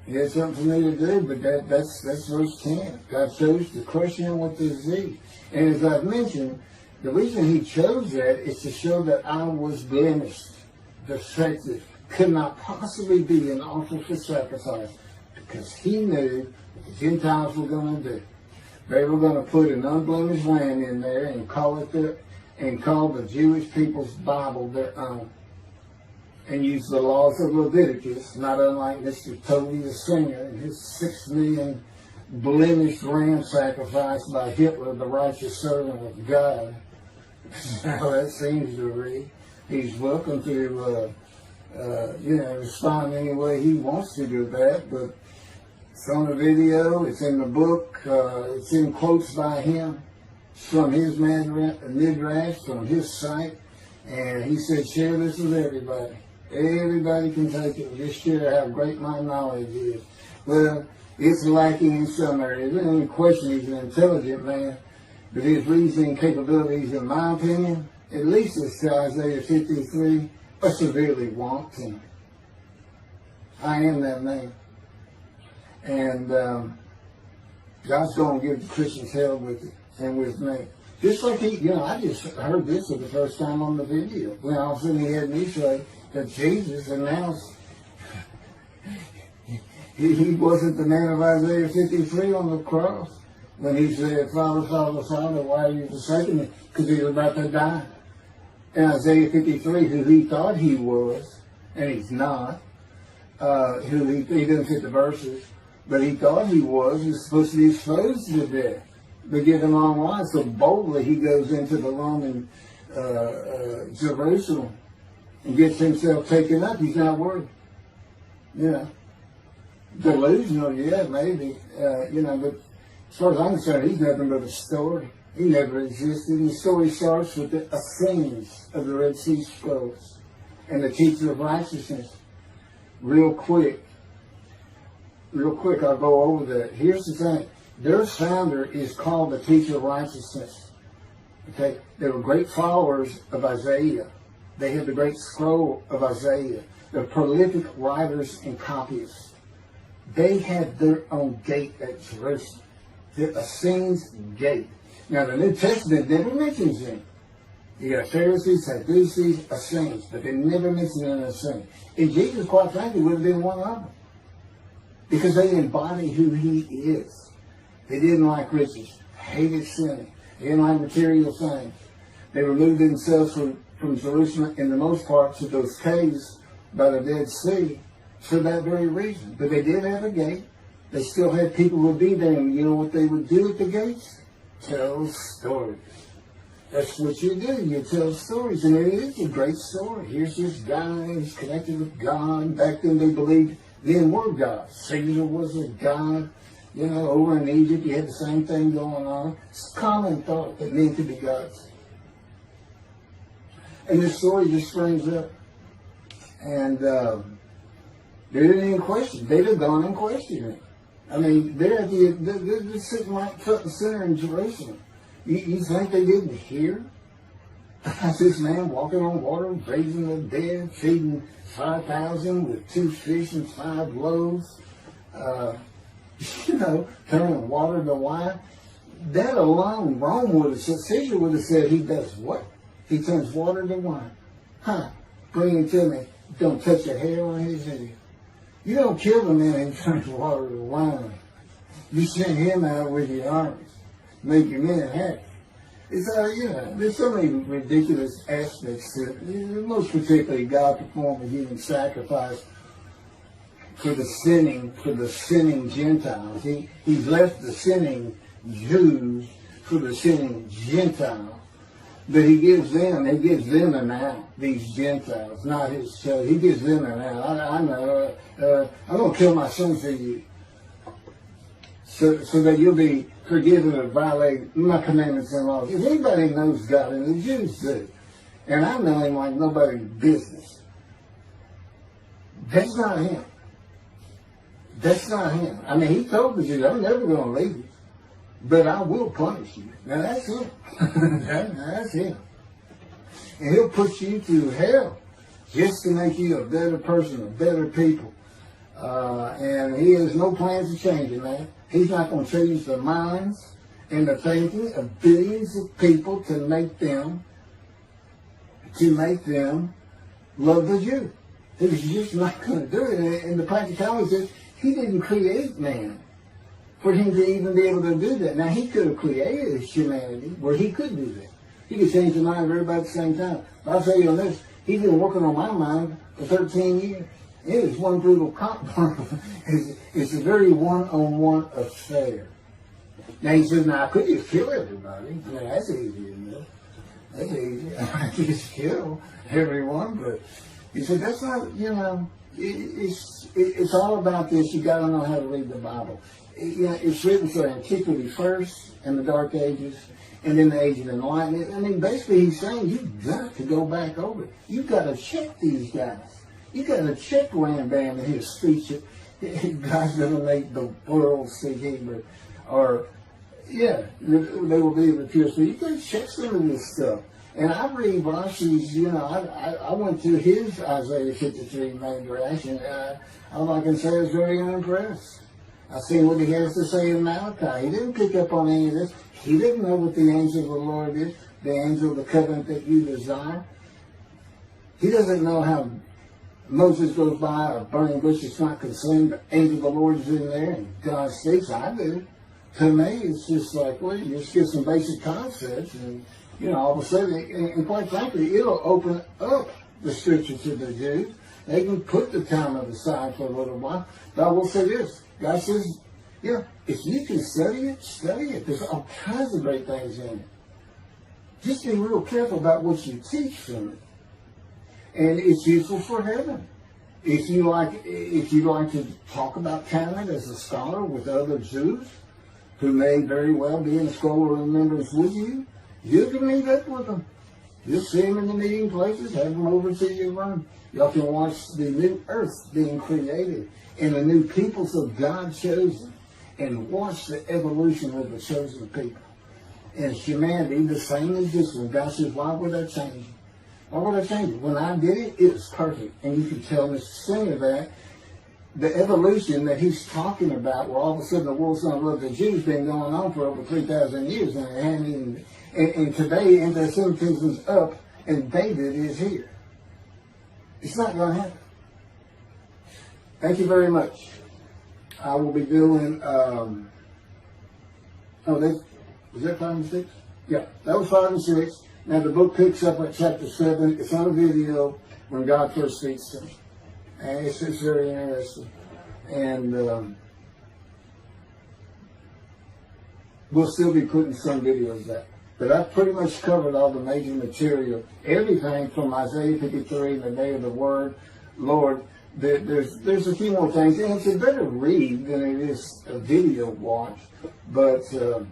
A: He had something for me to do, but that's verse 10. God chose to crush him with the disease. And as I've mentioned, the reason He chose that is to show that I was blemished, defective, could not possibly be an offer for sacrifice, because He knew what the Gentiles were going to do. They were going to put an unblemished lamb in there and call the Jewish people's Bible their own, and use the laws of Leviticus, not unlike Mr. Toby the singer and his 6 million blemished ram sacrifice by Hitler, the righteous servant of God. How that seems to read. He's welcome to respond any way he wants to do that. But it's on the video, it's in the book, it's in quotes by him from his midrash, from his site. And he said, share this with everybody. Everybody can take it. Just share how great my knowledge is. Well, it's lacking in some areas. There's no question he's an intelligent man. But his reasoning capabilities, in my opinion, at least as to Isaiah 53, are severely wanting. I am that man. And God's going to give the Christians hell with it and with me. Just like I just heard this for the first time on the video. When all of a sudden he had me say that Jesus announced he wasn't the man of Isaiah 53 on the cross. When he said, Father, Father, Father, why are you forsaking me? Because he was about to die. And Isaiah 53, who he thought he was, and he's not, who he didn't fit the verses, but he thought he was supposed to be exposed to death. They give him long life, so boldly he goes into the Roman Jerusalem and gets himself taken up. He's not worried. Delusional, yeah, maybe. But as far as I'm concerned, he's nothing but a story. He never existed. The story starts with the Essenes of the Red Sea Scrolls and the teacher of righteousness. Real quick, I'll go over that. Here's the thing. Their founder is called the teacher of righteousness. Okay? They were great followers of Isaiah. They had the great scroll of Isaiah. They're prolific writers and copyists. They had their own gate at Jerusalem. The Essenes gate. Now, the New Testament never mentions them. You got Pharisees, Sadducees, Essenes, but they never mention an Essene. And Jesus, quite frankly, would have been one of them. Because they embody who he is. They didn't like riches, hated sinning. They didn't like material things. They removed themselves from Jerusalem, in the most part, to those caves by the Dead Sea for that very reason. But they did have a gate. They still had people who would be there, and you know what they would do at the gates? Tell stories. That's what you do. You tell stories, and it is a great story. Here's this guy, he's connected with God. Back then they believed men were gods. Caesar was a god. Over in Egypt, you had the same thing going on. It's a common thought that men could be gods. And this story just springs up. And they didn't even question. They'd have gone and questioned it. I mean, they're sitting right front and center in Jerusalem. You think they didn't hear? This man walking on water, raising the dead, feeding 5,000 with 2 fish and 5 loaves. Turning water to wine. That alone, Rome would have said, Caesar would have said, he does what? He turns water to wine. Bring him to me. Don't touch a hair on his head. You don't kill the man who turns water to wine. You send him out with your armies. Make your men happy. It's there's so many ridiculous aspects to it. Most particularly, God performed a human sacrifice for the sinning Gentiles. He's left the sinning Jews for the sinning Gentiles. But he gives them an out, these Gentiles, not his children. He gives them an out. I know, I'm going to kill my son for you. So that you'll be forgiven of violating my commandments and laws. If anybody knows God, and the Jews do, and I know him like nobody's business, that's not him. That's not him. I mean, he told the Jews, I'm never going to leave you, but I will punish you. Now, that's him. That's him. And he'll put you through hell just to make you a better person, a better people. And he has no plans to change it, man. He's not going to change the minds and the thinking of billions of people to make them love the Jew. He's just not going to do it. And the practicality is, he didn't create man for him to even be able to do that. Now, he could have created humanity where he could do that. He could change the mind of everybody at the same time. But I'll tell you on this, he's been working on my mind for 13 years. It is one brutal compromise. It's a very one-on-one affair. Now, he says, now, I could just kill everybody. I mean, that's easy enough. That's easy. I could just kill everyone, but He said, that's not, it's all about this. You got to know how to read the Bible. It's written for antiquity first, and the Dark Ages, and then the Age of Enlightenment. I mean, basically he's saying you've got to go back over it. You've got to check these guys. You've got to check Rambam and his speech. God's going to make the world speak Hebrew. Or, they will be able to hear. So you got to check some of this stuff. And I read Rashi's, I went through his Isaiah 53 main reaction. All I can say is very unimpressed. I seen what he has to say in Malachi. He didn't pick up on any of this. He didn't know what the angel of the Lord is, the angel of the covenant that you desire. He doesn't know how Moses goes by a burning bush that's not consumed. The angel of the Lord is in there, and God speaks. I do. To me, it's just like, well, you just get some basic concepts, and all of a sudden, and quite frankly, it'll open up the scripture to the Jews. They can put the Talmud aside for a little while. But I will say this. God says, if you can study it, study it. There's all kinds of great things in it. Just be real careful about what you teach from it. And it's useful for heaven. If you like to talk about Talmud as a scholar with other Jews, who may very well be in a scroll of remembrance with you, you can meet up with them. You'll see them in the meeting places, have them over to your room. Y'all can watch the new earth being created and the new peoples of God chosen, and watch the evolution of the chosen people. And humanity, the same as this one. God says, why would I change it? Why would I change it? When I did it, it was perfect. And you can tell Mr. Singer that the evolution that he's talking about, where all of a sudden the world's going to love the Jews, been going on for over 3,000 years, and it hadn't even, and today anti-Semitism's up, and David is here. It's not going to happen. Thank you very much. I will be doing, was that 5 and 6? Yeah, that was 5 and 6. Now the book picks up at chapter 7. It's on a video when God first speaks to me. And it's very interesting. And we'll still be putting some videos out. But I've pretty much covered all the major material. Everything from Isaiah 53, the day of the word, Lord. There's a few more things. And it's a better read than it is a video watch. But, for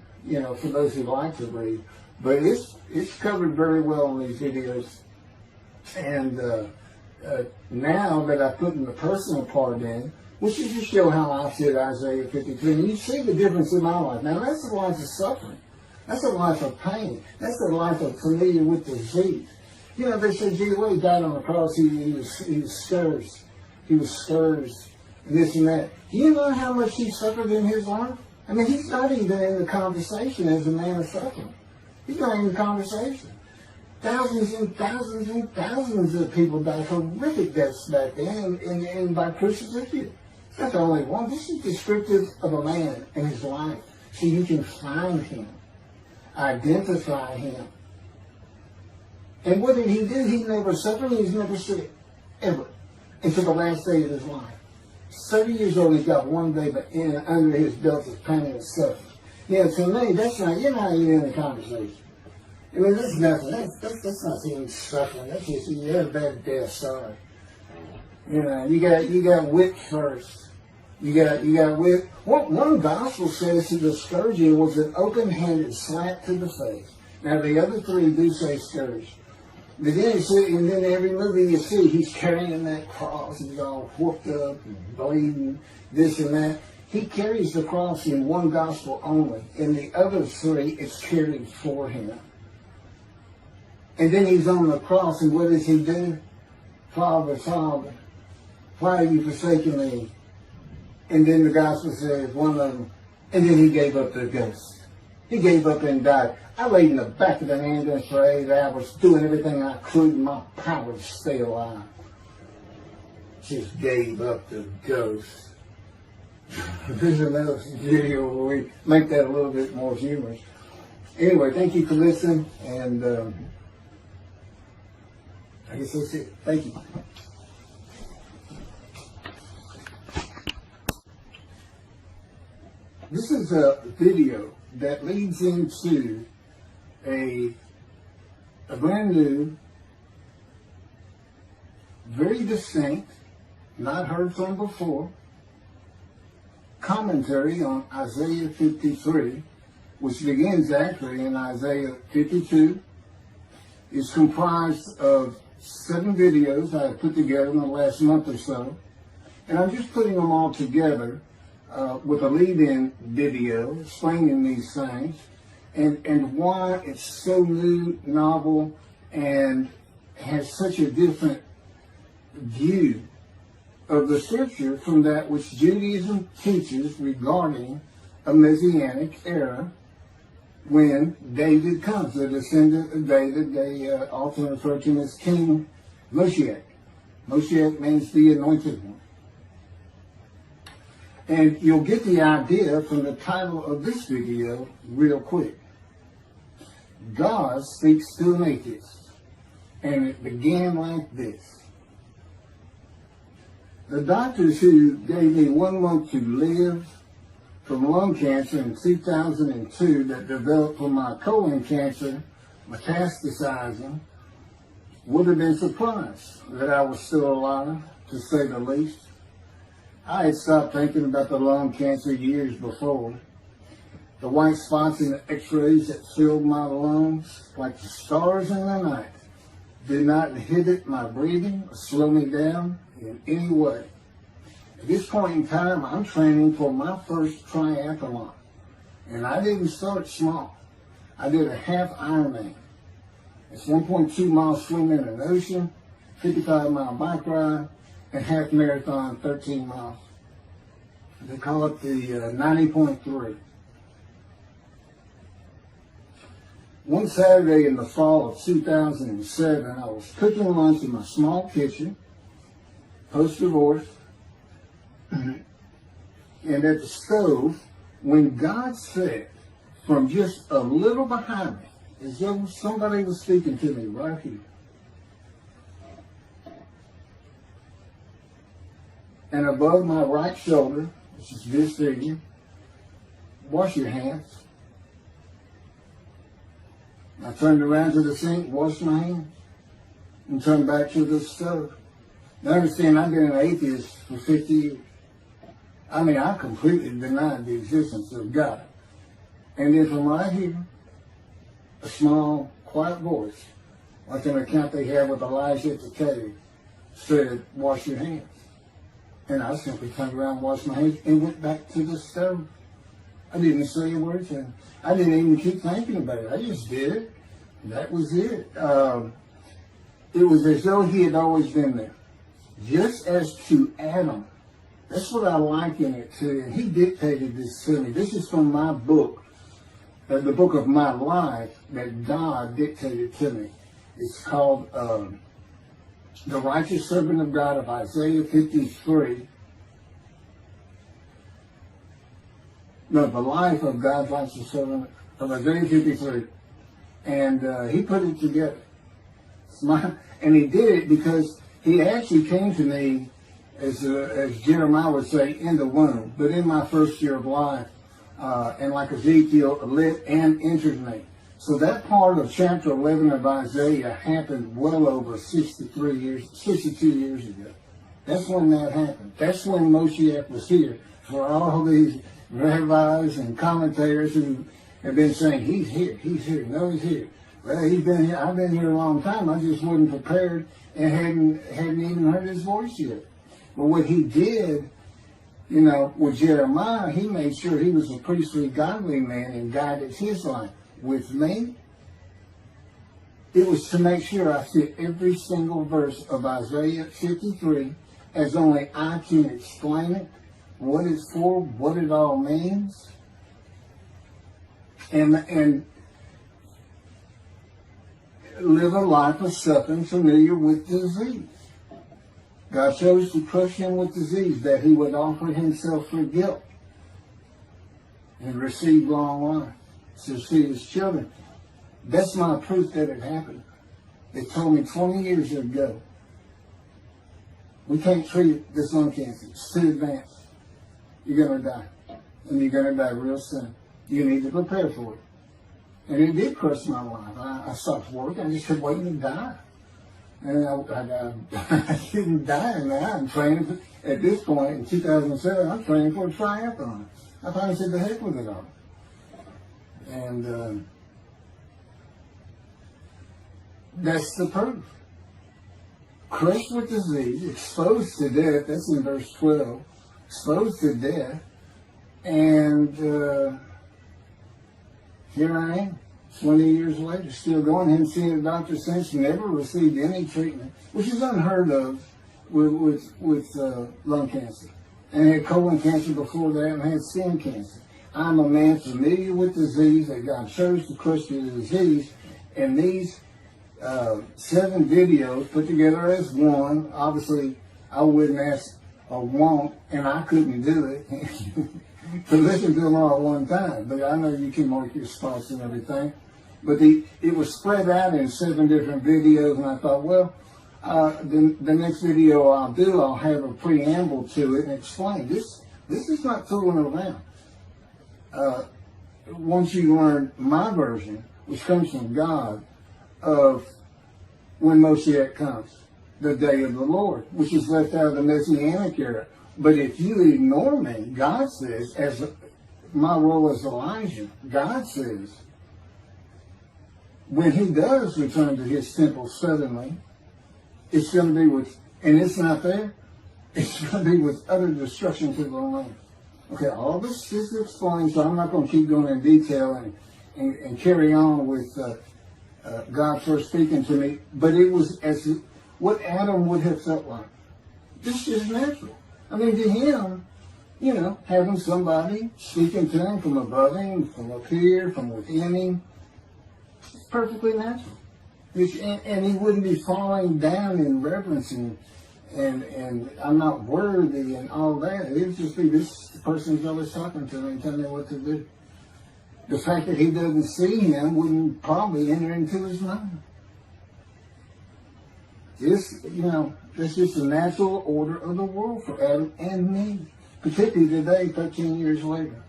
A: those who like to read. But it's covered very well in these videos. And now that I put in the personal part in, which is to show how I said Isaiah 53, and you see the difference in my life. Now that's the life of suffering. That's a life of pain. That's the life of familiar with disease. They said, gee, when he died on the cross, he was scourged. He was scourged, and this and that. Do you know how much he suffered in his life? I mean, he's not even in the conversation as a man of suffering. He's not in the conversation. Thousands and thousands and thousands of people died horrific deaths back then, and by crucifixion. It's not the only one. This is descriptive of a man and his life, so you can find him, identify him. And what did he do? He never suffered. He's never sick, ever, until the last day of his life. 30 years old, he's got one day, but under his belt is pain and suffering. To me, that's not, you're not even in the conversation. I mean, that's nothing. That's not even suffering. That's just, you have a bad death, sorry. You got whipped first. You got whipped. One gospel says that the scourging was an open-handed slap to the face. Now, the other three do say scourge. But then and then every movie you see, he's carrying that cross. He's all whooped up and bleeding, this and that. He carries the cross in one gospel only. In the other three, it's carried for him. And then he's on the cross, and what does he do? Father, Father, why are you forsaking me? And then the gospel says, one of them, and then he gave up the ghost. He gave up and died. I laid in the back of the ambulance for 8 hours, doing everything I could in my power to stay alive. Just gave up the ghost. There's another video where we make that a little bit more humorous. Anyway, thank you for listening, and I guess that's it. Thank you. This is a video that leads into a brand new very distinct, not heard from before, commentary on Isaiah 53, which begins actually in Isaiah 52. It's comprised of 7 videos I have put together in the last month or so. And I'm just putting them all together with a lead-in video explaining these things and why it's so new, novel, and has such a different view of the scripture from that which Judaism teaches regarding a Messianic era when David comes, the descendant of David. They often refer to him as King Moshiach. Moshiach means the anointed one. And you'll get the idea from the title of this video real quick. God speaks to an atheist. And it began like this. The doctors who gave me 1 month to live from lung cancer in 2002 that developed from my colon cancer metastasizing would have been surprised that I was still alive, to say the least. I had stopped thinking about the lung cancer years before. The white spots in the x-rays that filled my lungs like the stars in the night did not inhibit my breathing or slow me down in any way. At this point in time, I'm training for my first triathlon. And I didn't start small. I did a half Ironman. It's 1.2 miles swimming in an ocean, 55-mile bike ride, and half marathon, 13 miles. They call it the 90.3. One Saturday in the fall of 2007, I was cooking lunch in my small kitchen, post-divorce, and at the stove, when God said, from just a little behind me, as though somebody was speaking to me right here, and above my right shoulder, which is this figure, wash your hands. I turned around to the sink, washed my hands, and turned back to the stove. Now understand, I've been an atheist for 50 years. I mean, I completely denied the existence of God. And then from right here, a small, quiet voice, like an account they have with Elijah at the cave, said, wash your hands. And I simply turned around, washed my hands, and went back to the stove. I didn't say a word to him. I didn't even keep thinking about it. I just did it. That was it. It was as though he had always been there. Just as to Adam. That's what I liken it to. And he dictated this to me. This is from my book, the book of my life that God dictated to me. It's called The Righteous Servant of God of Isaiah 53. No, the life of God's righteous servant of Isaiah 53. And he put it together. And he did it because he actually came to me, as Jeremiah would say, in the womb, but in my first year of life, and like Ezekiel, lit and entered me. So that part of chapter 11 of Isaiah happened well over 62 years ago. That's when that happened. That's when Moshiach was here. For all these rabbis and commentators who have been saying, he's here, no, he's here. Well, he's been here. I've been here a long time. I just wasn't prepared and hadn't even heard his voice yet. But what he did, with Jeremiah, he made sure he was a priestly, godly man and guided his life. With me, it was to make sure I fit every single verse of Isaiah 53 as only I can explain it, what it's for, what it all means, and live a life of suffering familiar with disease. God chose to crush him with disease that he would offer himself for guilt and receive long life to see his children. That's my proof that it happened. They told me 20 years ago, we can't treat this lung cancer. It's too advanced. You're going to die. And you're going to die real soon. You need to prepare for it. And it did crush my life. I stopped work. I just kept waiting to die. And I didn't die now. I'm training at this point in 2007. I'm training for a triathlon. I finally said, the heck with it all. And that's the proof. Crushed with disease, exposed to death. That's in verse 12. Exposed to death. And here I am, 20 years later, still going. Haven't seen a doctor since. Never received any treatment, which is unheard of with lung cancer. And I had colon cancer before that, and I had skin cancer. I'm a man familiar with disease, that God chose to crush the disease. And these 7 videos put together as one, obviously I wouldn't ask or want, and I couldn't do it, to listen to them all at one time. But I know you can mark your spots and everything. But it was spread out in 7 different videos, and I thought, well, the next video I'll do, I'll have a preamble to it and explain. This is not fooling around. Once you learn my version, which comes from God, of when Moshiach comes, the day of the Lord, which is left out of the Messianic era. But if you ignore me, God says, as my role as Elijah, God says, when he does return to his temple suddenly, it's going to be with, and it's not there, it's going to be with utter destruction to the land. Okay, all this is explained, so I'm not going to keep going in detail and carry on with God first speaking to me, but it was as what Adam would have felt like. This is natural. I mean, to him, you know, having somebody speaking to him from above him, from up here, from within him, it's perfectly natural. And he wouldn't be falling down in reverence and I'm not worthy and all that. It would just be this person's always talking to me and telling me what to do. The fact that he doesn't see him wouldn't probably enter into his mind. This, you know, that's just the natural order of the world for Adam and me, particularly today, 13 years later.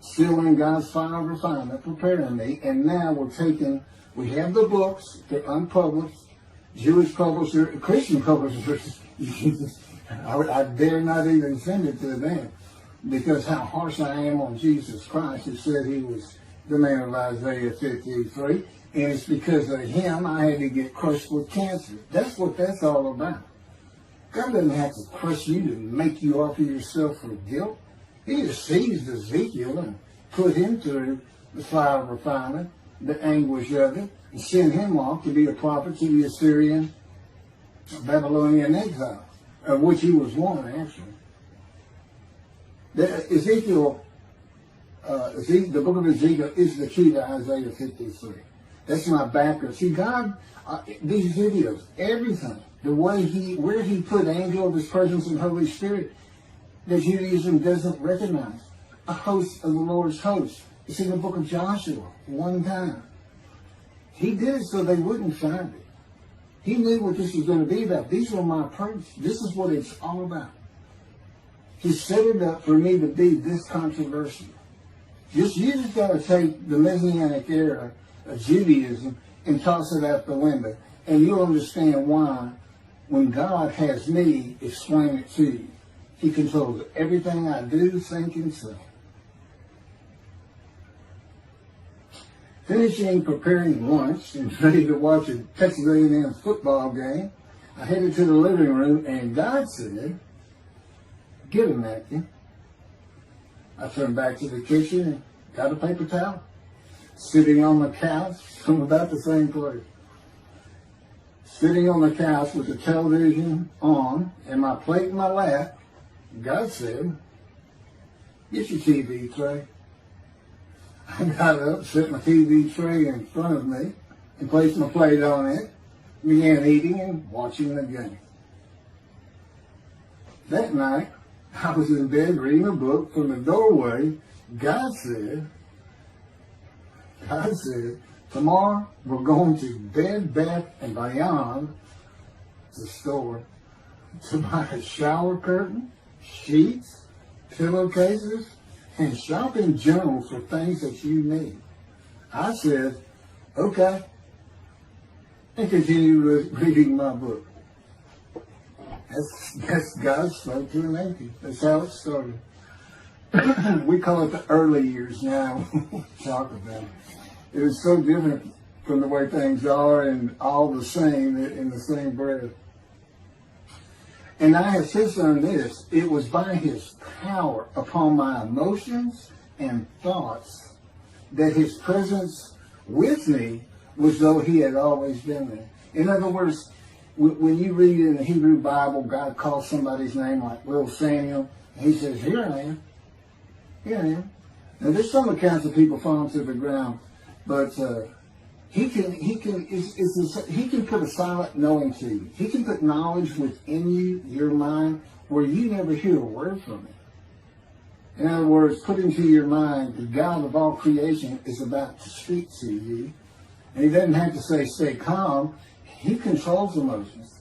A: Still in God's final refinement, preparing me, and now we have the books, they're unpublished, Jewish publishers, Christian publishers. I dare not even send it to them, because how harsh I am on Jesus Christ, who said he was the man of Isaiah 53, and it's because of him I had to get crushed with cancer. That's what that's all about. God doesn't have to crush you to make you offer yourself for guilt. He just seized Ezekiel and put him through the fire of refinement, the anguish of it, and sent him off to be a prophet to the Assyrian, Babylonian exile, of which he was one, actually. Ezekiel, the book of Ezekiel is the key to Isaiah 53. That's my backer. See, God, these videos, everything, the way where he put angel of his presence and Holy Spirit, that Judaism doesn't recognize. A host of the Lord's host. It's in the book of Joshua, one time. He did it so they wouldn't find it. He knew what this was going to be about. These were my proofs. This is what it's all about. He set it up for me to be this controversial. You just got to take the Messianic era of Judaism and toss it out the window. And you'll understand why, when God has me explain it to you, he controls everything I do, think, and say. Finishing preparing lunch and ready to watch a Texas A&M football game, I headed to the living room, and God said, "Get a napkin." I turned back to the kitchen and got a paper towel. Sitting on the couch from about the same place. Sitting on the couch with the television on and my plate in my lap, God said, "Get your TV tray." I got up, set my TV tray in front of me, and placed my plate on it, began eating and watching the game. That night, I was in bed reading a book. From the doorway, God said, "Tomorrow we're going to Bed Bath & Beyond, the store, to buy a shower curtain, sheets, pillowcases, and shopping journals for things that you need." I said, "Okay." and continue reading my book. That's God spoke to an atheist. That's how it started. We call it the early years now. Talk about it. It was so different from the way things are, and all the same in the same breath. And I have since learned this. It was by his power upon my emotions and thoughts that his presence with me was though he had always been there. In other words, when you read in the Hebrew Bible, God calls somebody's name like little Samuel, and he says, here I am. Here I am. Now there's some accounts of people falling to the ground, but he can put a silent knowing to you. He can put knowledge within you, your mind, where you never hear a word from him. In other words, put into your mind the God of all creation is about to speak to you. And he doesn't have to say, stay calm. He controls emotions.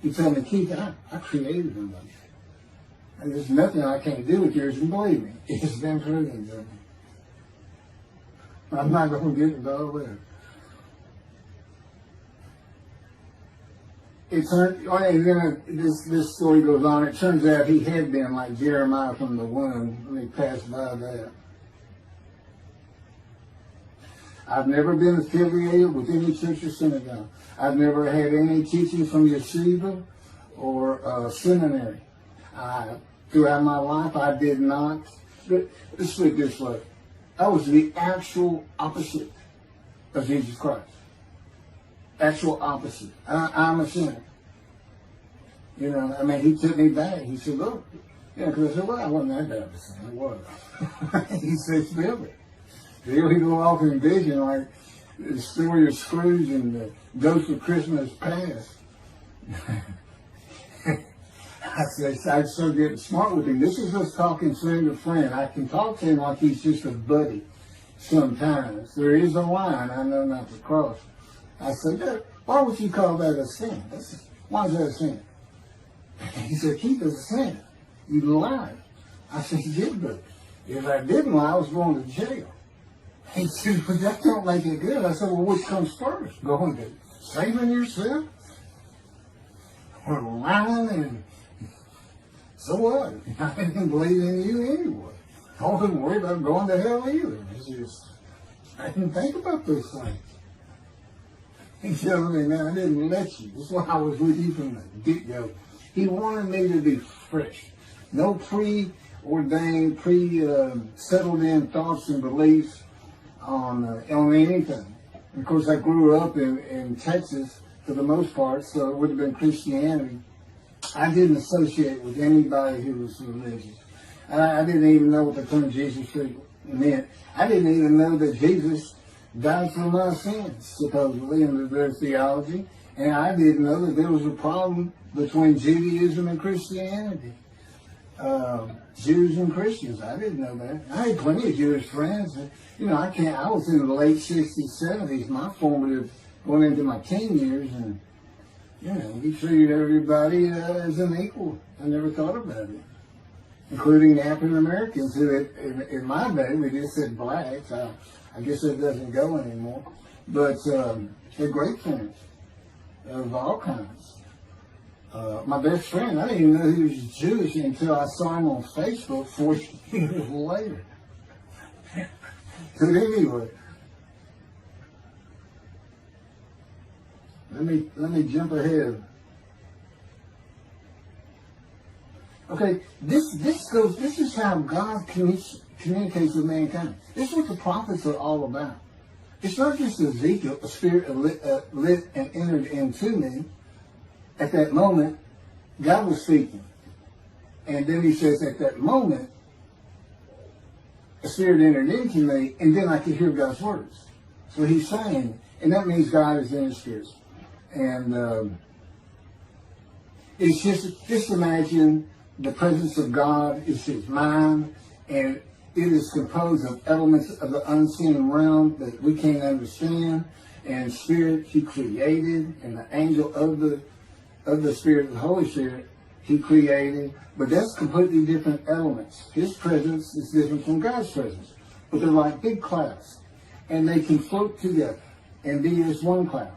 A: He told me, Keith, I created emotions. And there's nothing I can't do with yours, and believe me, it's been proven to me. I'm not going to get into all that. This story goes on. It turns out he had been like Jeremiah from the womb. Let me pass by that. I've never been affiliated with any church or synagogue. I've never had any teaching from yeshiva or seminary. Throughout my life, I did not. Let's put it this way. I was the actual opposite of Jesus Christ. Actual opposite. I'm a sinner. You know, I mean, he took me back. He said, look. Yeah, because I said, well, I wasn't that bad of a sinner. I was. He said, spill it. He'll go off in vision like the story of Scrooge and the Ghost of Christmas Past. I said, I started getting smart with him. This is us talking friend to friend. I can talk to him like he's just a buddy sometimes. There is a line I know not to cross. I said, why would you call that a sin? Why is that a sin? He said, Keith, it's a sin. You lied. I said, you did, but if I didn't lie, I was going to jail. He said, but that don't make it good. I said, well, which comes first? Going to saving yourself? Or lying? And so what? I didn't believe in you anyway. I wasn't worried about going to hell either. It's just, I didn't think about those things. He told me, man, I didn't let you. That's why I was with you from the get-go. He wanted me to be fresh. No preordained, settled in thoughts and beliefs on anything. Of course, I grew up in Texas for the most part, so it would have been Christianity. I didn't associate with anybody who was religious. I didn't even know what the term Jesus meant. I didn't even know that Jesus died for my sins, supposedly, in their theology. And I didn't know that there was a problem between Judaism and Christianity. Jews and Christians. I didn't know that. I had plenty of Jewish friends. You know, I was in the late 60s, 70s, my formative, going into my teen years, and, you know, we treated everybody as an equal. I never thought about it. Including African Americans, who in my day, we just said blacks. I guess it doesn't go anymore. But they're great friends of all kinds. My best friend, I didn't even know he was Jewish until I saw him on Facebook 40 years later. But anyway, let me jump ahead. Okay, this is how God communicates with mankind. This is what the prophets are all about. It's not just Ezekiel, a spirit lit and entered into me. At that moment, God was speaking. And then he says, at that moment, a spirit entered into me, and then I could hear God's words. So he's saying, and that means God is in his spirit. And it's just imagine the presence of God is his mind, and it is composed of elements of the unseen realm that we can't understand, and spirit he created, and the angel of the Spirit, the Holy Spirit, he created. But that's completely different elements. His presence is different from God's presence. But they're like big clouds. And they can float together and be as one cloud.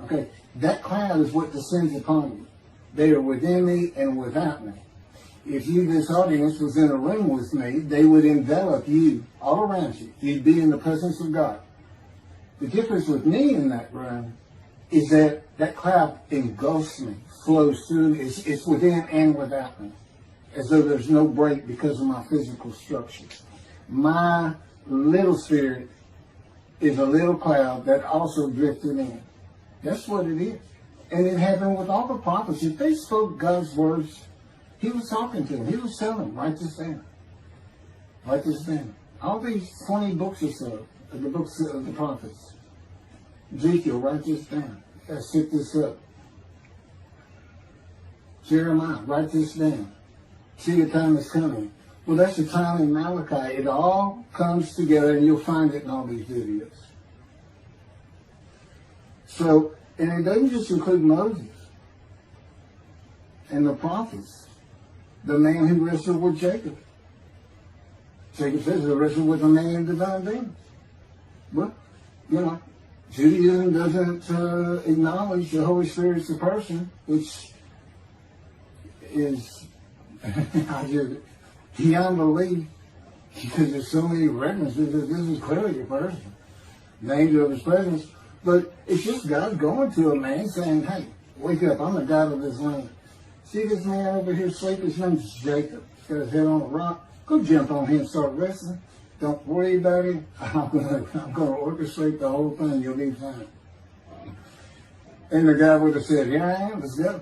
A: Okay, that cloud is what descends upon you. They are within me and without me. If you, this audience, was in a room with me, they would envelop you all around you. You'd be in the presence of God. The difference with me in that room is that that cloud engulfs me, flows through. It's within and without me, as though there's no break because of my physical structure. My little spirit is a little cloud that also drifted in. That's what it is. And it happened with all the prophets. If they spoke God's words, he was talking to them. He was telling them, write this down. Write this down. All these 20 books or so, the books of the prophets. Ezekiel, write this down. Set this up. Jeremiah, write this down. See, the time is coming. Well, that's the time in Malachi. It all comes together, and you'll find it in all these videos. So, and it doesn't just include Moses and the prophets. The man who wrestled with Jacob. Jacob says he wrestled with a man in divine beings. But, you know, Judaism doesn't acknowledge the Holy Spirit's a person, which is beyond belief, because there's so many references that this is clearly a person, the angel of his presence. But it's just God going to a man saying, hey, wake up, I'm the God of this land. See this man over here sleeping? His name's Jacob. He's got his head on a rock. Go jump on him and start wrestling. Don't worry about it. I'm going to orchestrate the whole thing. You'll be fine. And the guy would have said, here I am, let's go.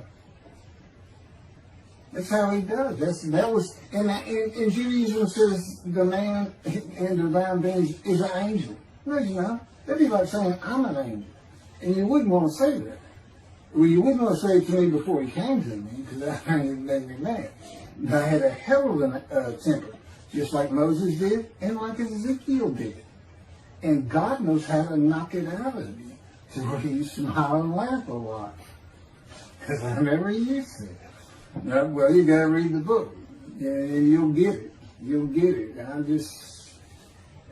A: That's how he does. That was, and Judaism says the man in divine beings is an angel. No, he's not. That'd be like saying, I'm an angel. And you wouldn't want to say that. Well, you wouldn't want to say it to me before he came to me, because that thing made me mad. I had a hell of a temper, just like Moses did, and like Ezekiel did. And God knows how to knock it out of you, to where you smile and laugh a lot. Because I never used to. Well, you got to read the book, and you'll get it. You'll get it. I'm just,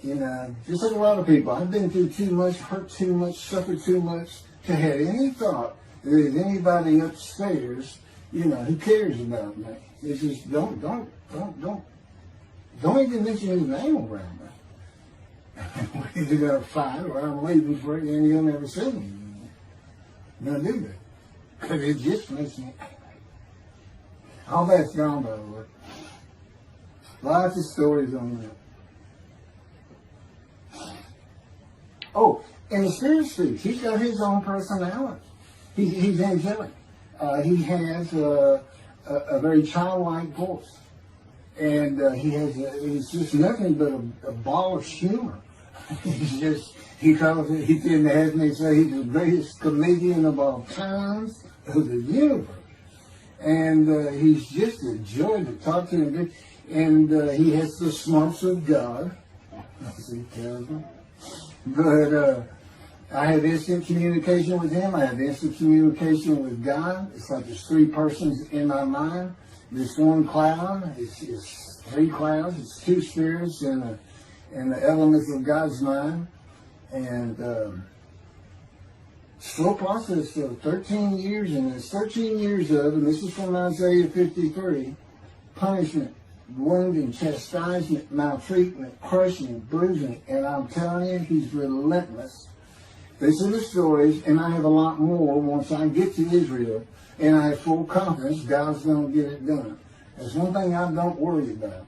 A: just like a lot of people, I've been through too much, hurt too much, suffered too much to have any thought that there's anybody upstairs, who cares about me. It's just don't even mention his name around me. We're either gonna fight or I'm leaving for it, and you'll never see me. Don't do that, because it just makes me angry. All that's gone, by the way. Lots of stories on that. Oh, and the Spirit speaks. He's got his own personality. He's angelic. He has a very childlike voice. And he's just nothing but a ball of humor. He didn't have me say he's the greatest comedian of all times of the universe. And he's just a joy to talk to him. And he has the smarts of God. That's terrible. But I have instant communication with him. I have instant communication with God. It's like there's three persons in my mind. This one cloud, it's three clouds. It's two spirits and the elements of God's mind. And slow process of 13 years, and it's 13 years of, and this is from Isaiah 53, punishment, wounding, chastisement, maltreatment, crushing, bruising, and I'm telling you, he's relentless. These are the stories, and I have a lot more once I get to Israel, and I have full confidence God's going to get it done. That's one thing I don't worry about.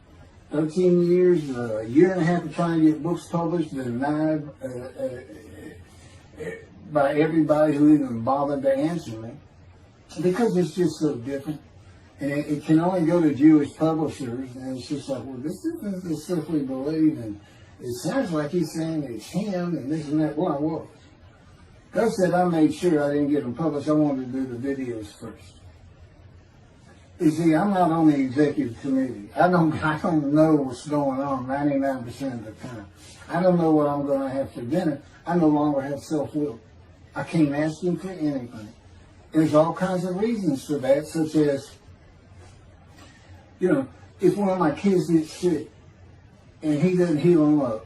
A: 13 years, a year and a half of trying to get books published, denied by everybody who even bothered to answer me, because it's just so different. And it can only go to Jewish publishers, and it's just like, well, this isn't the stuff we believe, and it sounds like he's saying it's him, and this and that. Well, I was. God said I made sure I didn't get them published. I wanted to do the videos first. You see, I'm not on the executive committee. I don't know what's going on 99% of the time. I don't know what I'm going to have for dinner. I no longer have self-will. I can't ask him for anything. There's all kinds of reasons for that, such as, if one of my kids gets sick and he doesn't heal them up,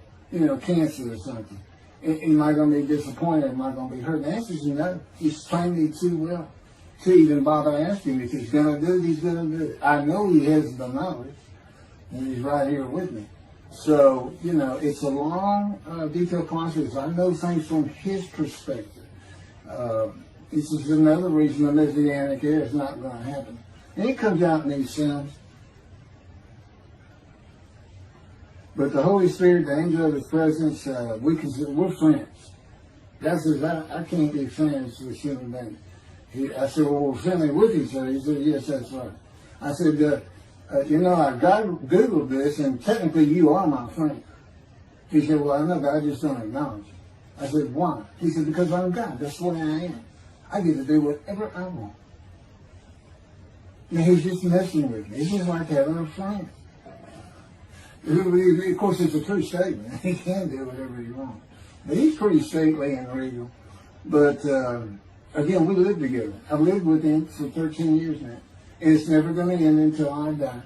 A: cancer or something, Am I going to be disappointed? Am I going to be hurt? The answer is no. He's trained me too well to even bother asking me. If he's going to do it, he's going to do it. I know he has the knowledge, and he's right here with me. So, it's a long, detailed process. I know things from his perspective. This is another reason the Messianic era is not going to happen. And it comes out in these sins. But the Holy Spirit, the angel of his presence, we're friends. God says, I can't be friends with human beings. I said, well, we're friendly with each other. He said, yes, that's right. I said, I Googled this, and technically you are my friend. He said, well, I know, but I just don't acknowledge it. I said, why? He said, because I'm God. That's the way I am. I get to do whatever I want. And he's just messing with me. It's just like having a friend. Of course, it's a true statement. He can do whatever he wants. But he's pretty stately and regal. But, again, we live together. I've lived with him for 13 years now. And it's never going to end until I die.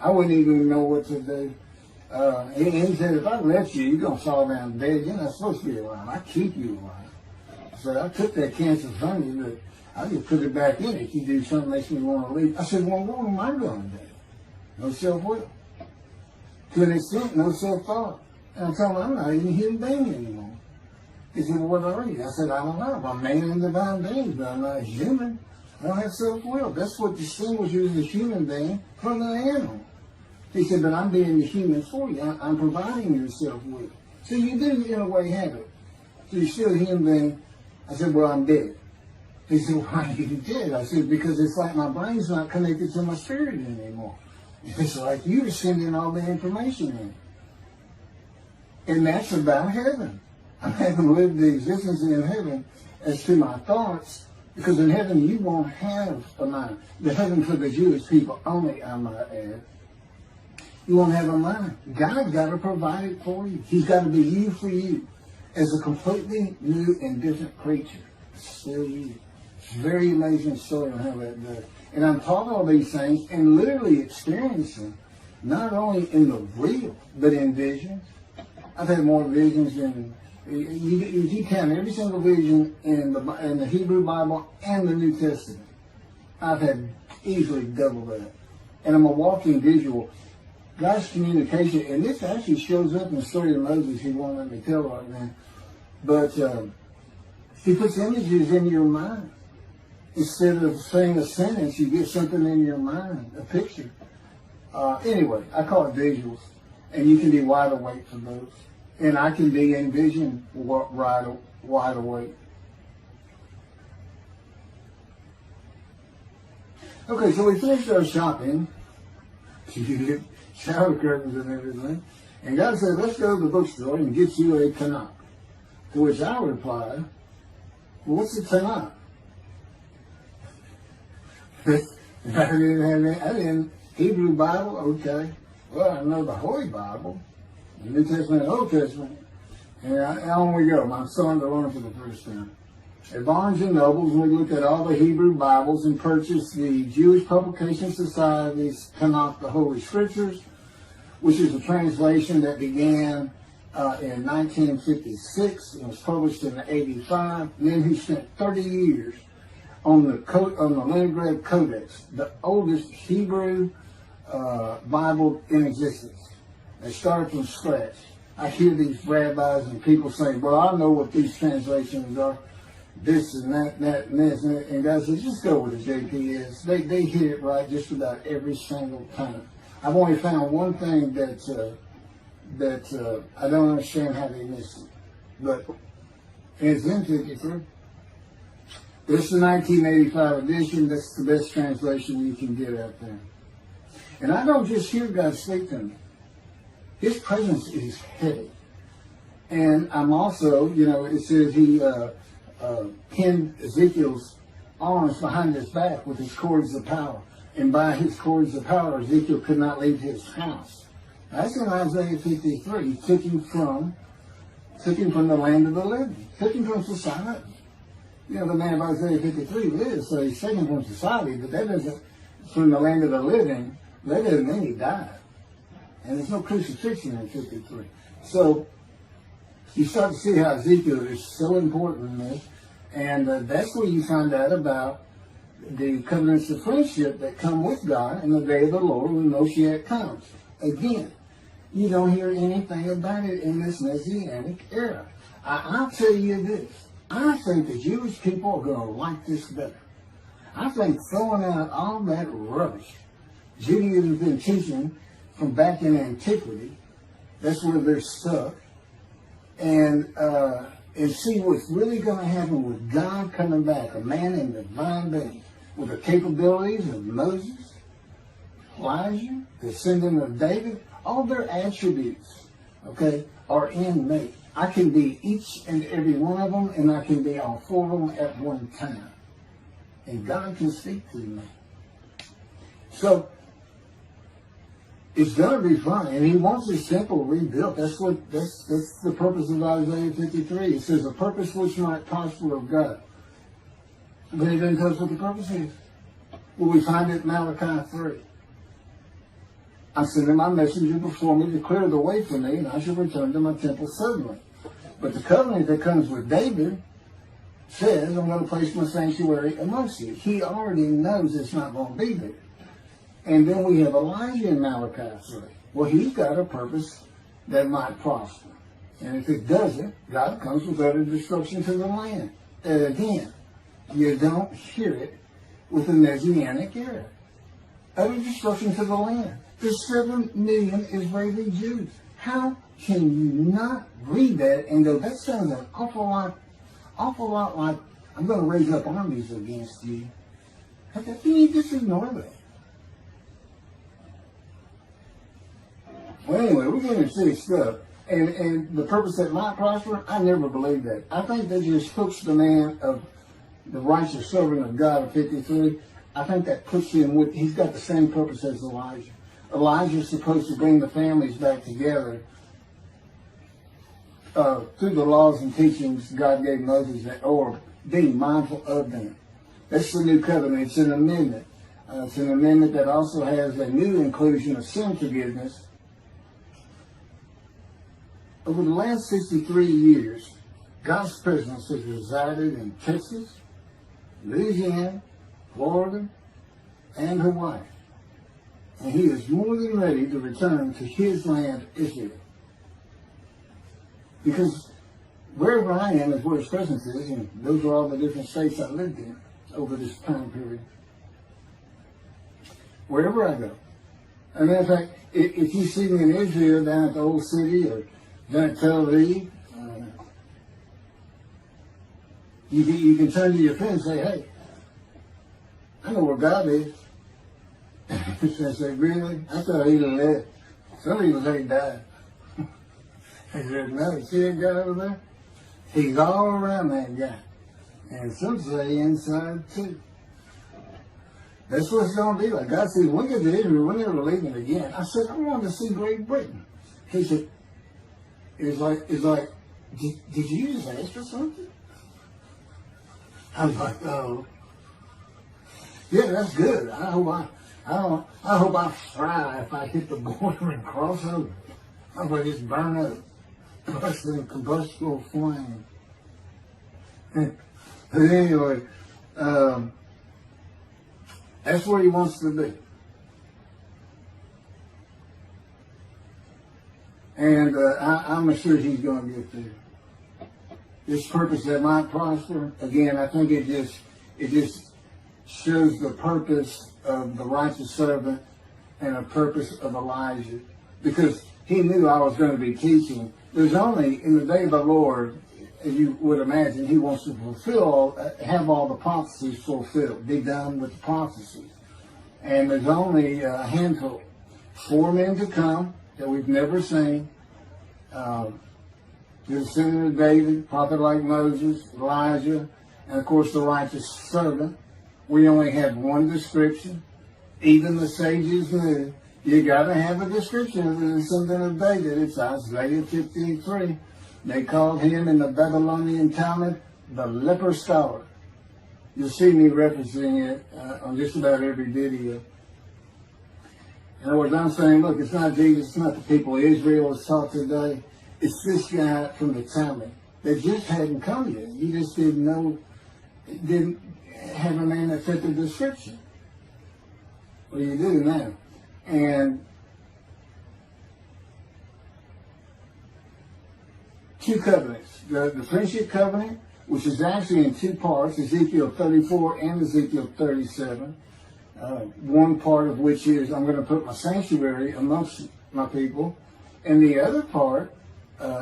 A: I wouldn't even know what to do. He said, if I let you, you're going to fall down dead. You're not supposed to be alive. I keep you alive. So I took that cancer from you, but I just put it back in if you do something that makes me want to leave. I said, well, what am I going to do? No self-will. To an extent, no self-thought. And I told him, I'm not even a human being anymore. He said, well, what are you? I said, I don't know. I'm a man and divine being, but I'm not a human. I don't have self-will. That's what distinguishes you as a human being from the animal. He said, but I'm being the human for you. I'm providing your self-will. So you do, in a way, have it. So you're still a human being. I said, well, I'm dead. He said, why are you dead? I said, because it's like my brain's not connected to my spirit anymore. It's like you're sending all the information in. And that's about heaven. I haven't lived the existence in heaven as to my thoughts, because in heaven you won't have a mind. The heaven for the Jewish people only, I might add. You won't have a mind. God got to provide it for you. He's got to be you for you as a completely new and different creature. Still you. It's a very amazing story on how that does. And I'm taught all these things and literally experiencing, not only in the real, but in visions. I've had more visions than, you count every single vision in the Hebrew Bible and the New Testament. I've had easily double that. And I'm a walking visual. God's communication, and this actually shows up in the story of Moses. He won't let me tell right now. But he puts images in your mind. Instead of saying a sentence, you get something in your mind, a picture. Anyway, I call it visuals. And you can be wide awake for those. And I can be in vision wide awake. Okay, so we finished our shopping. You get shower curtains and everything. And God said, let's go to the bookstore and get you a Tanakh. To which I replied, well, what's a Tanakh? I didn't Hebrew Bible, okay. Well, I know the Holy Bible, the New Testament and Old Testament. And on we go. My son to learn for the first time. At Barnes & Noble's, we looked at all the Hebrew Bibles and purchased the Jewish Publication Society's Tanakh, the Holy Scriptures, which is a translation that began in 1956 and was published in 85. And then he spent 30 years on the Leningrad Codex, the oldest Hebrew Bible in existence. They started from scratch. I hear these rabbis and people saying, well, I know what these translations are, this and that, and this, and God says, just go with the JPS. They hit it right just about every single time. I've only found one thing that I don't understand how they missed it. But it's in 53. This is the 1985 edition. That's the best translation you can get out there. And I don't just hear God speak to me. His presence is heavy. And I'm also, it says he pinned Ezekiel's arms behind his back with his cords of power. And by his cords of power, Ezekiel could not leave his house. That's in Isaiah 53. He took him from the land of the living. Took him from society. The man of Isaiah 53 lives, so he's taken from society, but that doesn't, from the land of the living, that doesn't mean he died. And there's no crucifixion in 53. So You start to see how Ezekiel is so important in this, and that's where you find out about the covenants of friendship that come with God in the day of the Lord when Moshiach comes. Again, you don't hear anything about it in this Messianic era. I'll tell you this. I think the Jewish people are going to like this better. I think throwing out all that rubbish Judaism has been teaching from back in antiquity, that's where they're stuck, and see what's really going to happen with God coming back, a man in divine being, with the capabilities of Moses, Elijah, the descendant of David. All their attributes, okay, are in me. I can be each and every one of them, and I can be all four of them at one time. And God can speak to me. So, it's going to be fun, and he wants his temple rebuilt. That's the purpose of Isaiah 53. It says, a purpose which might prosper of God. But it doesn't tell us what the purpose is. Well, we find it in Malachi 3. I'm sending my messenger before me to clear the way for me, and I shall return to my temple suddenly. But the covenant that comes with David says, I'm going to place my sanctuary amongst you. He already knows it's not going to be there. And then we have Elijah in Malachi 3. Well, he's got a purpose that might prosper. And if it doesn't, God comes with utter destruction to the land. And again, you don't hear it with the Messianic era. Utter destruction to the land. There's 7 million Israeli Jews. How can you not read that and go, that sounds an awful lot like, I'm going to raise up armies against you? How can you just ignore that? Well, anyway, we're getting serious stuff. And the purpose that might prosper, I never believed that. I think that just hooks the man of the righteous servant of God of 53. I think that puts him with, he's got the same purpose as Elijah. Elijah's supposed to bring the families back together through the laws and teachings God gave Moses, or being mindful of them. That's the new covenant. It's an amendment. It's an amendment that also has a new inclusion of sin forgiveness. Over the last 63 years, God's presence has resided in Texas, Louisiana, Florida, and Hawaii. And he is more than ready to return to his land, Israel. Because wherever I am is where his presence is, and those are all the different states I lived in over this time period. Wherever I go. As a matter of fact, if you see me in Israel down at the Old City or down at Tel Aviv, you can turn to your friend and say, hey, I know where God is. I say, really? I thought he left. Some people say he died. I said, no, you see that guy over there? He's all around that guy. And some say inside too. That's what it's going to be like. God said, when we get to Israel, we're never leaving again. I said, I want to see Great Britain. He said, it's like, did you just ask for something? I was like, oh. Yeah, that's good. I hope I fry if I hit the border and cross over. I hope I just burn up. Bust in combustible flame. But anyway, that's where he wants to be. And I'm sure he's going to get there. This purpose that might prosper, again, I think it just shows the purpose of the righteous servant and a purpose of Elijah. Because he knew I was going to be teaching. There's only, in the day of the Lord, as you would imagine, he wants to have all the prophecies fulfilled, be done with the prophecies. And there's only a handful, 4 men to come that we've never seen. The descendant of David, prophet like Moses, Elijah, and of course the righteous servant. We only have one description. Even the sages knew you got to have a description of the descendant of David. It's Isaiah 53. They called him in the Babylonian Talmud the leper scholar. You'll see me referencing it on just about every video. In other words, I'm saying, look, it's not Jesus, it's not the people Israel is taught today. It's this guy from the Talmud that just hadn't come yet. You just didn't know, didn't have a name that fit the description. Well, you do now. And two covenants. The friendship covenant, which is actually in two parts, Ezekiel 34 and Ezekiel 37. One part of which is, I'm going to put my sanctuary amongst my people. And the other part,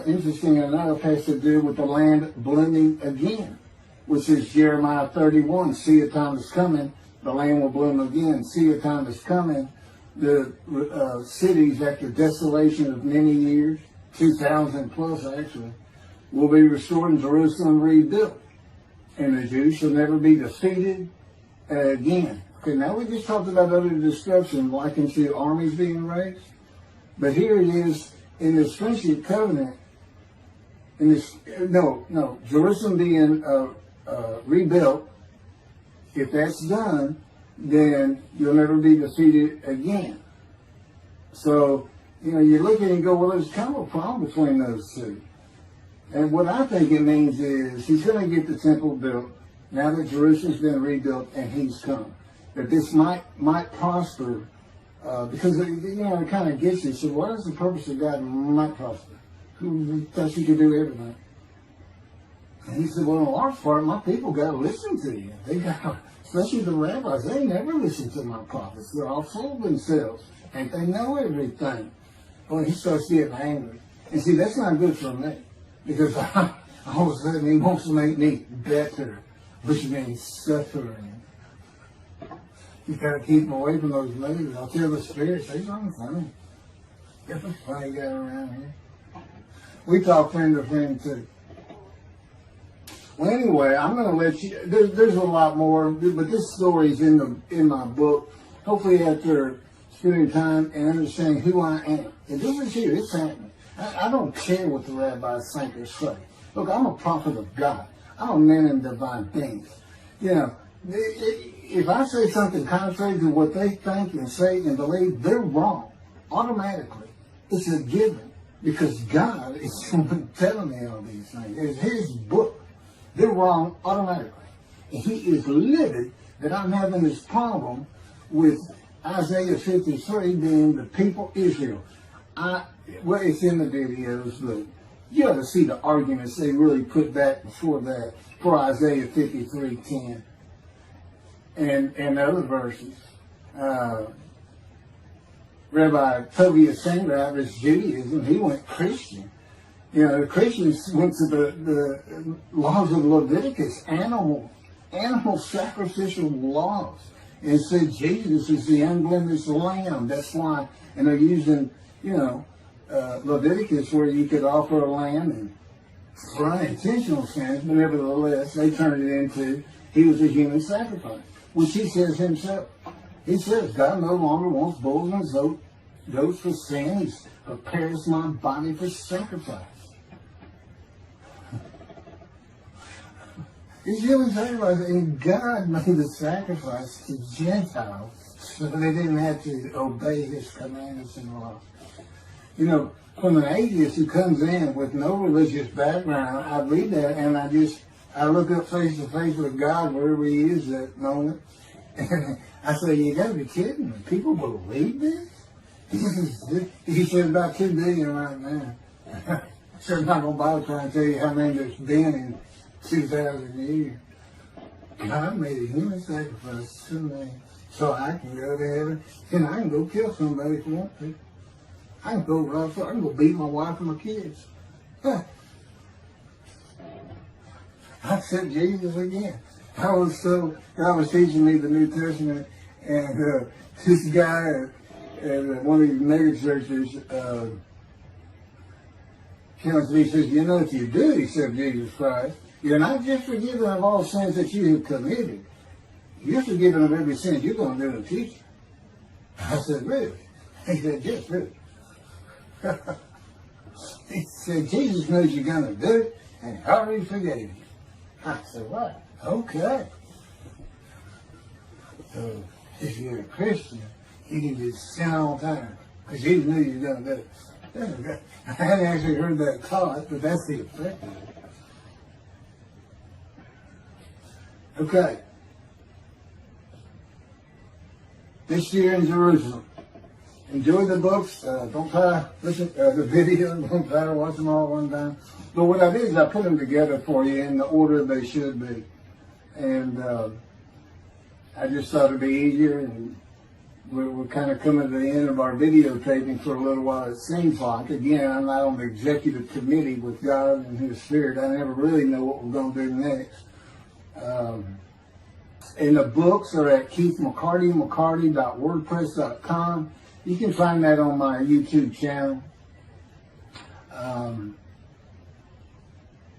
A: interesting enough, has to do with the land blooming again, which is Jeremiah 31. See, a time is coming, the land will bloom again. See, a time is coming, the cities after desolation of many years, 2,000 plus actually, will be restored and Jerusalem rebuilt. And the Jews shall never be defeated again. Okay, now we just talked about utter destruction, likened to armies being raised. But here it is in this friendship covenant, in this, Jerusalem being rebuilt. If that's done, then you'll never be defeated again. So, you look at it and go, well, there's kind of a problem between those two. And what I think it means is he's going to get the temple built now that Jerusalem's been rebuilt and he's come. That this might prosper because, it kind of gets you. So what is the purpose of God might prosper? Who thought you could do everything? And he said, well, in a large part, my people got to listen to you. They got, especially the rabbis, they never listen to my prophets. They're all full of themselves. And they know everything. Well, he starts getting angry. And see, that's not good for me. Because all of a sudden he wants to make me better, which means suffering. You got to keep them away from those movies. I'll tell the spirits, they're not funny. They're a funny guy around here. We talk friend to friend too. Well, anyway, I'm going to let you. There's a lot more, but this story is in my book. Hopefully, after spending time and understanding who I am, and this is here, it's happening. I don't care what the rabbis think or say. Look, I'm a prophet of God. I'm a man in divine things. If I say something contrary to what they think and say and believe, they're wrong. Automatically. It's a given. Because God is telling me all these things. It's His book. They're wrong automatically. And He is livid that I'm having this problem with Isaiah 53 being the people Israel. Well, it's in the videos, but you ought to see the arguments they really put back before that for Isaiah 53:10 and other verses. Rabbi Tobias Sandravis, Judaism, he went Christian. The Christians went to the laws of Leviticus, animal sacrificial laws, and said Jesus is the unblemished lamb. That's why, and they're using, Leviticus where you could offer a lamb and for unintentional sins, but nevertheless, they turned it into he was a human sacrifice, which he says himself. He says God no longer wants bulls and goats for sin. He prepares my body for sacrifice. He's human sacrifice, and God made the sacrifice to Gentiles so they didn't have to obey His commandments and laws. From an atheist who comes in with no religious background, I read that and I look up face to face with God wherever He is at that moment. And I say, you gotta be kidding me. People believe this? He said about 2 billion right now. So I'm not gonna bother trying to tell you how many there's been in 2,000 years. God made a human sacrifice to me so I can go to heaven and I can go kill somebody if I want to. I can go beat my wife and my kids. I accept Jesus again. God was teaching me the New Testament, and this guy at one of these mega churches came to me and says, if you do accept Jesus Christ, you're not just forgiven of all sins that you have committed. You're forgiven of every sin you're going to do in the future. I said, really? He said, yes, really. He said, Jesus knows you're going to do it, and He already forgave you. I said, what? Okay. So, if you're a Christian, you can just sin all the time, because Jesus knew you were going to do it. I hadn't actually heard that taught, but that's the effect of it. Okay. This year in Jerusalem. Enjoy the books. Don't try to listen to the video. Don't try to watch them all at one time. But what I did is I put them together for you in the order they should be. And I just thought it'd be easier. And we're kind of coming to the end of our videotaping for a little while, it seems like. Again, I'm not on the executive committee with God and His Spirit. I never really know what we're going to do next. And the books are at keithmccarty.wordpress.com. You can find that on my YouTube channel.